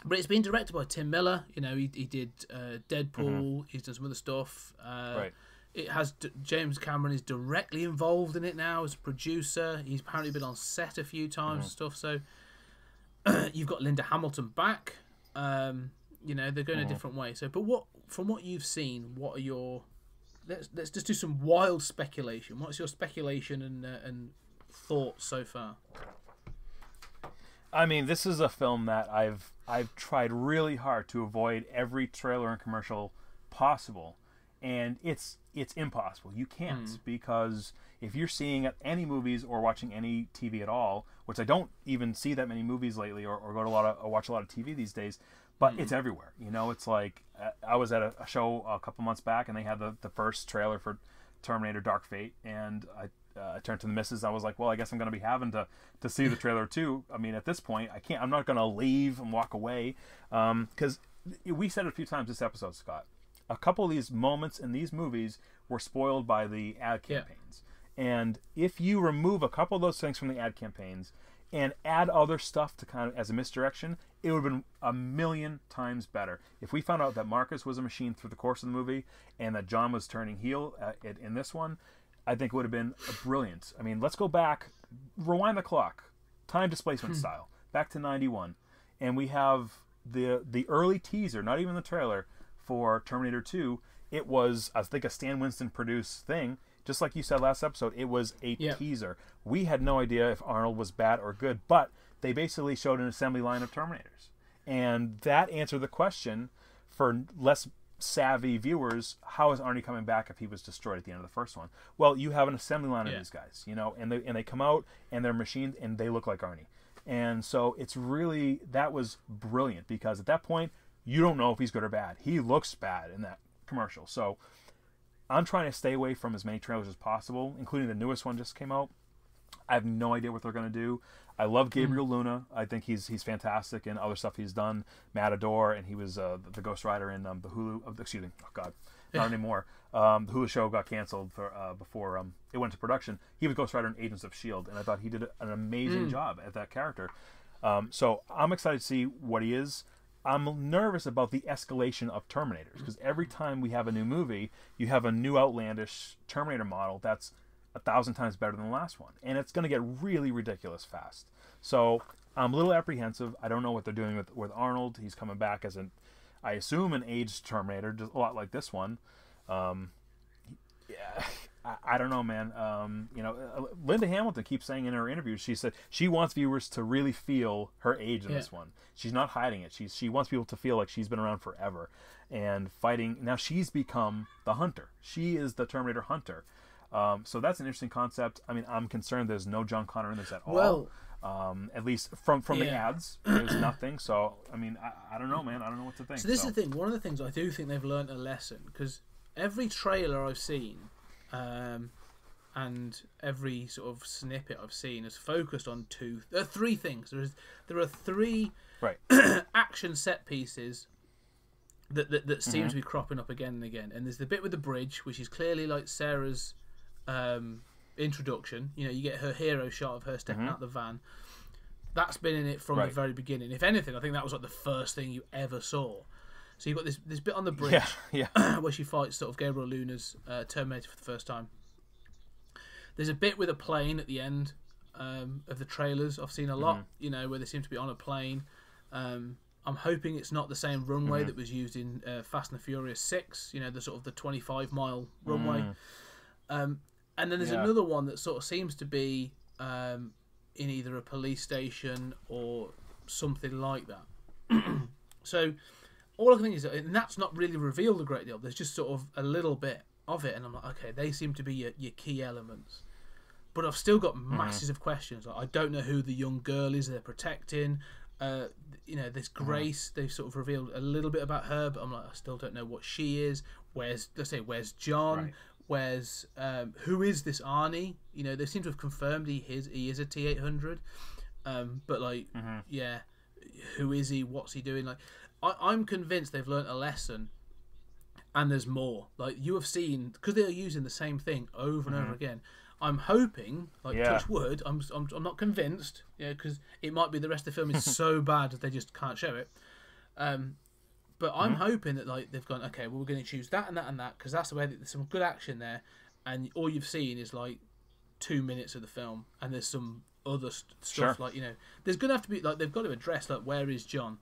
But it's been directed by Tim Miller. He did Deadpool. He's done some other stuff. It has James Cameron is directly involved in it now as a producer. He's apparently been on set a few times and stuff. So you've got Linda Hamilton back. They're going a different way. So, but from what you've seen, what are your Let's just do some wild speculation. What's your speculation and thoughts so far? I mean, this is a film that I've tried really hard to avoid every trailer and commercial possible, and it's impossible. You can't, because if you're seeing any movies or watching any TV at all, which I don't even see that many movies lately, or watch a lot of TV these days. But it's everywhere. It's like I was at a show a couple months back, and they had the first trailer for Terminator Dark Fate, and I turned to the missus. I was like, well, I guess I'm going to be having to see the trailer too. I mean, at this point, I'm not going to leave and walk away, because we said it a few times this episode, Scott. A couple of these moments in these movies were spoiled by the ad campaigns. And if you remove a couple of those things from the ad campaigns and add other stuff to kind of as a misdirection, it would have been a million times better. If we found out that Marcus was a machine through the course of the movie and that John was turning heel in this one, I think it would have been brilliant. I mean, let's go back, rewind the clock, time displacement style, back to 91. And we have the early teaser, not even the trailer, for Terminator 2. It was, I think, a Stan Winston produced thing. Just like you said last episode, it was a teaser. We had no idea if Arnold was bad or good, but they basically showed an assembly line of Terminators. And that answered the question for less savvy viewers, how is Arnie coming back if he was destroyed at the end of the first one? Well, you have an assembly line of these guys, and they come out and they're machined and they look like Arnie. And so that was brilliant, because at that point, you don't know if he's good or bad. He looks bad in that commercial. So I'm trying to stay away from as many trailers as possible, including the newest one just came out. I have no idea what they're going to do. I love Gabriel Luna. I think he's fantastic in other stuff he's done. Matador, and he was the Ghost Rider in the Hulu. Excuse me. Oh God, not anymore. The Hulu show got canceled before it went to production. He was Ghost Rider in Agents of S.H.I.E.L.D., and I thought he did an amazing job at that character. So I'm excited to see what he is. I'm nervous about the escalation of Terminators, because every time we have a new movie, you have a new outlandish Terminator model that's 1,000 times better than the last one, and it's going to get really ridiculous fast. So I'm a little apprehensive. I don't know what they're doing with Arnold. He's coming back as I assume an aged Terminator, just a lot like this one. I don't know, man. Linda Hamilton keeps saying in her interviews, she said she wants viewers to really feel her age in this one. She's not hiding it. She wants people to feel like she's been around forever and fighting. Now she's become the hunter. She is the Terminator hunter. So that's an interesting concept. I mean, I'm concerned there's no John Connor in this at all. At least from the ads, there's nothing. So, I mean, I don't know, man. I don't know what to think. So this is the thing. One of the things I do think they've learned a lesson, because every trailer I've seen and every sort of snippet I've seen is focused on three things. There are three action set pieces that seem to be cropping up again and again. And there's the bit with the bridge, which is clearly like Sarah's introduction. You know, you get her hero shot of her stepping out the van. That's been in it from the very beginning. If anything, I think that was like the first thing you ever saw. So you've got this bit on the bridge where she fights sort of Gabriel Luna's Terminator for the first time. There's a bit with a plane at the end of the trailers. I've seen a lot, you know, where they seem to be on a plane. I'm hoping it's not the same runway that was used in Fast and the Furious 6, you know, the sort of the 25-mile runway. And then there's another one that sort of seems to be in either a police station or something like that. So all I can think is, and that's not really revealed a great deal. There's just sort of a little bit of it, and I'm like, okay, they seem to be your key elements. But I've still got masses of questions. Like, I don't know who the young girl is they're protecting. You know, this Grace, they've sort of revealed a little bit about her, but I'm like, I still don't know what she is. Where's John? Right. Where's who is this Arnie? You know, they seem to have confirmed he is a T-800, but like, who is he? What's he doing? Like, I'm convinced they've learnt a lesson, and there's more. Like, you have seen, because they're using the same thing over and over again. I'm hoping, like, touch wood. I'm not convinced, because it might be the rest of the film is so bad that they just can't show it. But I'm hoping that, like, they've gone, okay, well, we're going to choose that and that and that, because that's the way that there's some good action there, and all you've seen is, like, 2 minutes of the film, and there's some other stuff, like, you know, there's going to have to be, like, they've got to address, like, where is John?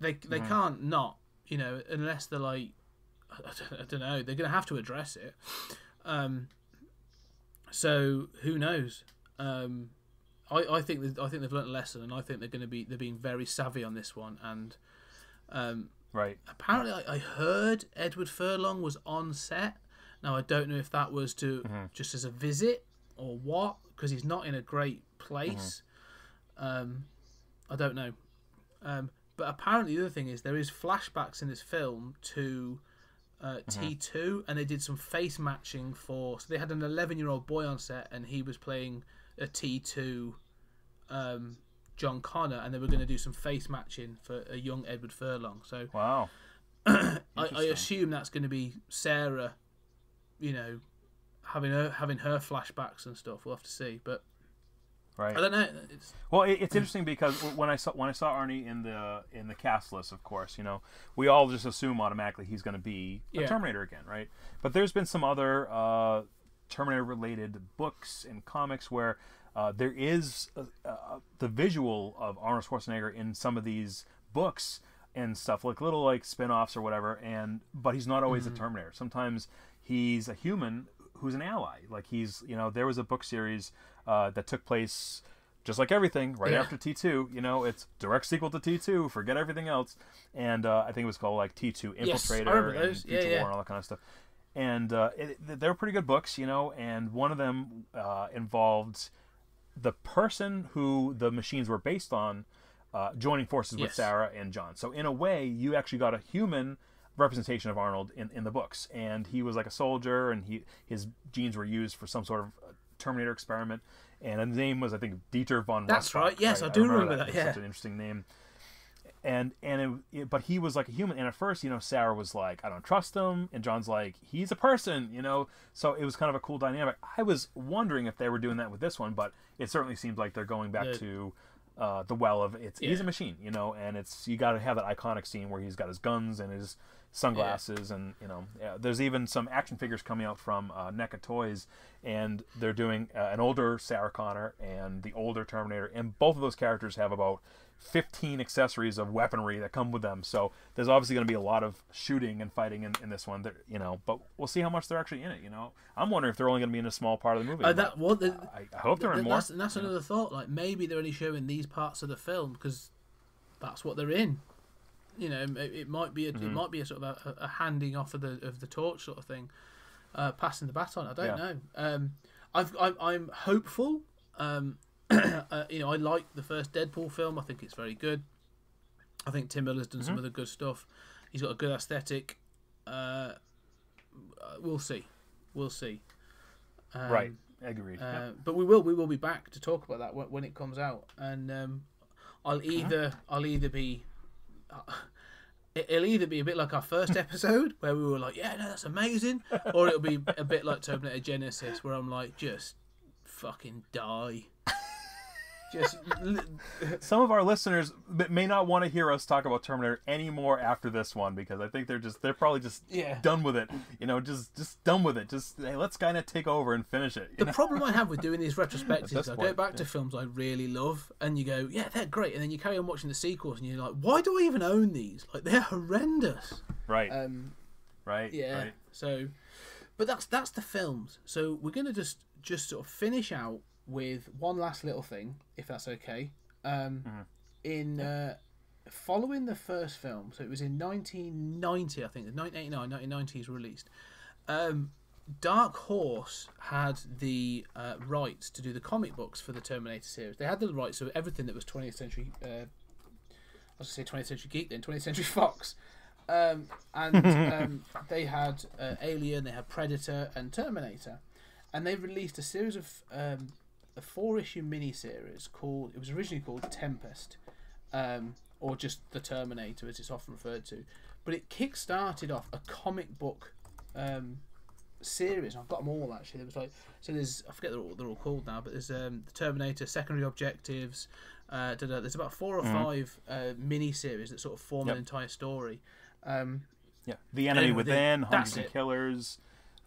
They can't not, you know, unless they're, like, I don't know, they're going to have to address it. So who knows? I think they've learnt a lesson, and I think they're being very savvy on this one. And apparently, I heard Edward Furlong was on set. Now I don't know if that was to just as a visit or what, because he's not in a great place. I don't know. But apparently, the other thing is there is flashbacks in this film to T2, and they did some face matching so they had an 11-year-old boy on set, and he was playing a T2 John Connor, and they were going to do some face matching for a young Edward Furlong. So wow. I assume that's going to be Sarah, you know, having her flashbacks and stuff. We'll have to see, but I don't know. It's interesting because when I saw Arnie in the cast list, of course, you know, we all just assume automatically he's going to be a Terminator again, right? But there's been some other Terminator-related books and comics where there is the visual of Arnold Schwarzenegger in some of these books and stuff, like little like spin-offs or whatever. But he's not always a Terminator. Sometimes he's a human who's an ally. Like he's, you know, there was a book series that took place just like everything right after T2. You know, it's direct sequel to T2. Forget everything else. And I think it was called like T2 Infiltrator and Future War and all that kind of stuff. And they were pretty good books, you know. And one of them involved the person who the machines were based on joining forces with Sarah and John. So in a way, you actually got a human representation of Arnold in the books, and he was like a soldier, and his genes were used for some sort of Terminator experiment, and his name was, I think, Dieter von That's Rostock, right. Yes, I do remember that. It's such an interesting name. But he was like a human, and at first, you know, Sarah was like, I don't trust him, and John's like, he's a person, you know. So it was kind of a cool dynamic. I was wondering if they were doing that with this one, but it certainly seems like they're going back to the well of he's a machine, you know, and you got to have that iconic scene where he's got his guns and his sunglasses, and you know, there's even some action figures coming out from NECA Toys, and they're doing an older Sarah Connor and the older Terminator, and both of those characters have about 15 accessories of weaponry that come with them. So there's obviously going to be a lot of shooting and fighting in this one, you know, but we'll see how much they're actually in it, you know. I'm wondering if they're only going to be in a small part of the movie. I hope they're in more. That's another thought. Like, maybe they're only showing these parts of the film because that's what they're in. You know, it might be a sort of a handing off of the torch sort of thing, passing the baton. I don't know. I'm hopeful. You know, I like the first Deadpool film. I think it's very good. I think Tim Miller's done some other good stuff. He's got a good aesthetic. We'll see. Right, agreed. But we will be back to talk about that when it comes out, and I'll either be it'll either be a bit like our first episode where we were like, yeah, no, that's amazing, or it'll be a bit like Terminator Genisys where I'm like, just fucking die. Just some of our listeners may not want to hear us talk about Terminator anymore after this one, because I think they're probably just done with it. You know, just done with it. Just, hey, let's kind of take over and finish it. The problem I have with doing these retrospectives, I go back to films I really love, and you go, yeah, they're great, and then you carry on watching the sequels, and you're like, why do I even own these? Like, they're horrendous. Right. Right. Yeah. Right. So, but that's the films. So we're gonna just sort of finish out with one last little thing, if that's okay. Following the first film, so it was in 1990, I think, 1989, 1990 is released. Dark Horse had the rights to do the comic books for the Terminator series. They had the rights to everything that was 20th century. I was going to say 20th Century Geek, then 20th Century Fox. They had Alien, they had Predator, and Terminator, and they released a series of a 4-issue miniseries called. It was originally called Tempest, or just the Terminator, as it's often referred to. But it kick-started off a comic book series. I've got them all actually. There was there's, I forget they're all called now, but there's the Terminator Secondary Objectives. There's about 4 or 5 mini-series that sort of form an entire story. The Enemy Within, Hunters and Killers.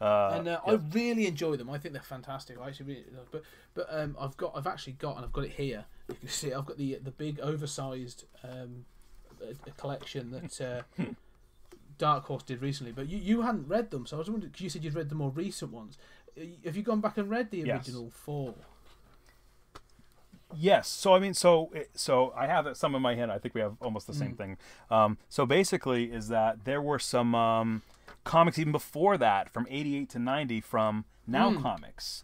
I really enjoy them. I think they're fantastic. I actually really love. But I've actually got, and I've got it here. You can see I've got the big oversized a collection that Dark Horse did recently. But you hadn't read them, so I was wondering, because you said you'd read the more recent ones. Have you gone back and read the original 4? Yes. So I mean, so I have some in my hand. I think we have almost the same thing. So basically, is that there were some comics even before that, from 88 to 90, from Now Comics.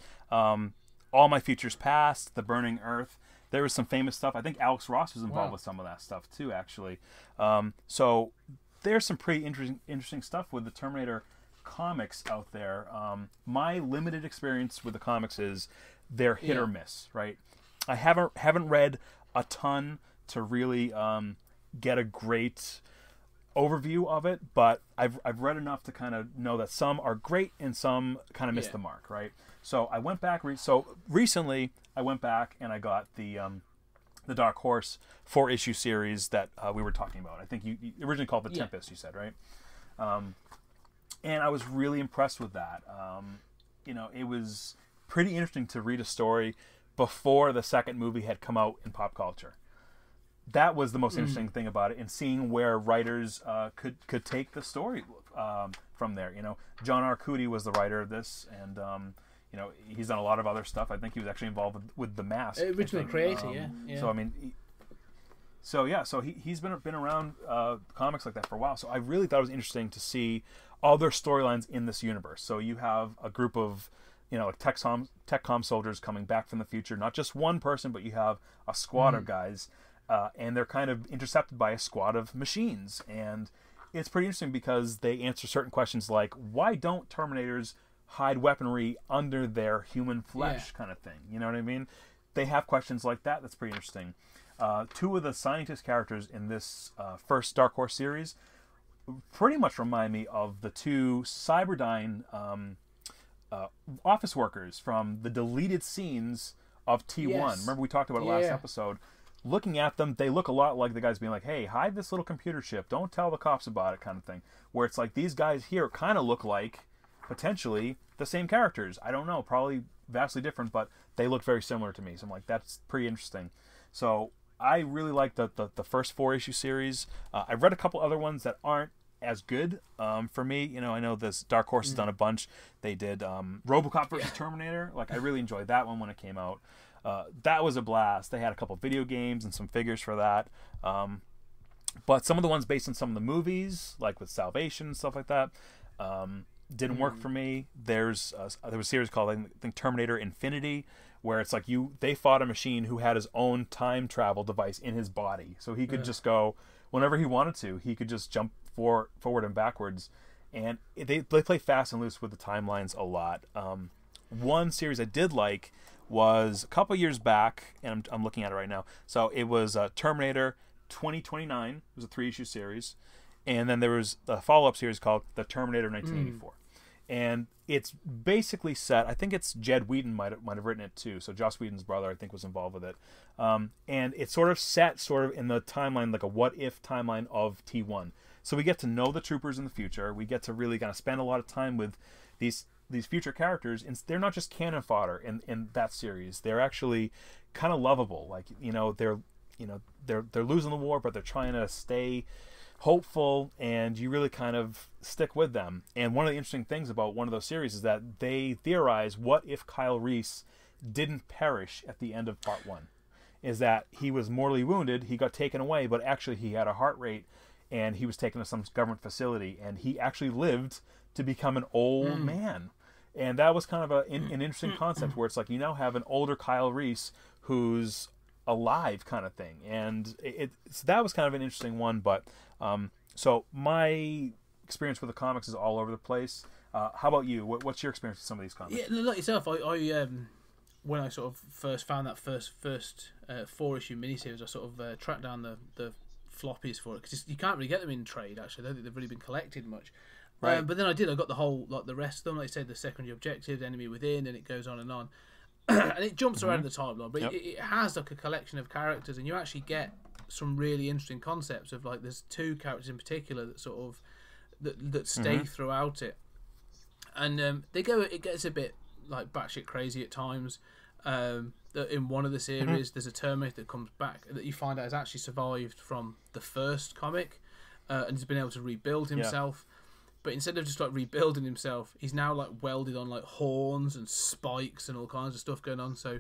All My Futures Past, The Burning Earth. There was some famous stuff. I think Alex Ross was involved with some of that stuff too, actually. So there's some pretty interesting stuff with the Terminator comics out there. My limited experience with the comics is they're hit or miss, right? I haven't read a ton to really get a great overview of it, but I've read enough to kind of know that some are great and some kind of miss the mark, right? So I went back. Recently, I went back and I got the Dark Horse 4-issue series that we were talking about. I think you originally called it Tempest. You said, right? And I was really impressed with that. It was pretty interesting to read a story before the second movie had come out in pop culture. That was the most interesting thing about it, and seeing where writers could take the story from there. John Arcudi was the writer of this, and he's done a lot of other stuff. I think he was actually involved with The Mask. Original creator, yeah. So I mean, he's been around comics like that for a while. So I really thought it was interesting to see other storylines in this universe. So you have a group of like TechCom soldiers coming back from the future. Not just one person, but you have a squad of guys. And they're kind of intercepted by a squad of machines. And it's pretty interesting because they answer certain questions like, why don't Terminators hide weaponry under their human flesh kind of thing? You know what I mean? They have questions like that. That's pretty interesting. 2 of the scientist characters in this first Dark Horse series pretty much remind me of the 2 Cyberdyne office workers from the deleted scenes of T1. Yes. Remember we talked about it last episode? Looking at them, they look a lot like the guys being like, hey, hide this little computer chip. Don't tell the cops about it, kind of thing. Where it's like these guys here kind of look like, potentially, the same characters. I don't know, probably vastly different, but they look very similar to me. So I'm like, that's pretty interesting. So I really like the first 4-issue series. I've read a couple other ones that aren't as good for me. I know this Dark Horse has done a bunch. They did RoboCop versus Terminator. Like, I really enjoyed that one when it came out. That was a blast. They had a couple video games and some figures for that. But some of the ones based on some of the movies, like with Salvation and stuff like that, didn't work for me. There was a series called, I think, Terminator Infinity, where it's like they fought a machine who had his own time travel device in his body, so he could just go whenever he wanted to. He could just jump forward and backwards, and they play fast and loose with the timelines a lot. One series I did like was a couple years back, and I'm looking at it right now. So it was Terminator 2029. It was a 3-issue series, And then there was a follow-up series called The Terminator 1984. And it's basically set, I think it's Jed Whedon might have written it too. So Joss Whedon's brother, I think, was involved with it. And it's sort of set sort of in the timeline, like a what-if timeline of T1. So we get to know the troopers in the future. We get to really kind of spend a lot of time with these future characters. And they're not just cannon fodder in that series. They're actually kind of lovable. Like, they're losing the war, but they're trying to stay hopeful, and you really kind of stick with them. And one of the interesting things about one of those series is that they theorize, what if Kyle Reese didn't perish at the end of part 1? Is that he was mortally wounded, he got taken away, but actually he had a heart rate, and he was taken to some government facility, and he actually lived to become an old man. And that was kind of an interesting concept, where it's like you now have an older Kyle Reese who's alive, kind of thing. And so that was kind of an interesting one. But so my experience with the comics is all over the place. How about you? What's your experience with some of these comics? Yeah, like yourself, I when I sort of first found that first 4-issue miniseries, I sort of tracked down the floppies for it, because you can't really get them in trade. Actually, I don't think they've really been collected much. Right. But then I got the whole, like the rest of them, like I said, the secondary objective, Enemy Within, and it goes on and on. And it jumps around the timeline, but it has like a collection of characters, and you actually get some really interesting concepts of, like, there's 2 characters in particular that sort of that stay throughout it, and it gets a bit like batshit crazy at times. In one of the series, there's a Terminator that comes back that you find out has actually survived from the first comic, and has been able to rebuild himself. But instead of just like rebuilding himself, he's now like welded on like horns and spikes and all kinds of stuff going on. So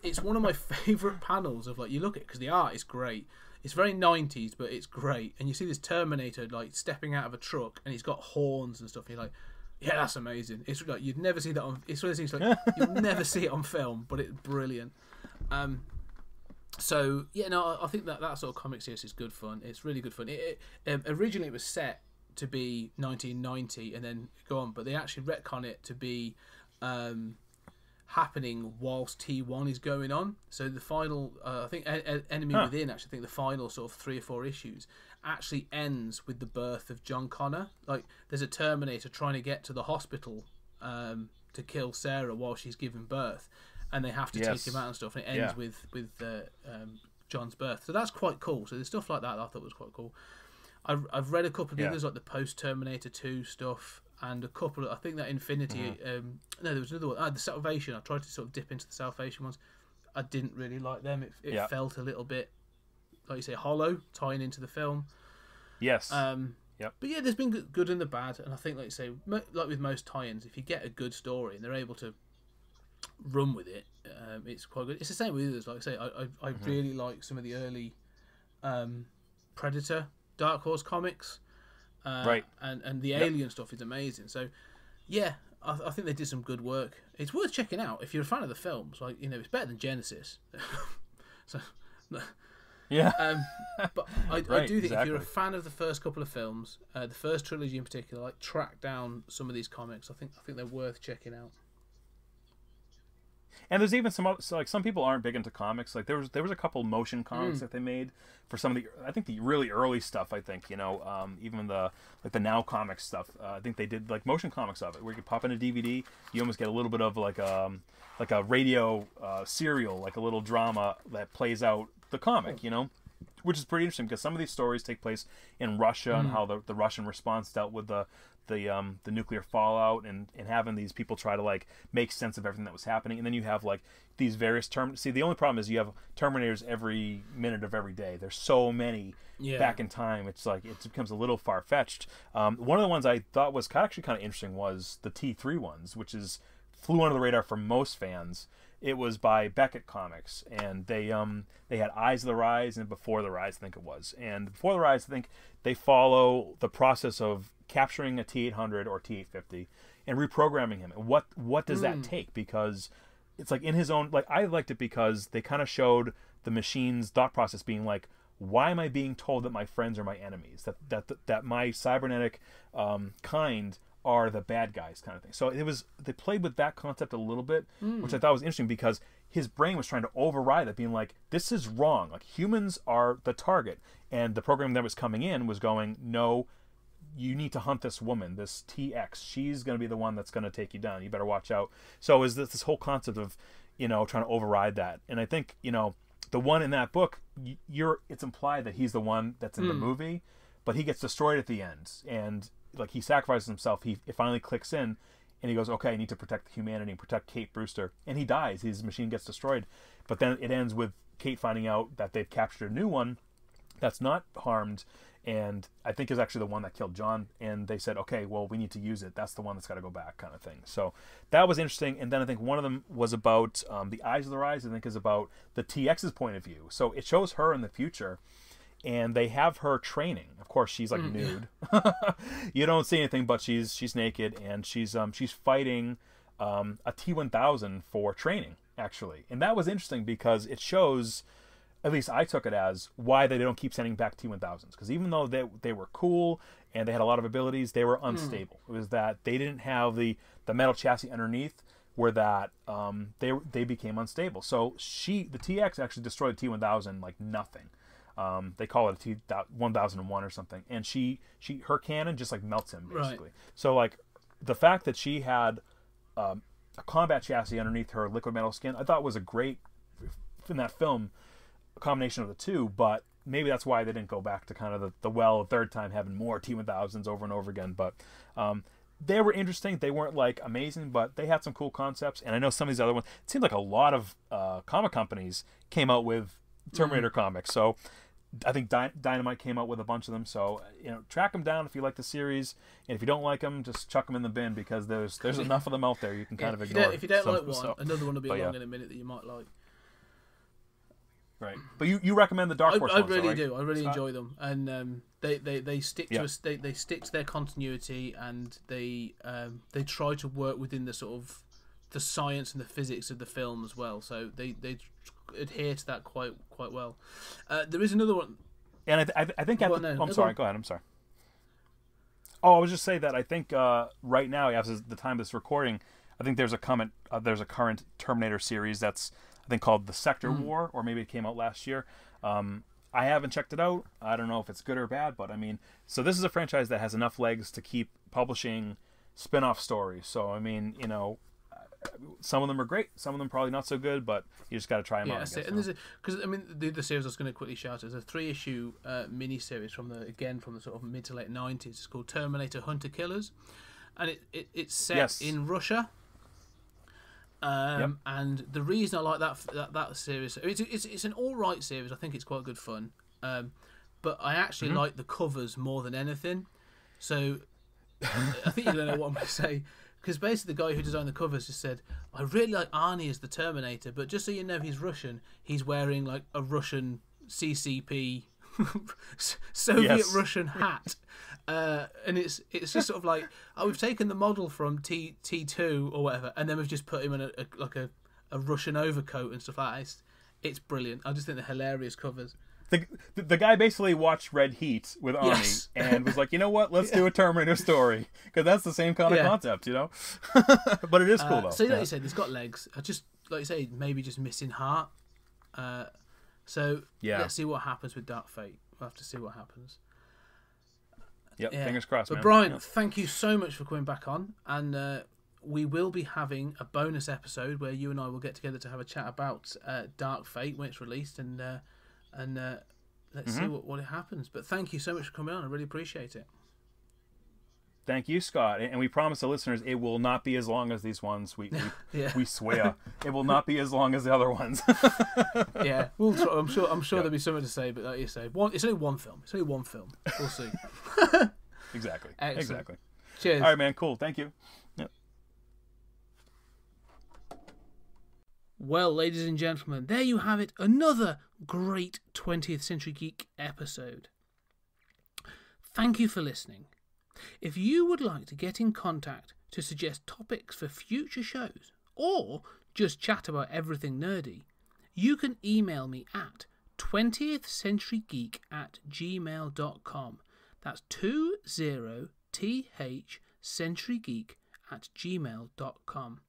it's one of my favourite panels of, like, you look at it because the art is great. It's very 90s, but it's great. And you see this Terminator like stepping out of a truck, and he's got horns and stuff. And you're like, yeah, that's amazing. It's like you'd never see that on. It's one of those things like you'll never see it on film, but it's brilliant. So yeah, no, I think that sort of comic series is good fun. It's really good fun. Originally it was set to be 1990 and then go on, but they actually retcon it to be happening whilst T1 is going on. So the final, I think, Enemy Within. Actually, I think the final sort of 3 or 4 issues actually ends with the birth of John Connor. Like, there's a Terminator trying to get to the hospital to kill Sarah while she's giving birth, and they have to take him out and stuff. And it ends with John's birth. So that's quite cool. So there's stuff like that I thought was quite cool. I've read a couple of the others, like the post Terminator 2 stuff, and a couple of, I think that Infinity. No, there was another one. The Salvation. I tried to sort of dip into the Salvation ones. I didn't really like them. It felt a little bit, like you say, hollow, tying into the film. Yes. But yeah, there's been good and the bad, and I think, like you say, like with most tie-ins, if you get a good story and they're able to run with it, it's quite good. It's the same with others. Like I say, I really like some of the early Predator Dark Horse comics, and the Alien stuff is amazing. So yeah, I think they did some good work. It's worth checking out if you're a fan of the films. Like, it's better than Genisys. So but I do think if you're a fan of the first couple of films, the first trilogy in particular, like, track down some of these comics. I think they're worth checking out. And there's even some people aren't big into comics. Like, there was a couple motion comics that they made for some of the really early stuff. I think even the Now Comics stuff. I think they did like motion comics of it, where you could pop in a DVD. You almost get a little bit of like a radio serial, like a little drama that plays out the comic. Which is pretty interesting, because some of these stories take place in Russia and how the Russian response dealt with the nuclear fallout and having these people try to like make sense of everything that was happening. And then you have like these various See, the only problem is you have Terminators every minute of every day. There's so many back in time. It's like it becomes a little far fetched. One of the ones I thought was actually kind of interesting was the T3 ones, which flew under the radar for most fans. It was by Beckett Comics, and they had Eyes of the Rise and Before the Rise, I think it was. And Before the Rise, I think they follow the process of capturing a T-800 or T-850 and reprogramming him. And what does that take? Because it's like in his own, like, I liked it because they kind of showed the machine's thought process being like, why am I being told that my friends are my enemies? That my cybernetic kind are the bad guys kind of thing. So they played with that concept a little bit, which I thought was interesting because his brain was trying to override it, being like, this is wrong. Like, humans are the target. And the program that was coming in was going, no, you need to hunt this woman, this TX. She's going to be the one that's going to take you down. You better watch out. So is this whole concept of, trying to override that. And I think, the one in that book, it's implied that he's the one that's in the movie, but he gets destroyed at the end. And like, he sacrifices himself. It finally clicks in, and he goes, okay, I need to protect humanity and protect Kate Brewster. And he dies. His machine gets destroyed. But then it ends with Kate finding out that they've captured a new one that's not harmed, and I think is actually the one that killed John. And they said, okay, well, we need to use it. That's the one that's got to go back, kind of thing. So that was interesting. And then I think one of them was about the Eyes of the Rise, I think, is about the TX's point of view. So it shows her in the future, and they have her training. Of course, she's like nude. You don't see anything, but she's naked, and she's fighting a T-1000 for training, actually. And that was interesting because it shows, at least I took it as, why they don't keep sending back T-1000s. Because even though they were cool and they had a lot of abilities, they were unstable. It was that they didn't have the metal chassis underneath, where that they became unstable. So the TX actually destroyed T-1000 like nothing. They call it a T-1001 or something. And her cannon just like melts him, basically. Right. So like the fact that she had a combat chassis underneath her liquid metal skin, I thought was a great, in that film, combination of the two. But maybe that's why they didn't go back to kind of the third time having more T-1000s over and over again. But they were interesting. They weren't like amazing, but they had some cool concepts. And I know some of these other ones, it seemed like a lot of comic companies came out with Terminator comics. So I think Dynamite came out with a bunch of them. So track them down if you like the series, and if you don't like them, just chuck them in the bin, because there's enough of them out there you can kind of ignore. If you don't like one, another one will be along in a minute that you might like. Right, but you recommend the Dark Horse ones, I really right? do. I really enjoy them, and they stick to they stick to their continuity, and they try to work within the sort of the science and the physics of the film as well. So they adhere to that quite well. There is another one, and I think I'm sorry. Go ahead. I'm sorry. Oh, I was just saying that I think right now, as the time of this recording, I think there's a current Terminator series that's, I think, called The Sector War, or maybe it came out last year. I haven't checked it out. I don't know if it's good or bad, but I mean, so this is a franchise that has enough legs to keep publishing spin-off stories. So I mean, some of them are great, some of them probably not so good, but you just got to try them out. That's it. And because I mean, the series I was going to quickly shout is a 3-issue mini series from the sort of mid to late 90s. It's called Terminator Hunter Killers, and it's set in Russia. And the reason I like that series, it's an all right series. I think it's quite good fun, but I actually like the covers more than anything. So I think you're gonna know what I'm gonna say, because basically the guy who designed the covers just said, I really like Arnie as the Terminator, but just so you know, he's Russian. He's wearing like a Russian CCP Soviet Russian hat. And it's just sort of like, we've taken the model from T2 or whatever, and then we've just put him in a Russian overcoat and stuff like that. It's brilliant. I just think they're hilarious covers. The guy basically watched Red Heat with Arnie and was like, you know what, let's do a Terminator story, because that's the same kind of concept, But it is cool though. So like you said, it's got legs. I just, like you say, maybe just missing heart. So let's see what happens with Dark Fate. We'll have to see what happens. Fingers crossed, but man. Brian, thank you so much for coming back on, and we will be having a bonus episode where you and I will get together to have a chat about Dark Fate when it's released, and let's see what happens. But thank you so much for coming on. I really appreciate it. Thank you, Scott. And we promise the listeners it will not be as long as these ones. We swear it will not be as long as the other ones. We'll try. I'm sure there'll be something to say, but like you say, it's only one film. It's only one film. We'll see. Exactly. Excellent. Exactly. Cheers. All right, man. Cool. Thank you. Yep. Well, ladies and gentlemen, there you have it. Another great 20th Century Geek episode. Thank you for listening. If you would like to get in contact to suggest topics for future shows, or just chat about everything nerdy, you can email me at 20thcenturygeek@gmail.com. That's 20thcenturygeek 20thcenturygeek@gmail.com.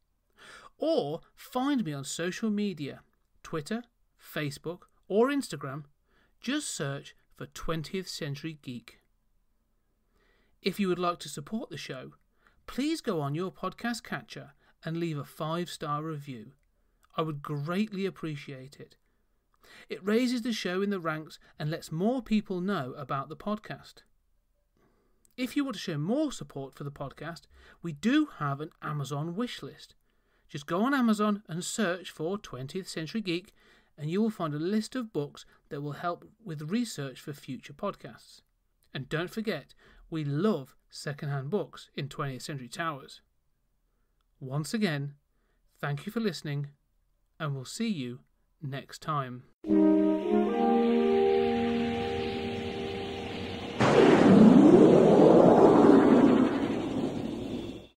Or find me on social media, Twitter, Facebook or Instagram. Just search for 20th Century Geek. If you would like to support the show, please go on your podcast catcher and leave a 5-star review. I would greatly appreciate it. It raises the show in the ranks and lets more people know about the podcast. If you want to show more support for the podcast, we do have an Amazon wish list. Just go on Amazon and search for 20th Century Geek, and you will find a list of books that will help with research for future podcasts. And don't forget, we love second-hand books in 20th Century Towers. Once again, thank you for listening, and we'll see you next time.